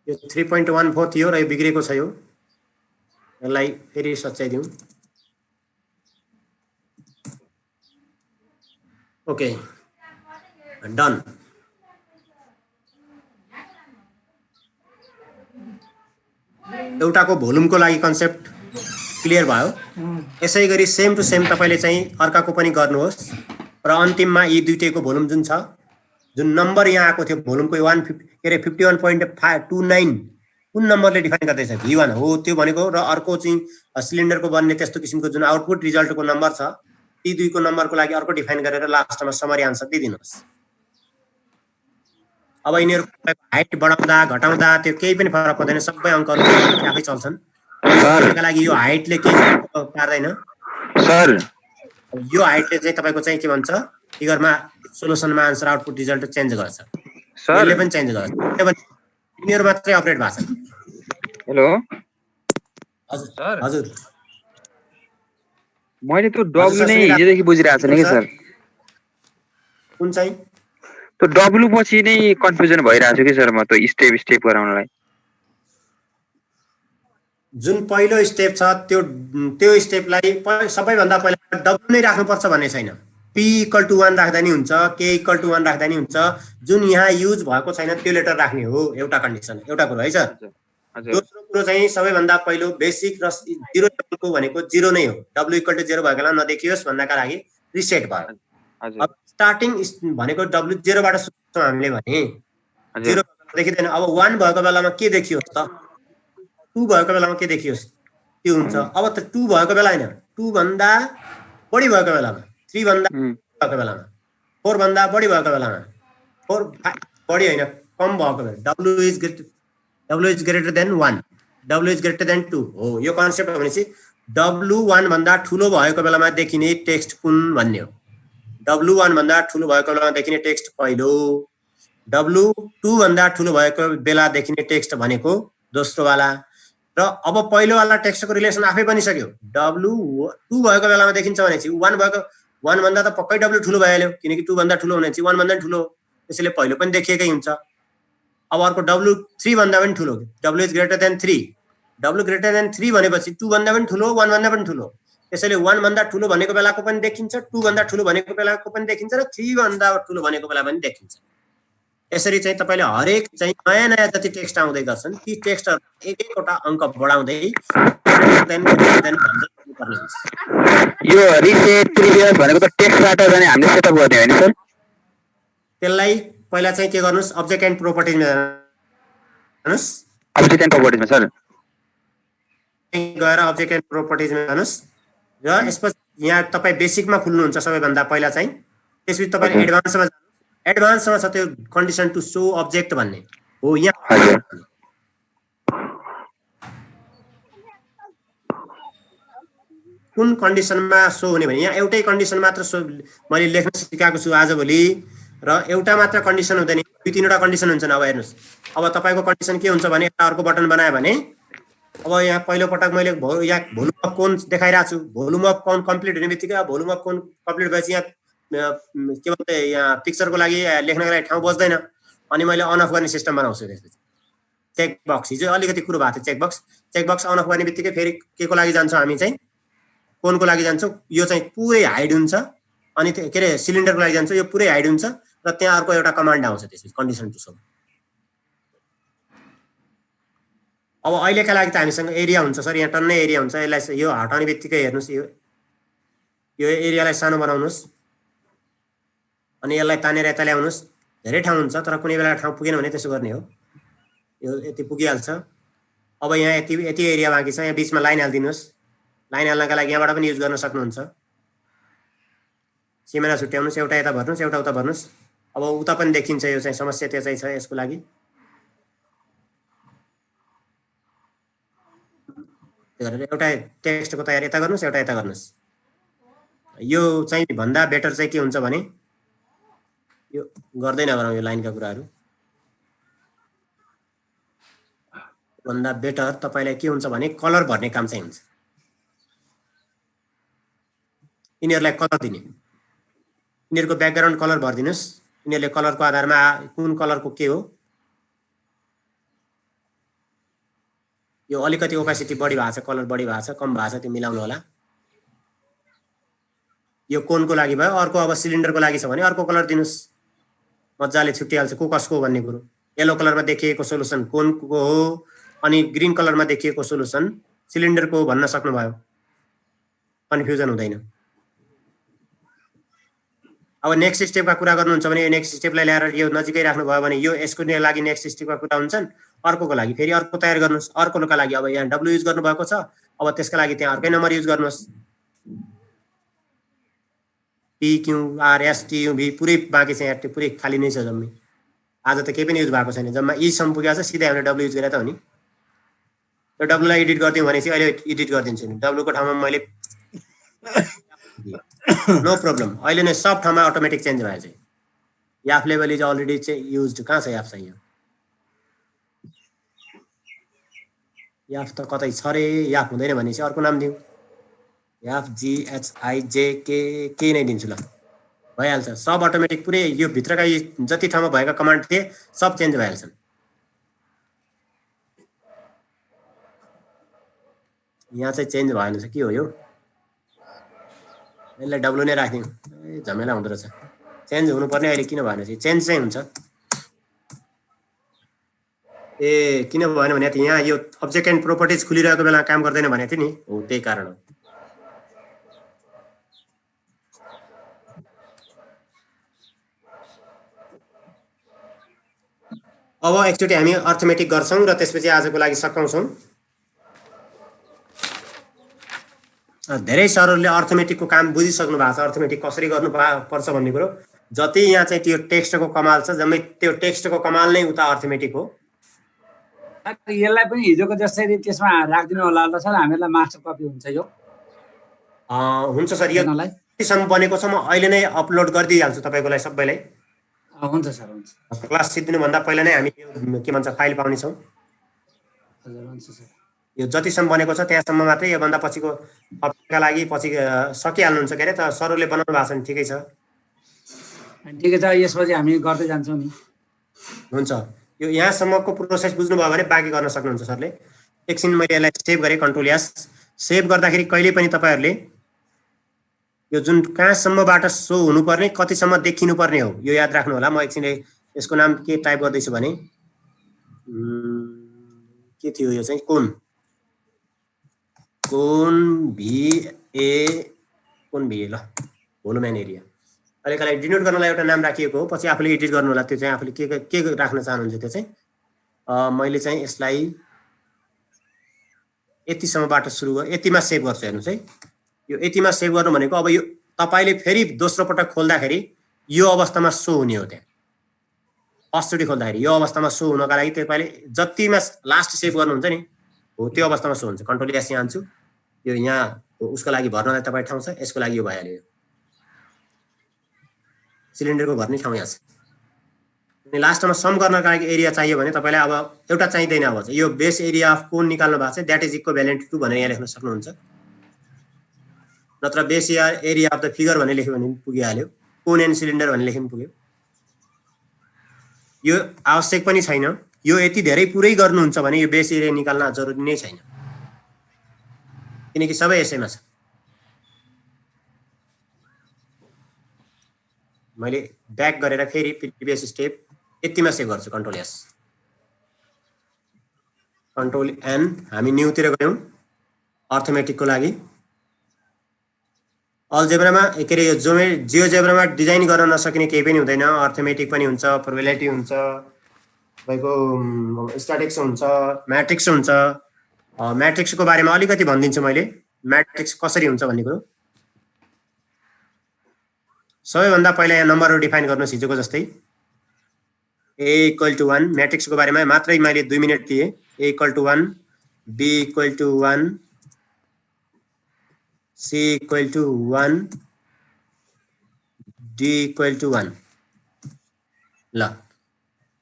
यो 3.14 थियो र यो बिग्रेको छ। यो यसलाई फेरि सच्याइदिउँ। Okay, done. एउटाको भोल्युमको लागि कन्सेप्ट क्लियर भयो। यसै गरी सेम टु सेम तपाईँले चाहिँ अर्काको पनि गर्नुहोस् र अन्तिममा यी दुईटैको भोल्युम जुन छ, जुन नम्बर यहाँ आएको थियो भोल्युमको 51.29 कुन नम्बरले डिफाइन गर्दैछ, V1 हो त्यो भनेको, र अर्को चाहिँ सिलिन्डरको बन्ने त्यस्तो किसिमको जुन आउटपुट रिजल्टको नम्बर छ, ती दुईको नम्बरको लागि अर्को डिफाइन गरेर लास्टमा समरी आन्सर दिइदिनुहोस्। अब यिनीहरूको हाइट बढाउँदा घटाउँदा त्यो केही पनि फरक पर्दैन, सबै अङ्कहरू आफै चल्छन्। त्यसका लागि यो हाइटले केही पार्दैन सर। यो हाइटले चाहिँ तपाईँको चाहिँ के भन्छ, फिगरमा सोलुसनमा आन्सर आउटपुट रिजल्ट चेन्ज गर्छ, यसले पनि चेन्ज गर्छ, किनभने यिनीहरू मात्रै अपडेट भएको छ। हेलो हजुर हजुर, मैले त्यो डब्लु नै हिजोदेखि बुझिरहेको छैन कि सर। कुन चाहिँ त्यो डब्लु पछि नै कन्फ्युजन भइरहेको छु कि सर म, त्यो स्टेप गराउनलाई। जुन पहिलो स्टेप छ त्यो स्टेपलाई सबैभन्दा पहिला डब्लु नै राख्नुपर्छ भन्ने छैन। P इक्वल टु 1 राख्दा नि हुन्छ, K इक्वल टु 1 राख्दा नि हुन्छ, जुन यहाँ युज भएको छैन त्यो लेटर राख्ने हो, एउटा कन्डिसन, एउटा कुरो है सर। दोस्रो कुरो चाहिँ सबैभन्दा पहिलो बेसिक र 0 लेभलको भनेको 0 नै हो। W इक्वल टु 0 भएको बेला नदेखियोस् भन्नका लागि रिसेट भयो। अब स्टार्टिङ भनेको W 0 बाट सुरु गर्छौँ हामीले भने 0 देखिदैन। अब 1 भएको बेलामा के देखियोस् त, 2 भएको बेलामा के देखियोस् त्यो हुन्छ। अब त 2 भएको बेला हैन, 2 भन्दा बढी भएको बेलामा, 3 भन्दा भएको बेलामा, 4 भन्दा बढी भएको बेलामा, 4 बढी हैन कम भएको बेला, W is greater than 1, W is greater than 2 हो यो कन्सेप्ट भनेपछि W 1 भन्दा ठुलो भएको बेलामा देखिने टेक्स्ट कुन भन्ने हो। W1 भन्दा ठुलो भएको बेलामा देखिने टेक्स्ट पहिलो, W2 भन्दा ठुलो भएको बेला देखिने टेक्स्ट भनेको दोस्रो वाला र अब पहिलो वाला टेक्स्टको रिलेसन आफै बनिसक्यो। W2 भएको बेलामा देखिन्छ भनेपछि 1 भएको 1 भन्दा त पक्कै W ठुलो भइहाल्यो किनकि 2 भन्दा ठुलो भनेपछि 1 भन्दा ठुलो, त्यसैले पहिलो पनि देखिएकै हुन्छ। अब अर्को W3 भन्दा पनि ठुलो, W is greater then 3, W greater than 3 भनेपछि 2 भन्दा पनि ठुलो, 1 भन्दा पनि ठुलो, त्यसैले 1 भन्दा ठुलो भनेको बेलाको पनि देखिन्छ, 2 भन्दा ठुलो भनेको बेलाको पनि देखिन्छ र 3 भन्दा ठुलो भनेको बेला पनि देखिन्छ। यसरी चाहिँ तपाईले हरेक चाहिँ नयाँ नयाँ जति टेक्स्ट आउँदै गर्छन् ती टेक्स्टहरु एक एकवटा अङ्क बढाउँदै यो रिसेट प्रिभियस भनेको त टेक्स्टबाट जाने हामीले सेटअप गर्ने हैन सर? त्यसलाई पहिला चाहिँ के गर्नुस्, अब्जेक्ट एन्ड प्रोपर्टिजमा जानुस्। अब्जेक्ट एन्ड प्रोपर्टिजमा सर गएर अब्जेक्ट एन्ड प्रोपर्टिजमा जानुस् र यसपछि यहाँ तपाई बेसिकमा खुल्नुहुन्छ सबैभन्दा पहिला चाहिँ, त्यसपछि तपाईले एडभान्समा जानुस्। एडभान्समा छ त्यो कन्डिसन टु शो अब्जेक्ट भन्ने हो। यहाँ कुन कन्डिसनमा शो हुने भने यहाँ एउटै कन्डिसन मात्र शो मैले लेख्न सिकाएको छु आजभोलि र एउटा मात्र कन्डिसन हुँदैन, दुई तीनवटा कन्डिसन हुन्छन्। अब हेर्नुस्, अब तपाईको कन्डिसन के हुन्छ भने एउटा अर्को बटन बनायो भने अब यहाँ पहिलो पटक मैले यहाँ भोल्युम अफ कोन देखाइरहेको छु। भोल्युम अफ कोन कम्प्लिट हुने बित्तिकै भोल्युम अफ कोन कम्प्लिट भएपछि यहाँ के भन्छ यहाँ पिक्चरको लागि लेख्नको लागि ठाउँ बस्दैन अनि मैले अन अफ गर्ने सिस्टम बनाउँछु। त्यसपछि चेक बक्स, हिजो अलिकति कुरो भएको थियो, चेक बक्स अन अफ गर्ने बित्तिकै फेरि के को लागि जान्छौँ हामी चाहिँ कोनको लागि जान्छौँ, यो चाहिँ पुरै हाइड हुन्छ अनि के अरे सिलिन्डरको लागि जान्छौँ, यो पुरै हाइड हुन्छ र त्यहाँ अर्को एउटा कमान्ड आउँछ त्यसपछि कन्डिसन टु शो। अब अहिलेका लागि त हामीसँग एरिया हुन्छ सर, यहाँ टन्नै एरिया हुन्छ, यसलाई यो हटाउने बित्तिकै हेर्नुस् यो एरियालाई सानो बनाउनुस् अनि यसलाई तानेर यता ल्याउनुस्। धेरै ठाउँ हुन्छ तर कुनै बेला ठाउँ पुगेन भने त्यसो गर्ने हो, यो यति पुगिहाल्छ। अब यहाँ यति एरिया बाँकी छ, यहाँ बिचमा लाइन हालिदिनुहोस्। लाइन हाल्नका लागि यहाँबाट पनि युज गर्न सक्नुहुन्छ। सिमाना छुट्याउनुहोस्, एउटा यता भर्नुहोस् एउटा उता भर्नुहोस्। अब उता पनि देखिन्छ, यो चाहिँ समस्या त्यो चाहिँ छ यसको लागि। गरेर एउटा टेक्स्टको तयारी यता गर्नुहोस् एउटा यता गर्नुहोस्। यो चाहिँ भन्दा बेटर चाहिँ के हुन्छ भने यो गर्दै नगरौँ यो लाइनका कुराहरू। भन्दा बेटर तपाईलाई के हुन्छ भने कलर भर्ने काम चाहिँ हुन्छ। यिनीहरूलाई कलर दिने, यिनीहरूको ब्याकग्राउन्ड कलर भरिदिनुहोस्। यिनीहरूले कलरको आधारमा कुन कलरको के हो, यो अलिकति ओपेसिटी बढी भएको छ, कलर बढी भएको छ, कम भएको छ, त्यो मिलाउनु होला। यो कोनको लागि भयो, अर्को अब सिलिन्डरको लागि छ भने अर्को कलर दिनुहोस्, मजाले छुट्टिहाल्छ को कसको भन्ने कुरो। येलो कलरमा देखिएको सोलुसन कोनको हो अनि ग्रीन कलरमा देखिएको सोलुसन सिलिन्डरको हो भन्न सक्नुभयो, कन्फ्युजन हुँदैन। अब नेक्स्ट स्टेपका कुरा गर्नुहुन्छ भने यो नेक्स्ट स्टेपलाई ल्याएर यो नजिकै राख्नुभयो भने यो यसको लागि नेक्स्ट स्टेपका कुरा हुन्छन्। अर्कोको लागि फेरि अर्को तयार गर्नुहोस्। अर्कोका लागि अब यहाँ डब्लु युज गर्नुभएको छ, अब त्यसका लागि त्यहाँ अर्कै नम्बर युज गर्नुहोस्। PQRSTUV पुरै बाँकी छ, यहाँ पुरै खाली नै छ जम्मै। आज त केही पनि युज भएको छैन, जम्मा ई सम्म पुगेको छ, सिधै हामीले डब्लु युज गरेर त हो नि। त्यो डब्लुलाई एडिट गरिदिउँ भने चाहिँ अहिले एडिट गरिदिन्छु नि, डब्लुको ठाउँमा मैले नो प्रब्लम। अहिले नै सब ठाउँमा अटोमेटिक चेन्ज भयो चाहिँ। याफ लेभल इज अलरेडी चाहिँ युज, कहाँ छ याफ चाहिँ? यो याफ त कतै छ रे, याफ हुँदैन भने चाहिँ अर्को नाम दिउँ, याफ GHIJK केही नै दिन्छु ल, भइहाल्छ। सब अटोमेटिक पुरै यो भित्रका जति ठाउँमा भएका कमान्ड थिए सब चेन्ज भइहाल्छन्। यहाँ चाहिँ चेन्ज भएन छ, के हो यो? यसलाई डब्लु नै राखिदिउँ, झमेला हुँदो रहेछ। चेन्ज हुनुपर्ने अहिले किन भएन चाहिँ? चेन्ज चाहिँ हुन्छ। ए किन भएन भने यहाँ यो अब्जेक्ट एन्ड प्रोपर्टिज खुलिरहेको बेला काम गर्दैन भने थियो नि, हो त्यही कारण हो। अब एकचोटि हामी अर्थमेटिक गर्छौँ र त्यसपछि आजको लागि सकाउँछौँ। धेरै सरहरूले अर्थमेटिकको काम बुझिसक्नु भएको छ, अर्थमेटिक कसरी गर्नु पर्छ भन्ने कुरो। जति यहाँ चाहिँ त्यो टेक्स्टको कमाल छ, जम्मै त्यो टेक्स्टको कमाल नै उता अर्थमेटिक हो। यसलाई पनि हिजोको जसरी त्यसमा राखिदिनु होला ल सर, हामीलाई मास्टर कपी हुन्छ यो? हुन्छ सर, यो कतिसम्म बनेको छ म अहिले नै अपलोड गरिदिइहाल्छु तपाईँकोलाई सबैलाई। हुन्छ सर, हुन्छ। क्लास सिद्धिनुभन्दा पहिला नै हामी यो के भन्छ फाइल पाउनेछौँ। हजुर, हुन्छ सर। यो जतिसम्म बनेको छ त्यहाँसम्म मात्रै, योभन्दा पछिको अपडेटका लागि पछि सकिहाल्नुहुन्छ के अरे। त सरहरूले बनाउनु भएको छ नि ठिकै छ। ठिकै छ, यसपछि हामी गर्दै जान्छौँ नि। हुन्छ, यो यहाँसम्मको प्रोसेस बुझ्नुभयो भने बाँकी गर्न सक्नुहुन्छ सरले। एकछिन मैले यसलाई सेभ गरेँ, कन्ट्रोल एस। सेभ गर्दाखेरि कहिले पनि तपाईँहरूले यो जुन कहाँसम्मबाट सो हुनुपर्ने, कतिसम्म देखिनुपर्ने हो यो याद राख्नु होला। म एकछिन यसको नाम के टाइप गर्दैछु भने के थियो यो चाहिँ कोन भिए ल भोलुमेन एरिया। अहिलेका लागि डिनोट गर्नलाई एउटा नाम राखिएको हो, पछि आफूले एडिट गर्नु होला। त्यो चाहिँ आफूले के राख्न चाहनुहुन्छ त्यो चाहिँ मैले चाहिँ यसलाई यतिसम्मबाट सुरु गरेँ, यतिमा सेभ गर्छु। हेर्नुहोस् है, यो यतिमा सेभ गर्नु भनेको अब यो तपाईँले फेरि दोस्रो पटक खोल्दाखेरि यो अवस्थामा सो हुने हो। त्यहाँ फर्स्टचोटि खोल्दाखेरि यो अवस्थामा सो हुनका लागि तपाईँले जतिमा लास्ट सेभ गर्नुहुन्छ नि हो त्यो अवस्थामा सो हुन्छ। कन्ट्रोल एस यहाँ हान्छु। यो यहाँ उसको लागि भर्नलाई तपाईँ ठाउँ छ, यसको लागि यो भइहाल्यो। सिलिन्डरको भर्ने ठाउँ यहाँ छ। अनि लास्टमा सम गर्नका लागि एरिया चाहियो भने तपाईँलाई अब एउटा चाहिँदैन। अब यो बेस एरिया अफ कोन निकाल्नु भएको छ, द्याट इज इक्विभ्यालेन्ट टु भनेर यहाँ लेख्न सक्नुहुन्छ। नत्र base area of the figure भनेर लेख्यो भने पुगिहाल्यो। कोन एन्ड सिलिन्डर भनेर लेख्नु पुग्यो। यो आवश्यक पनि छैन। यो यति धेरै पुरै गर्नुहुन्छ भने यो बेस एरिया निकाल्न जरुरी नै छैन, किनकि सबै यसैमा छ। मैले ब्याक गरेर फेरि प्रिभियस स्टेप यतिमा सेभ गर्छु। Control s, control n. हामी न्यूतिर गयौँ अर्थमेटिकको लागि। अल्जेब्रामा के अरे जियोजेब्रामा डिजाइन गर्न नसकिने केही पनि हुँदैन। अर्थमेटिक पनि हुन्छ, प्रोबेबिलिटी हुन्छ, तपाईँको स्ट्याटिक्स हुन्छ, म्याट्रिक्स हुन्छ। म्याट्रिक्सको बारेमा अलिकति भनिदिन्छु मैले, म्याट्रिक्स कसरी हुन्छ भन्ने कुरो। सबैभन्दा पहिला यहाँ नम्बरहरू डिफाइन गर्नुहोस् हिजोको जस्तै। ए इक्वल टु 1 म्याट्रिक्सको बारेमा मात्रै मैले 2 मिनट दिएँ। A equal to 1, B equal to 1, C equal to 1, D equal to 1। ल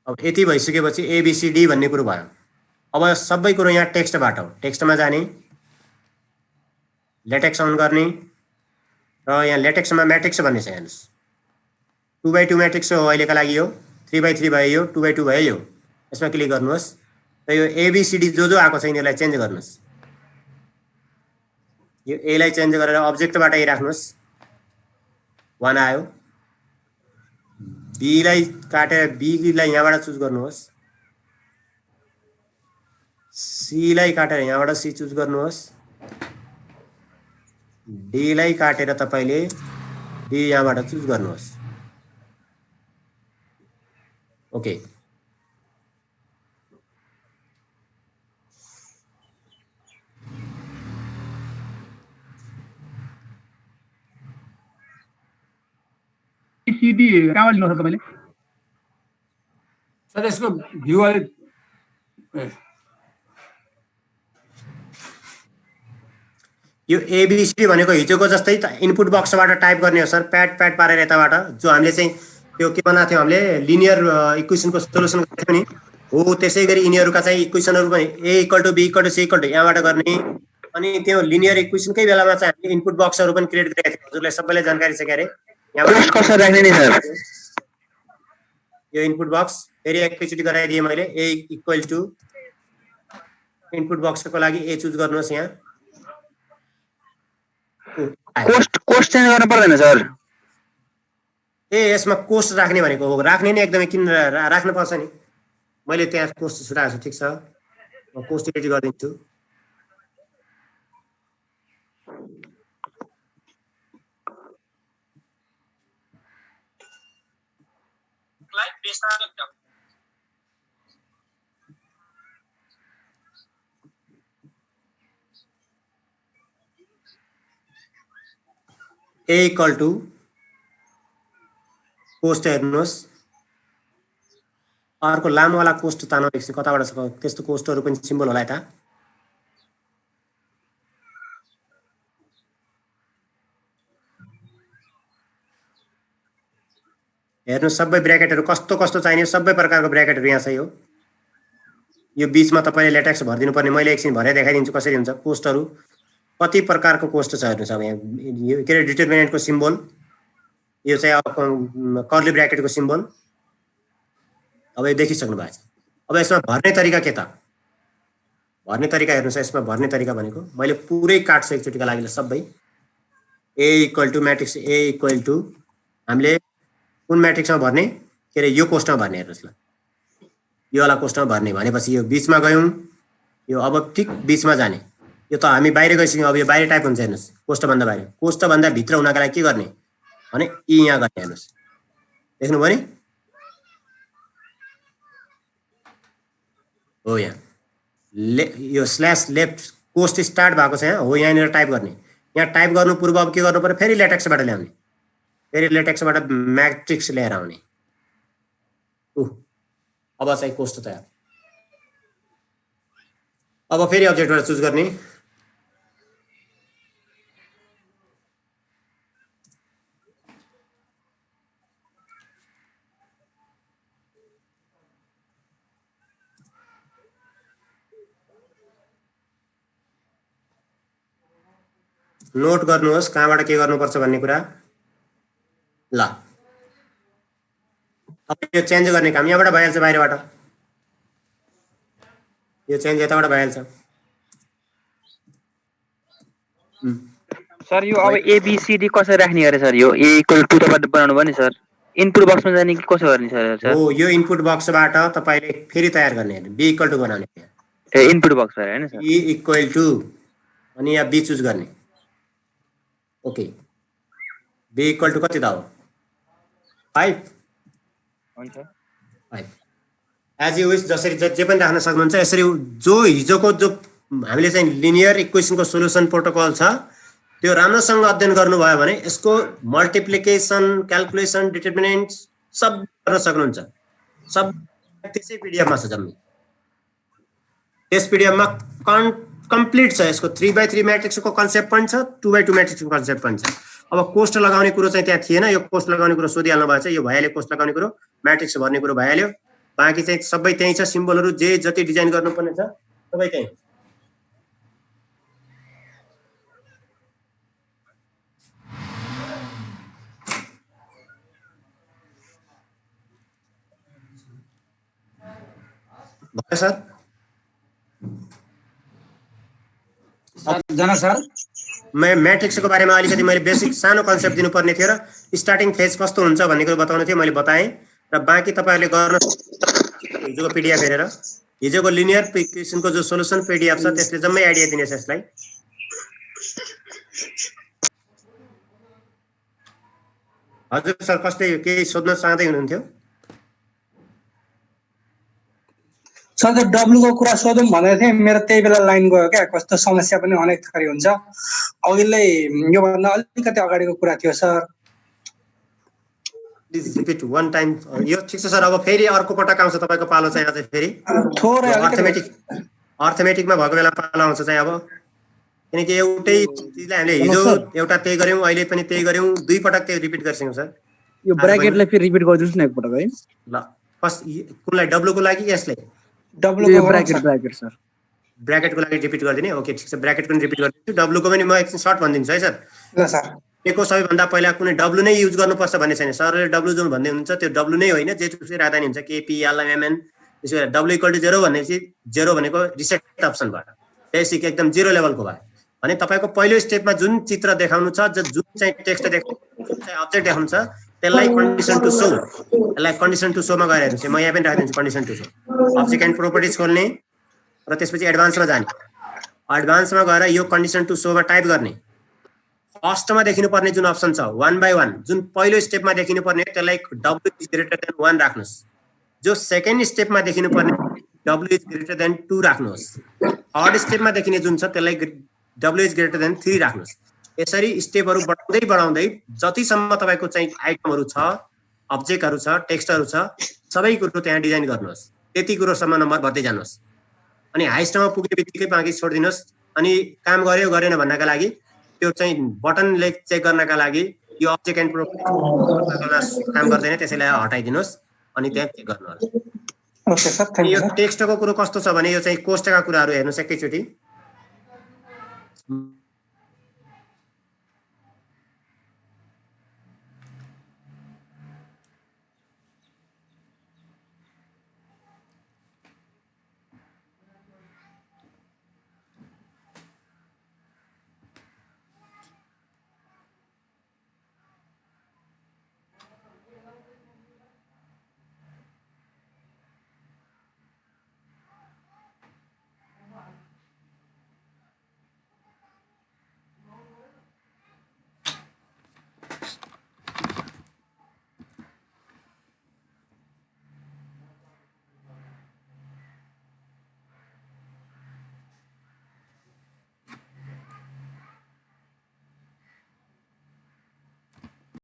अब यति भइसकेपछि एबिसिडी भन्ने कुरो भयो। अब सबै कुरो यहाँ टेक्स्टबाट हो। टेक्स्टमा जाने, लेटेक्स अन गर्ने र यहाँ लेटेक्समा म्याट्रिक्स भन्ने छ। हेर्नुहोस् 2x2 म्याट्रिक्स हो अहिलेका लागि। यो 3x3 भयो, यो 2x2 भयो। यो यसमा क्लिक गर्नुहोस् र यो एबिसिडी जो आएको छ यिनीहरूलाई चेन्ज गर्नुहोस्। यो एलाई चेन्ज गरेर अब्जेक्टबाट ए राख्नुहोस्, 1 आयो। बीलाई काटेर बीलाई यहाँबाट चुज गर्नुहोस्, सीलाई काटेर यहाँबाट सी चुज गर्नुहोस्, डीलाई काटेर तपाईले डी यहाँबाट चुज गर्नुहोस्। ओके, सिडी कहाँबाट लिनुहुन्छ तपाईँले? सर यसको भ्यू अलिक यो एबिसिडी भनेको हिजोको जस्तै इनपुट बक्सबाट टाइप गर्ने हो सर। प्याड पारेर यताबाट जो हामीले चाहिँ त्यो के बनाएको थियौँ, हामीले लिनियर इक्वेसनको सोलुसन गरेको थियौँ नि हो, त्यसै गरी यिनीहरूका चाहिँ इक्वेसनहरू पनि A equal to B equal to C equal to यहाँबाट गर्ने। अनि त्यो लिनियर इक्वेसनकै बेलामा चाहिँ हामीले इनपुट बक्सहरू पनि क्रिएट गरेका थियौँ। हजुरलाई सबैलाई जानकारी छ क्यारे? कोस्ट कसरी राख्ने नि सर? यो इनपुट बक्स फेरि एकैचोटि गराइदिएँ मैले। ए इक्वल टु इनपुट बक्सको लागि ए चुज गर्नुहोस्। यहाँ कोस्ट चेन्ज गर्नु पर्दैन सर? ए यसमा कोस्ट राख्ने भनेको हो, राख्ने नि एकदमै किन राख्नु पर्छ नि। मैले त्यहाँ कोस्ट छुटाएको छु, ठिक छ, म कोस्ट एडिट गरिदिन्छु। ए इक्वल टु कोस्ट हेर्नुहोस्, अर्को लामोवाला कोस्ट तान्नु एकछिन, कताबाट छ त्यस्तो कोस्टहरू पनि सिम्बल होला यता। हेर्नु सबै ब्र्याकेटहरू कस्तो कस्तो चाहिने सबै प्रकारको ब्र्याकेटहरू यहाँ छ यो बीचमा तपाईले लेटेक्स भर्दिनु पर्ने मैले एकछिन भरे देखाइदिन्छु कसरी हुन्छ कोस्टहरू कति प्रकारको कोस्ट छ हेर्नुस् अब यहाँ यो के डिटरमिनेन्टको सिम्बल यो चाहिँ अब कर्ली ब्र्याकेटको सिम्बल अब यो देखिसक्नु भएको छ अब यसमा भर्ने तरिका के त भर्ने तरिका हेर्नुस् यसमा भर्ने तरिका भनेको मैले पुरै काट्छु एकचोटिका लागि सबै a equal to matrix a equal to हामीले कुन म्याट्रिक्समा भर्ने के अरे यो कोस्टमा भर्ने हेर्नुस् ल यो वाला कोस्टमा भर्ने भनेपछि यो बीचमा गयौँ यो अब ठिक बीचमा जाने यो त हामी बाहिर गइसक्यौँ अब यो बाहिर टाइप हुन्छ हेर्नुस् कोष्ठभन्दा बाहिर कोष्ठभन्दा भित्र हुनका लागि के गर्ने भने ई यहाँ गर्ने हेर्नुस् देख्नुभयो नि हो यहाँ यो स्ल्यास लेफ्ट कोस्ट स्टार्ट भएको छ यहाँ हो यहाँनिर टाइप गर्ने यहाँ टाइप गर्नु पूर्व अब के गर्नु पर्यो फेरि लेटेक्सबाट ल्याउने फेरि लेटेक्सबाट म्याट्रिक्स ल्याएर आउने अब चाहिँ कोस्ट तयार अब फेरि अब्जेक्टबाट चुज गर्ने नोट गर्नुहोस् कहाँबाट के गर्नुपर्छ भन्ने कुरा ल अब यो चेन्ज गर्ने काम यहाँबाट भइहाल्छ बाहिरबाट यो चेन्ज यताबाट भइहाल्छ सर यो अब एबीसीडी कसरी राख्ने अरे सर यो a इक्वल टु तपाईले बनाउनु भयो नि सर इनपुट बक्समा जाने कि कसो गर्ने सर हो यो इनपुट बक्सबाट तपाईले फेरि तयार गर्ने b इक्वल टु बनाउने ए इनपुट बक्स अरे हैन सर e इक्वल टु अनि यहाँ b चुज गर्ने ओके b इक्वल टु कति त हो 5 हुन्छ 5 एज यु विश जसरी जे पनि राख्न सक्नुहुन्छ यसरी जो हिजोको जो हामीले चाहिँ लिनियर इक्वेसनको सोलुसन प्रोटोकल छ त्यो राम्रोसँग अध्ययन गर्नुभयो भने यसको मल्टिप्लिकेसन क्याल्कुलेसन डिटरमिनेन्ट सब गर्न सक्नुहुन्छ सब त्यसै पीडीएफमा छ जम्मै त्यस पीडीएफमा कम्प्लिट छ यसको 3x3 म्याट्रिक्सको कन्सेप्ट पनि छ 2x2 म्याट्रिक्सको कन्सेप्ट पनि छ अब कोस्ट लगाउने कुरो चाहिँ त्यहाँ थिएन यो कोस्ट लगाउने कुरो सोधिहाल्नु भएको छ यो भइहाल्यो कोस्ट लगाउने कुरो म्याट्रिक्स भर्ने कुरो भइहाल्यो बाँकी चाहिँ सबै त्यही छ सिम्बलहरू जे जति डिजाइन गर्नुपर्ने छ सबै त्यही भयो सर जना सर म्याट्रिक्सको बारेमा अलिकति मैले बेसिक सानो कन्सेप्ट दिनुपर्ने थियो र स्टार्टिङ फेज कस्तो हुन्छ भन्ने कुरो बताउनु थियो मैले बताएँ र बाँकी तपाईँहरूले गर्न हिजोको पिडिएफ हेरेर हिजोको लिनियर इक्वेसनको जो सोलुसन पिडिएफ छ त्यसले जम्मै आइडिया दिनेछ यसलाई हजुर सर कसले केही सोध्न चाहँदै हुनुहुन्थ्यो सर त्यो डब्लुको कुरा सोधौँ भनेको थिएँ मेरो त्यही बेला लाइन गयो क्या कस्तो समस्या पनि अनेक थरी हुन्छ अघिल्लै योभन्दा अलिकति अगाडिको कुरा थियो sir please repeat one time यो ठिक छ सर अब फेरि अर्को पटक आउँछ तपाईँको पालो चाहिँ अझै फेरि थोरै अर्थमेटिकमा भएको बेला पालो आउँछ चाहिँ अब किनकि एउटै चिजलाई हामीले हिजो एउटा त्यही गऱ्यौँ अहिले पनि त्यही गऱ्यौँ दुई पटक त्यही रिपिट गरिसक्यौँ सर यो ब्र्याकेटलाई फेरि रिपिट गरिदिनुहोस् न एकपटक है ल फर्स्ट कुनलाई डब्लुको लागि यसलाई डब्लुको ब्र्याकेट सर ब्र्याकेटको लागि रिपिट गरिदिने ओके ठिक छ ब्र्याकेटको पनि रिपिट गरिदिन्छु डब्लुको पनि म एकछिन सर्ट भनिदिन्छु है सर ल सर एको सबैभन्दा पहिला कुनै डब्लु नै युज गर्नुपर्छ भन्ने छैन सरले डब्लु जुन भन्दै हुनुहुन्छ त्यो डब्लु नै होइन जे चुकै राख्दा नि हुन्छ केपिएलएमएन त्यसो भएर डब्लु इक्वल टु 0 भनेपछि 0 भनेको रिसेट अप्सन भयो बेसिक एकदम 0 लेभलको भयो भने तपाईँको पहिलो स्टेपमा जुन चित्र देखाउनु छ जुन चाहिँ टेक्स्ट देखाउनु चाहिँ अब्जेक्ट देखाउनु छ त्यसलाई कन्डिसन टु सो यसलाई कन्डिसन टु सोमा गएर हेर्नुहोस् म यहाँ पनि राखिदिन्छु condition to show object and properties खोल्ने र त्यसपछि एडभान्समा जाने एडभान्समा गएर यो कन्डिसन टु सोमा टाइप गर्ने फर्स्टमा देखिनुपर्ने जुन अप्सन छ 1 by 1 जुन पहिलो स्टेपमा देखिनुपर्ने त्यसलाई w इज ग्रेटर देन 1 राख्नुहोस् जो सेकेन्ड स्टेपमा देखिनुपर्ने w इज ग्रेटर देन 2 राख्नुहोस् थर्ड स्टेपमा देखिने जुन छ त्यसलाई w इज ग्रेटर देन 3 राख्नुहोस् यसरी स्टेपहरू बढाउँदै बढाउँदै जतिसम्म तपाईँको चाहिँ आइटमहरू छ अब्जेक्टहरू छ टेक्स्टहरू छ सबै कुरो त्यहाँ डिजाइन गर्नुहोस् त्यति कुरोसम्म नम्बर भर्दै जानुहोस् अनि हाइस्टमा पुग्ने बित्तिकै बाँकी छोडिदिनुहोस् अनि काम गर्यो गरेन भन्नका लागि त्यो चाहिँ बटनले चेक गर्नका लागि यो अब्जेक्ट एन्ड प्रोपर्टिजमा काम गर्दैन, त्यसैलाई हटाइदिनुहोस् अनि त्यहाँ क्लिक गर्नु होला। ओके सर, थ्याङ्क यो यू सर। टेक्स्टको कुरो कस्तो छ भने यो चाहिँ कोष्टकका कुराहरू हेर्नुहोस् एकैचोटि।